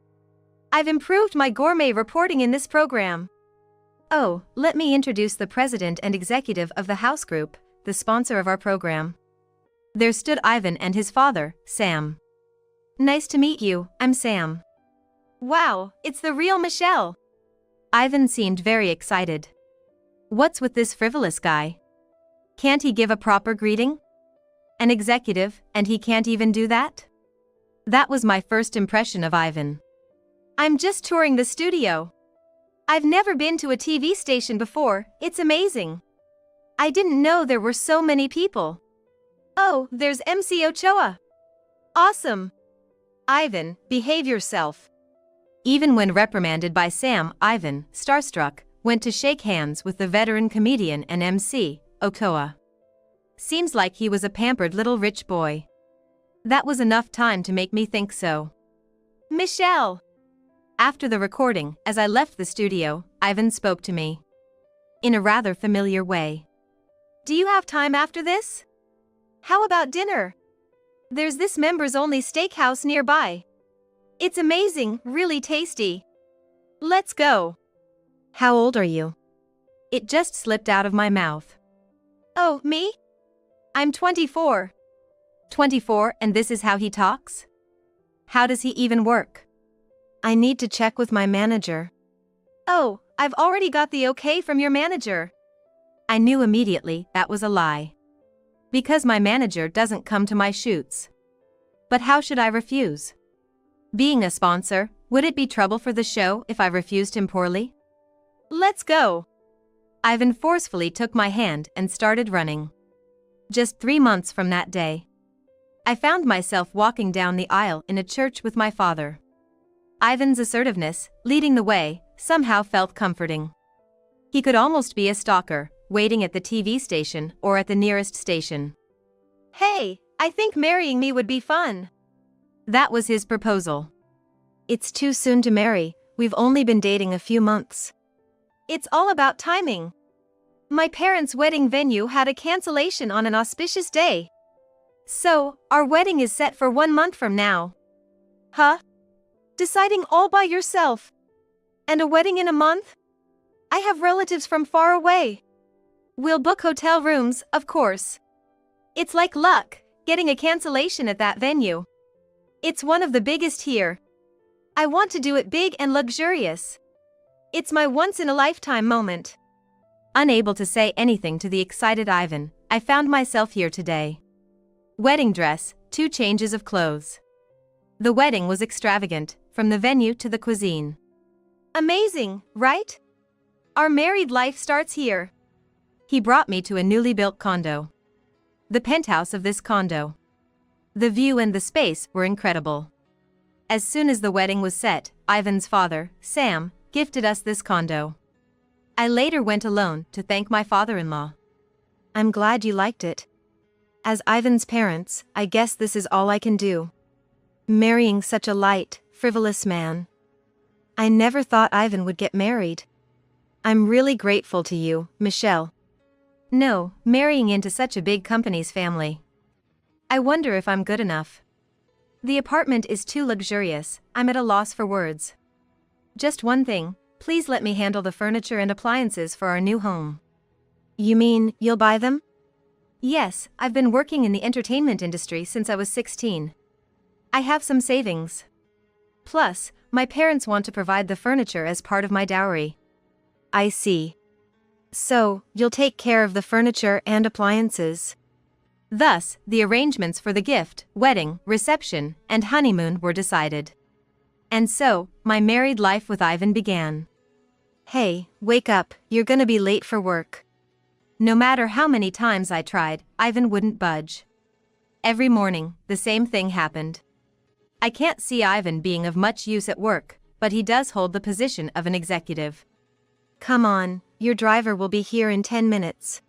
I've improved my gourmet reporting in this program. Oh, let me introduce the president and executive of the House Group, the sponsor of our program. There stood Ivan and his father, Sam. Nice to meet you, I'm Sam. Wow, it's the real Michelle. Ivan seemed very excited. What's with this frivolous guy? Can't he give a proper greeting? An executive, and he can't even do that? That was my first impression of Ivan. I'm just touring the studio. I've never been to a TV station before, it's amazing. I didn't know there were so many people. Oh, there's MC Ochoa. Awesome. Ivan, behave yourself. Even when reprimanded by Sam, Ivan, starstruck, went to shake hands with the veteran comedian and MC, Ochoa. Seems like he was a pampered little rich boy. That was enough time to make me think so. Michelle. After the recording, as I left the studio, Ivan spoke to me. In a rather familiar way. Do you have time after this? How about dinner? There's this members-only steakhouse nearby. It's amazing, really tasty. Let's go. How old are you? It just slipped out of my mouth. Oh, me? I'm 24. 24, and this is how he talks? How does he even work? I need to check with my manager. Oh, I've already got the okay from your manager. I knew immediately that was a lie. Because my manager doesn't come to my shoots. But how should I refuse? Being a sponsor, would it be trouble for the show if I refused him poorly? Let's go. Ivan forcefully took my hand and started running. Just 3 months from that day, I found myself walking down the aisle in a church with my father. Ivan's assertiveness, leading the way, somehow felt comforting. He could almost be a stalker, waiting at the TV station or at the nearest station. Hey, I think marrying me would be fun. That was his proposal. It's too soon to marry, we've only been dating a few months. It's all about timing. My parents' wedding venue had a cancellation on an auspicious day. So, our wedding is set for 1 month from now. Huh? Deciding all by yourself? And a wedding in a month? I have relatives from far away. We'll book hotel rooms, of course. It's like luck, getting a cancellation at that venue. It's one of the biggest here. I want to do it big and luxurious. It's my once-in-a-lifetime moment. Unable to say anything to the excited Ivan, I found myself here today. Wedding dress, 2 changes of clothes. The wedding was extravagant, from the venue to the cuisine. Amazing, right? Our married life starts here. He brought me to a newly built condo. The penthouse of this condo. The view and the space were incredible. As soon as the wedding was set, Ivan's father, Sam, gifted us this condo. I later went alone to thank my father-in-law. I'm glad you liked it. As Ivan's parents, I guess this is all I can do. Marrying such a light, frivolous man. I never thought Ivan would get married. I'm really grateful to you, Michelle. No, marrying into such a big company's family. I wonder if I'm good enough. The apartment is too luxurious, I'm at a loss for words. Just one thing, please let me handle the furniture and appliances for our new home. You mean, you'll buy them? Yes, I've been working in the entertainment industry since I was 16. I have some savings. Plus, my parents want to provide the furniture as part of my dowry. I see. So, you'll take care of the furniture and appliances? Thus, the arrangements for the gift, wedding, reception, and honeymoon were decided. And so, my married life with Ivan began. Hey, wake up, you're gonna be late for work. No matter how many times I tried, Ivan wouldn't budge. Every morning, the same thing happened. I can't see Ivan being of much use at work, but he does hold the position of an executive. Come on, your driver will be here in 10 minutes.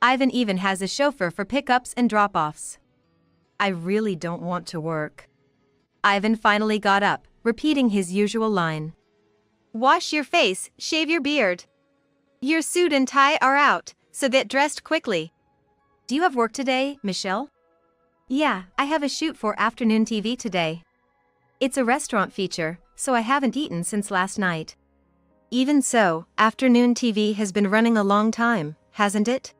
Ivan even has a chauffeur for pickups and drop-offs. I really don't want to work. Ivan finally got up, repeating his usual line. Wash your face, shave your beard. Your suit and tie are out, so get dressed quickly. Do you have work today, Michelle? Yeah, I have a shoot for afternoon TV today. It's a restaurant feature, so I haven't eaten since last night. Even so, afternoon TV has been running a long time, hasn't it?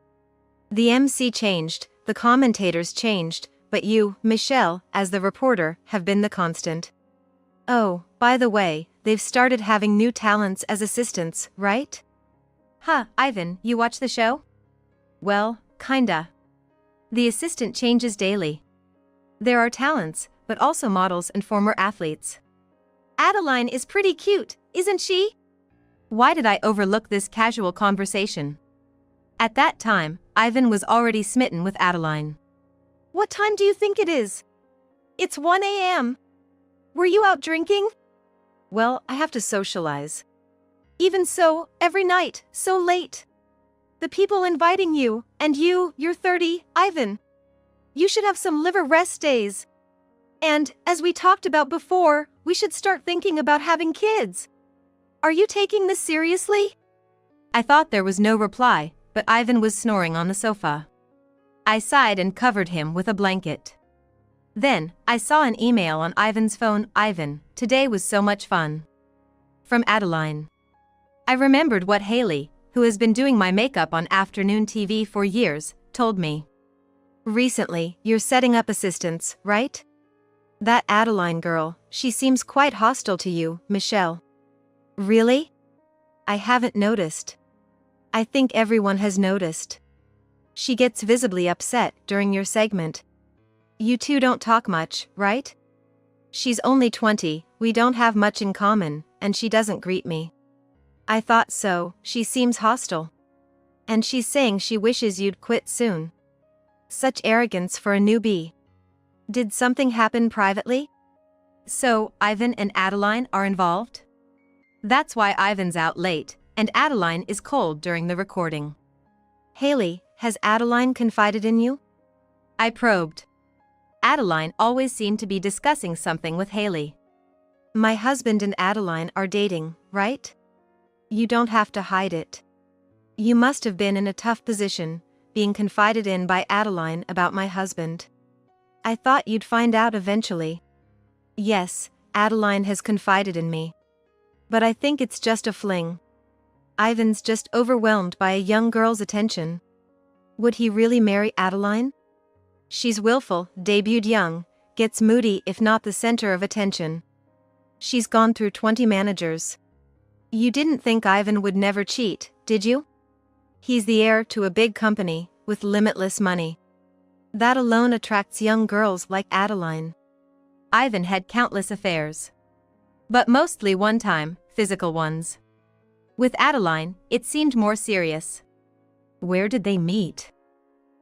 The MC changed, the commentators changed, but you, Michelle, as the reporter, have been the constant. Oh, by the way, they've started having new talents as assistants, right? Huh, Ivan, you watch the show? Well, kinda. The assistant changes daily. There are talents, but also models and former athletes. Adeline is pretty cute, isn't she? Why did I overlook this casual conversation? At that time, Ivan was already smitten with Adeline. What time do you think it is? It's 1 a.m. Were you out drinking? Well, I have to socialize. Even so, every night, so late. The people inviting you, and you're 30, Ivan. You should have some liver rest days. And, as we talked about before, we should start thinking about having kids. Are you taking this seriously? I thought there was no reply, but Ivan was snoring on the sofa. I sighed and covered him with a blanket. Then, I saw an email on Ivan's phone. Ivan, today was so much fun. From Adeline. I remembered what Haley, who has been doing my makeup on afternoon TV for years, told me. Recently, you're setting up assistants, right? That Adeline girl, she seems quite hostile to you, Michelle. Really? I haven't noticed. I think everyone has noticed. She gets visibly upset during your segment. You two don't talk much, right? She's only 20, we don't have much in common, and she doesn't greet me. I thought so, she seems hostile. And she's saying she wishes you'd quit soon. Such arrogance for a newbie. Did something happen privately? So, Ivan and Adeline are involved? That's why Ivan's out late, and Adeline is cold during the recording. Haley, has Adeline confided in you? I probed. Adeline always seemed to be discussing something with Haley. My husband and Adeline are dating, right? You don't have to hide it. You must have been in a tough position, being confided in by Adeline about my husband. I thought you'd find out eventually. Yes, Adeline has confided in me. But I think it's just a fling. Ivan's just overwhelmed by a young girl's attention. Would he really marry Adeline? She's willful, debuted young, gets moody if not the center of attention. She's gone through 20 managers. You didn't think Ivan would never cheat, did you? He's the heir to a big company, with limitless money. That alone attracts young girls like Adeline. Ivan had countless affairs. But mostly one-time, physical ones. With Adeline, it seemed more serious. Where did they meet?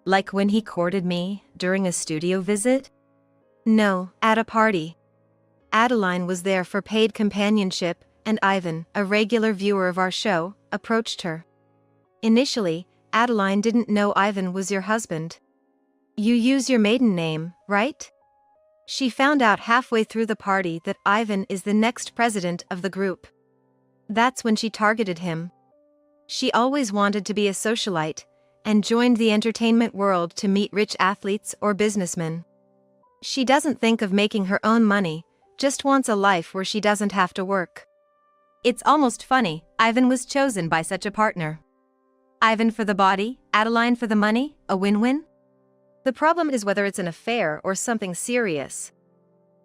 Like when he courted me, during a studio visit? No, at a party. Adeline was there for paid companionship, and Ivan, a regular viewer of our show, approached her. Initially, Adeline didn't know Ivan was your husband. You use your maiden name, right? She found out halfway through the party that Ivan is the next president of the group. That's when she targeted him. She always wanted to be a socialite, and joined the entertainment world to meet rich athletes or businessmen. She doesn't think of making her own money, just wants a life where she doesn't have to work. It's almost funny, Ivan was chosen by such a partner. Ivan for the body, Adeline for the money, a win-win? The problem is whether it's an affair or something serious.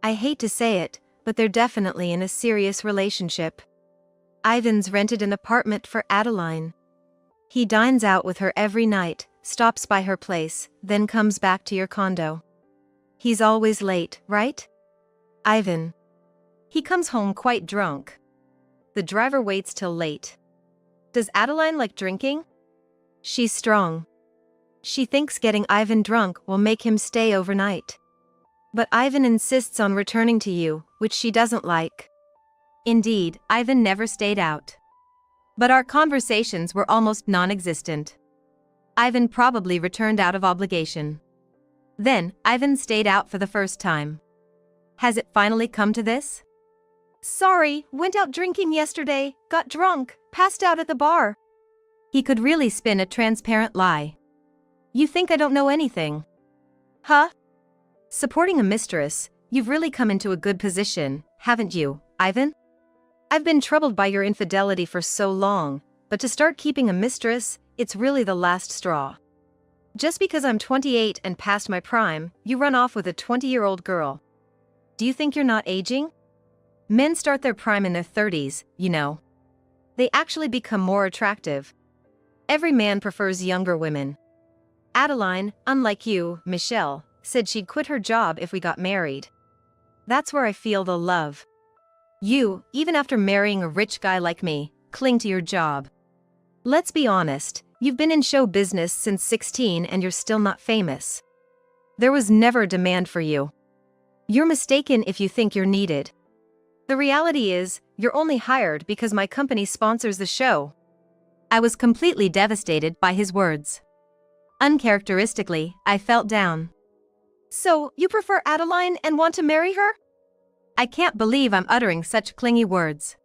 I hate to say it, but they're definitely in a serious relationship. Ivan's rented an apartment for Adeline. He dines out with her every night, stops by her place, then comes back to your condo. He's always late, right? Ivan. He comes home quite drunk. The driver waits till late. Does Adeline like drinking? She's strong. She thinks getting Ivan drunk will make him stay overnight. But Ivan insists on returning to you, which she doesn't like. Indeed, Ivan never stayed out. But our conversations were almost non-existent. Ivan probably returned out of obligation. Then, Ivan stayed out for the first time. Has it finally come to this? Sorry, went out drinking yesterday, got drunk, passed out at the bar. He could really spin a transparent lie. You think I don't know anything? Huh? Supporting a mistress, you've really come into a good position, haven't you, Ivan? I've been troubled by your infidelity for so long, but to start keeping a mistress, it's really the last straw. Just because I'm 28 and past my prime, you run off with a 20-year-old girl. Do you think you're not aging? Men start their prime in their 30s, you know. They actually become more attractive. Every man prefers younger women. Adeline, unlike you, Michelle, said she'd quit her job if we got married. That's where I feel the love. You, even after marrying a rich guy like me, cling to your job. Let's be honest, you've been in show business since 16 and you're still not famous. There was never a demand for you. You're mistaken if you think you're needed. The reality is, you're only hired because my company sponsors the show. I was completely devastated by his words. Uncharacteristically, I felt down. So, you prefer Adeline and want to marry her? I can't believe I'm uttering such clingy words.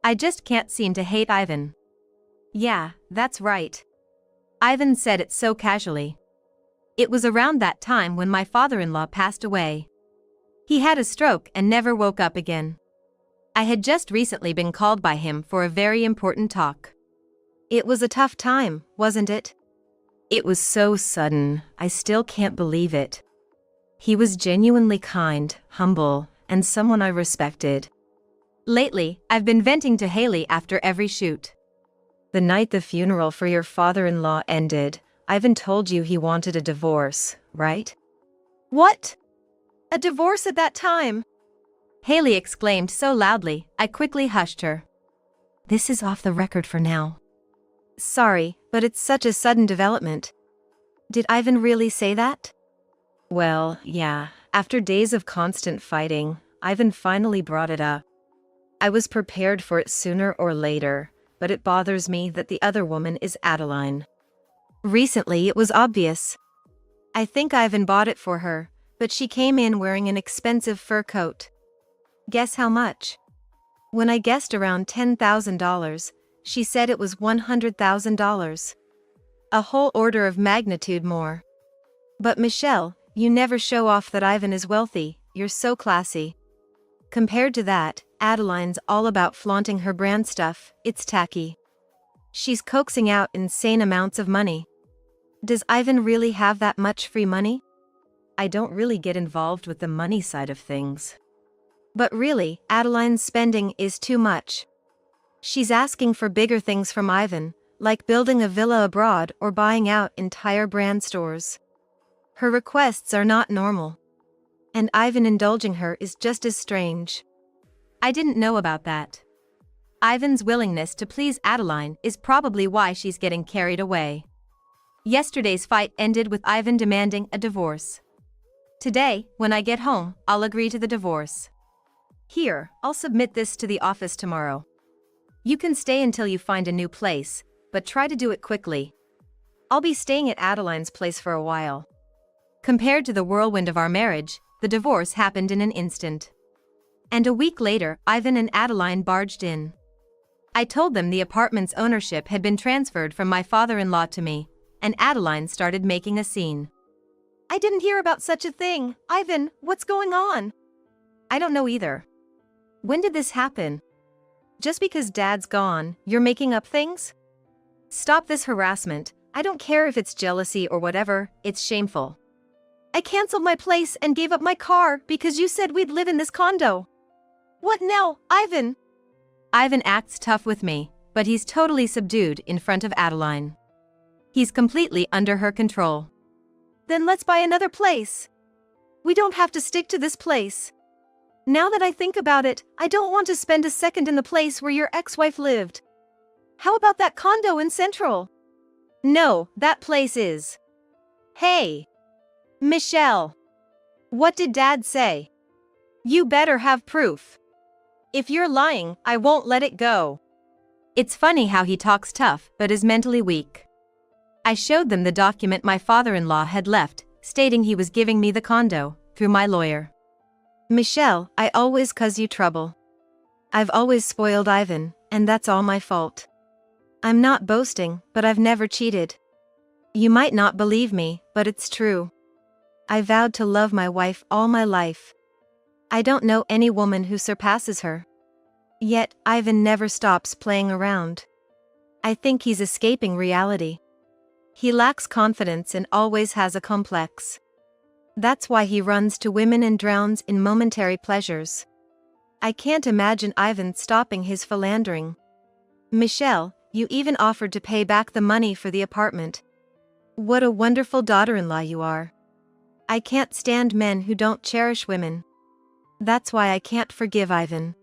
I just can't seem to hate Ivan. Yeah, that's right. Ivan said it so casually. It was around that time when my father-in-law passed away. He had a stroke and never woke up again. I had just recently been called by him for a very important talk. It was a tough time, wasn't it? It was so sudden, I still can't believe it. He was genuinely kind, humble, and someone I respected. Lately, I've been venting to Haley after every shoot. The night the funeral for your father-in-law ended, Ivan told you he wanted a divorce, right? What? A divorce at that time? Haley exclaimed so loudly, I quickly hushed her. This is off the record for now. Sorry, but it's such a sudden development. Did Ivan really say that? Well, yeah, after days of constant fighting, Ivan finally brought it up. I was prepared for it sooner or later, but it bothers me that the other woman is Adeline. Recently it was obvious. I think Ivan bought it for her, but she came in wearing an expensive fur coat. Guess how much? When I guessed around $10,000, she said it was $100,000. A whole order of magnitude more. But Michelle, you never show off that Ivan is wealthy, you're so classy. Compared to that, Adeline's all about flaunting her brand stuff, it's tacky. She's coaxing out insane amounts of money. Does Ivan really have that much free money? I don't really get involved with the money side of things. But really, Adeline's spending is too much. She's asking for bigger things from Ivan, like building a villa abroad or buying out entire brand stores. Her requests are not normal. And Ivan indulging her is just as strange. I didn't know about that. Ivan's willingness to please Adeline is probably why she's getting carried away. Yesterday's fight ended with Ivan demanding a divorce. Today, when I get home, I'll agree to the divorce. Here, I'll submit this to the office tomorrow. You can stay until you find a new place, but try to do it quickly. I'll be staying at Adeline's place for a while. Compared to the whirlwind of our marriage, the divorce happened in an instant. And a week later, Ivan and Adeline barged in. I told them the apartment's ownership had been transferred from my father-in-law to me, and Adeline started making a scene. I didn't hear about such a thing. Ivan, what's going on? I don't know either. When did this happen? Just because Dad's gone, you're making up things? Stop this harassment. I don't care if it's jealousy or whatever, it's shameful. I canceled my place and gave up my car because you said we'd live in this condo. What now, Ivan? Ivan acts tough with me, but he's totally subdued in front of Adeline. He's completely under her control. Then let's buy another place. We don't have to stick to this place. Now that I think about it, I don't want to spend a second in the place where your ex-wife lived. How about that condo in Central? No, that place is. Hey! Michelle! What did Dad say? You better have proof. If you're lying, I won't let it go. It's funny how he talks tough but is mentally weak. I showed them the document my father-in-law had left, stating he was giving me the condo, through my lawyer. Michelle, I always cause you trouble. I've always spoiled Ivan, and that's all my fault. I'm not boasting, but I've never cheated. You might not believe me, but it's true. I vowed to love my wife all my life. I don't know any woman who surpasses her. Yet, Ivan never stops playing around. I think he's escaping reality. He lacks confidence and always has a complex. That's why he runs to women and drowns in momentary pleasures. I can't imagine Ivan stopping his philandering. Michelle, you even offered to pay back the money for the apartment. What a wonderful daughter-in-law you are. I can't stand men who don't cherish women. That's why I can't forgive Ivan.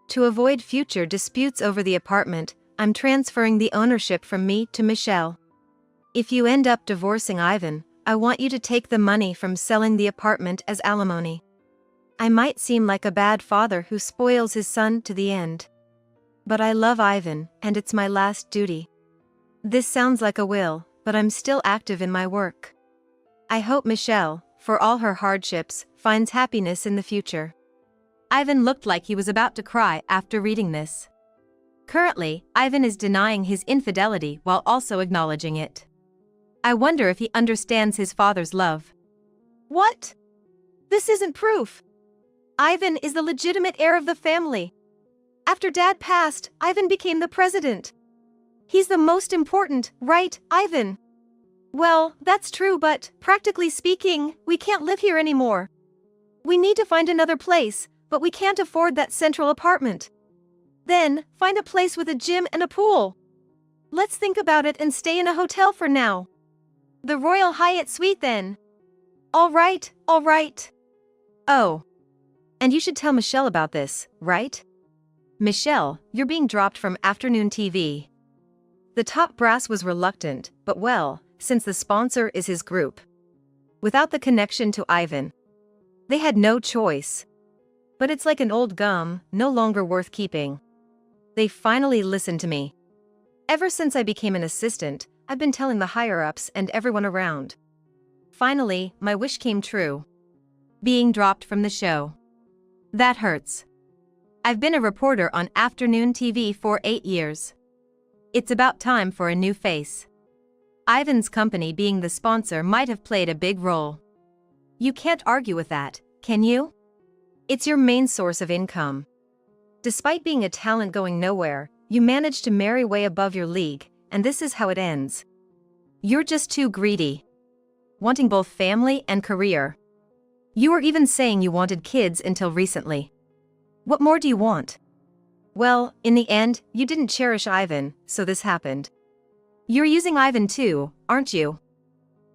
To avoid future disputes over the apartment, I'm transferring the ownership from me to Michelle. If you end up divorcing Ivan, I want you to take the money from selling the apartment as alimony. I might seem like a bad father who spoils his son to the end. But I love Ivan, and it's my last duty. This sounds like a will, but I'm still active in my work. I hope Michelle, for all her hardships, finds happiness in the future. Ivan looked like he was about to cry after reading this. Currently, Ivan is denying his infidelity while also acknowledging it. I wonder if he understands his father's love. What? This isn't proof. Ivan is the legitimate heir of the family. After Dad passed, Ivan became the president. He's the most important, right, Ivan? Well, that's true, but, practically speaking, we can't live here anymore. We need to find another place, but we can't afford that central apartment. Then, find a place with a gym and a pool. Let's think about it and stay in a hotel for now. The Royal Hyatt Suite then. All right, all right. Oh. And you should tell Michelle about this, right? Michelle, you're being dropped from afternoon TV. The top brass was reluctant, but well, since the sponsor is his group. Without the connection to Ivan, they had no choice. But it's like an old gum, no longer worth keeping. They finally listened to me. Ever since I became an assistant, I've been telling the higher-ups and everyone around. Finally, my wish came true. Being dropped from the show. That hurts. I've been a reporter on afternoon TV for 8 years. It's about time for a new face. Ivan's company being the sponsor might have played a big role. You can't argue with that, can you? It's your main source of income. Despite being a talent going nowhere, you managed to marry way above your league, and this is how it ends. You're just too greedy. Wanting both family and career. You were even saying you wanted kids until recently. What more do you want? Well, in the end, you didn't cherish Ivan, so this happened. You're using Ivan too, aren't you?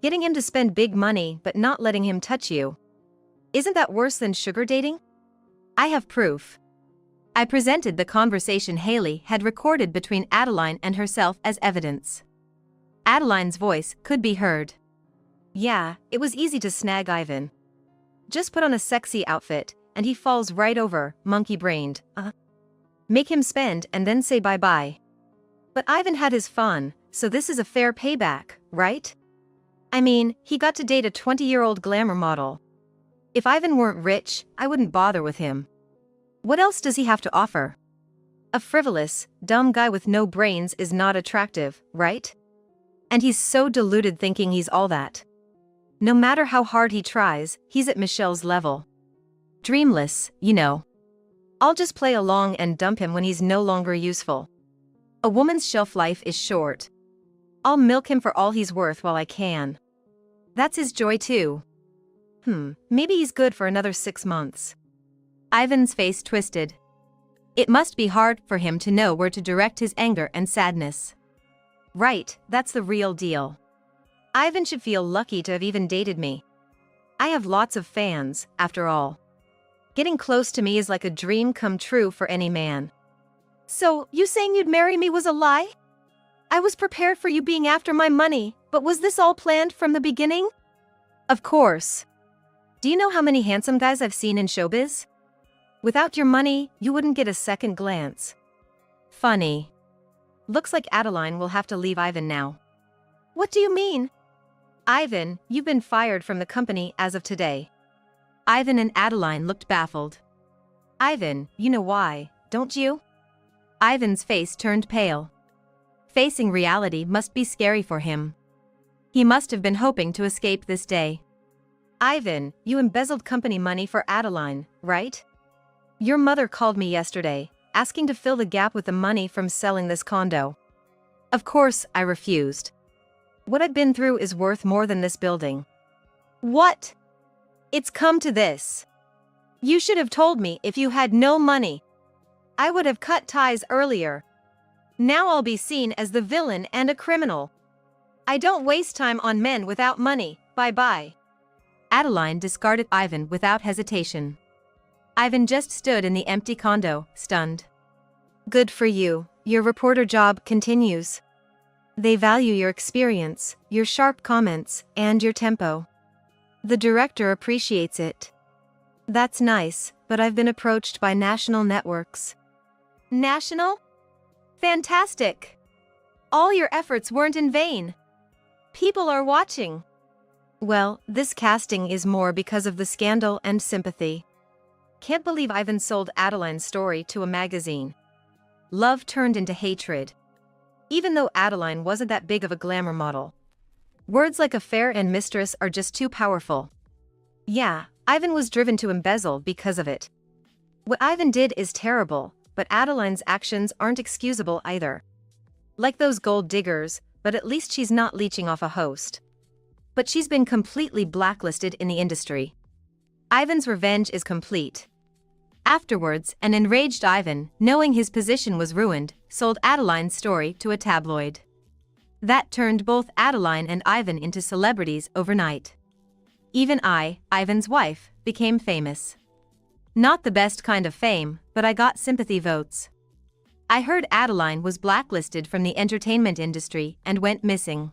Getting him to spend big money but not letting him touch you. Isn't that worse than sugar dating? I have proof. I presented the conversation Haley had recorded between Adeline and herself as evidence. Adeline's voice could be heard. Yeah, it was easy to snag Ivan. Just put on a sexy outfit, and he falls right over, monkey-brained. Make him spend and then say bye-bye. But Ivan had his fun, so this is a fair payback, right? I mean, he got to date a 20-year-old glamour model. If Ivan weren't rich, I wouldn't bother with him. What else does he have to offer? A frivolous, dumb guy with no brains is not attractive, right? And he's so deluded thinking he's all that. No matter how hard he tries, he's at Michelle's level. Dreamless, you know. I'll just play along and dump him when he's no longer useful. A woman's shelf life is short. I'll milk him for all he's worth while I can. That's his joy too. Maybe he's good for another 6 months. Ivan's face twisted. It must be hard for him to know where to direct his anger and sadness. Right, that's the real deal. Ivan should feel lucky to have even dated me. I have lots of fans, after all. Getting close to me is like a dream come true for any man. So, you saying you'd marry me was a lie? I was prepared for you being after my money, but was this all planned from the beginning? Of course. Do you know how many handsome guys I've seen in showbiz? Without your money, you wouldn't get a second glance. Funny. Looks like Adeline will have to leave Ivan now. What do you mean? Ivan, you've been fired from the company as of today. Ivan and Adeline looked baffled. Ivan, you know why, don't you? Ivan's face turned pale. Facing reality must be scary for him. He must have been hoping to escape this day. Ivan, you embezzled company money for Adeline, right? Your mother called me yesterday, asking to fill the gap with the money from selling this condo. Of course, I refused. What I've been through is worth more than this building. What? It's come to this. You should have told me if you had no money. I would have cut ties earlier. Now I'll be seen as the villain and a criminal. I don't waste time on men without money, bye-bye. Adeline discarded Ivan without hesitation. Ivan just stood in the empty condo, stunned. Good for you, your reporter job continues. They value your experience, your sharp comments, and your tempo. The director appreciates it. That's nice, but I've been approached by national networks. National? Fantastic! All your efforts weren't in vain. People are watching. Well, this casting is more because of the scandal and sympathy. Can't believe Ivan sold Adeline's story to a magazine. Love turned into hatred. Even though Adeline wasn't that big of a glamour model. Words like affair and mistress are just too powerful. Yeah, Ivan was driven to embezzle because of it. What Ivan did is terrible, but Adeline's actions aren't excusable either. Like those gold diggers, but at least she's not leeching off a host. But she's been completely blacklisted in the industry. Ivan's revenge is complete. Afterwards, an enraged Ivan, knowing his position was ruined, sold Adeline's story to a tabloid. That turned both Adeline and Ivan into celebrities overnight. Even I, Ivan's wife, became famous. Not the best kind of fame, but I got sympathy votes. I heard Adeline was blacklisted from the entertainment industry and went missing.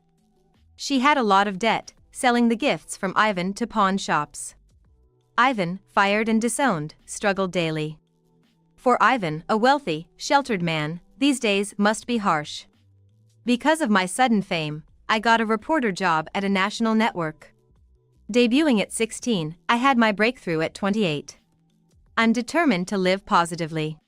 She had a lot of debt, selling the gifts from Ivan to pawn shops. Ivan, fired and disowned, struggled daily. For Ivan, a wealthy, sheltered man, these days must be harsh. Because of my sudden fame, I got a reporter job at a national network. Debuting at 16, I had my breakthrough at 28. I'm determined to live positively.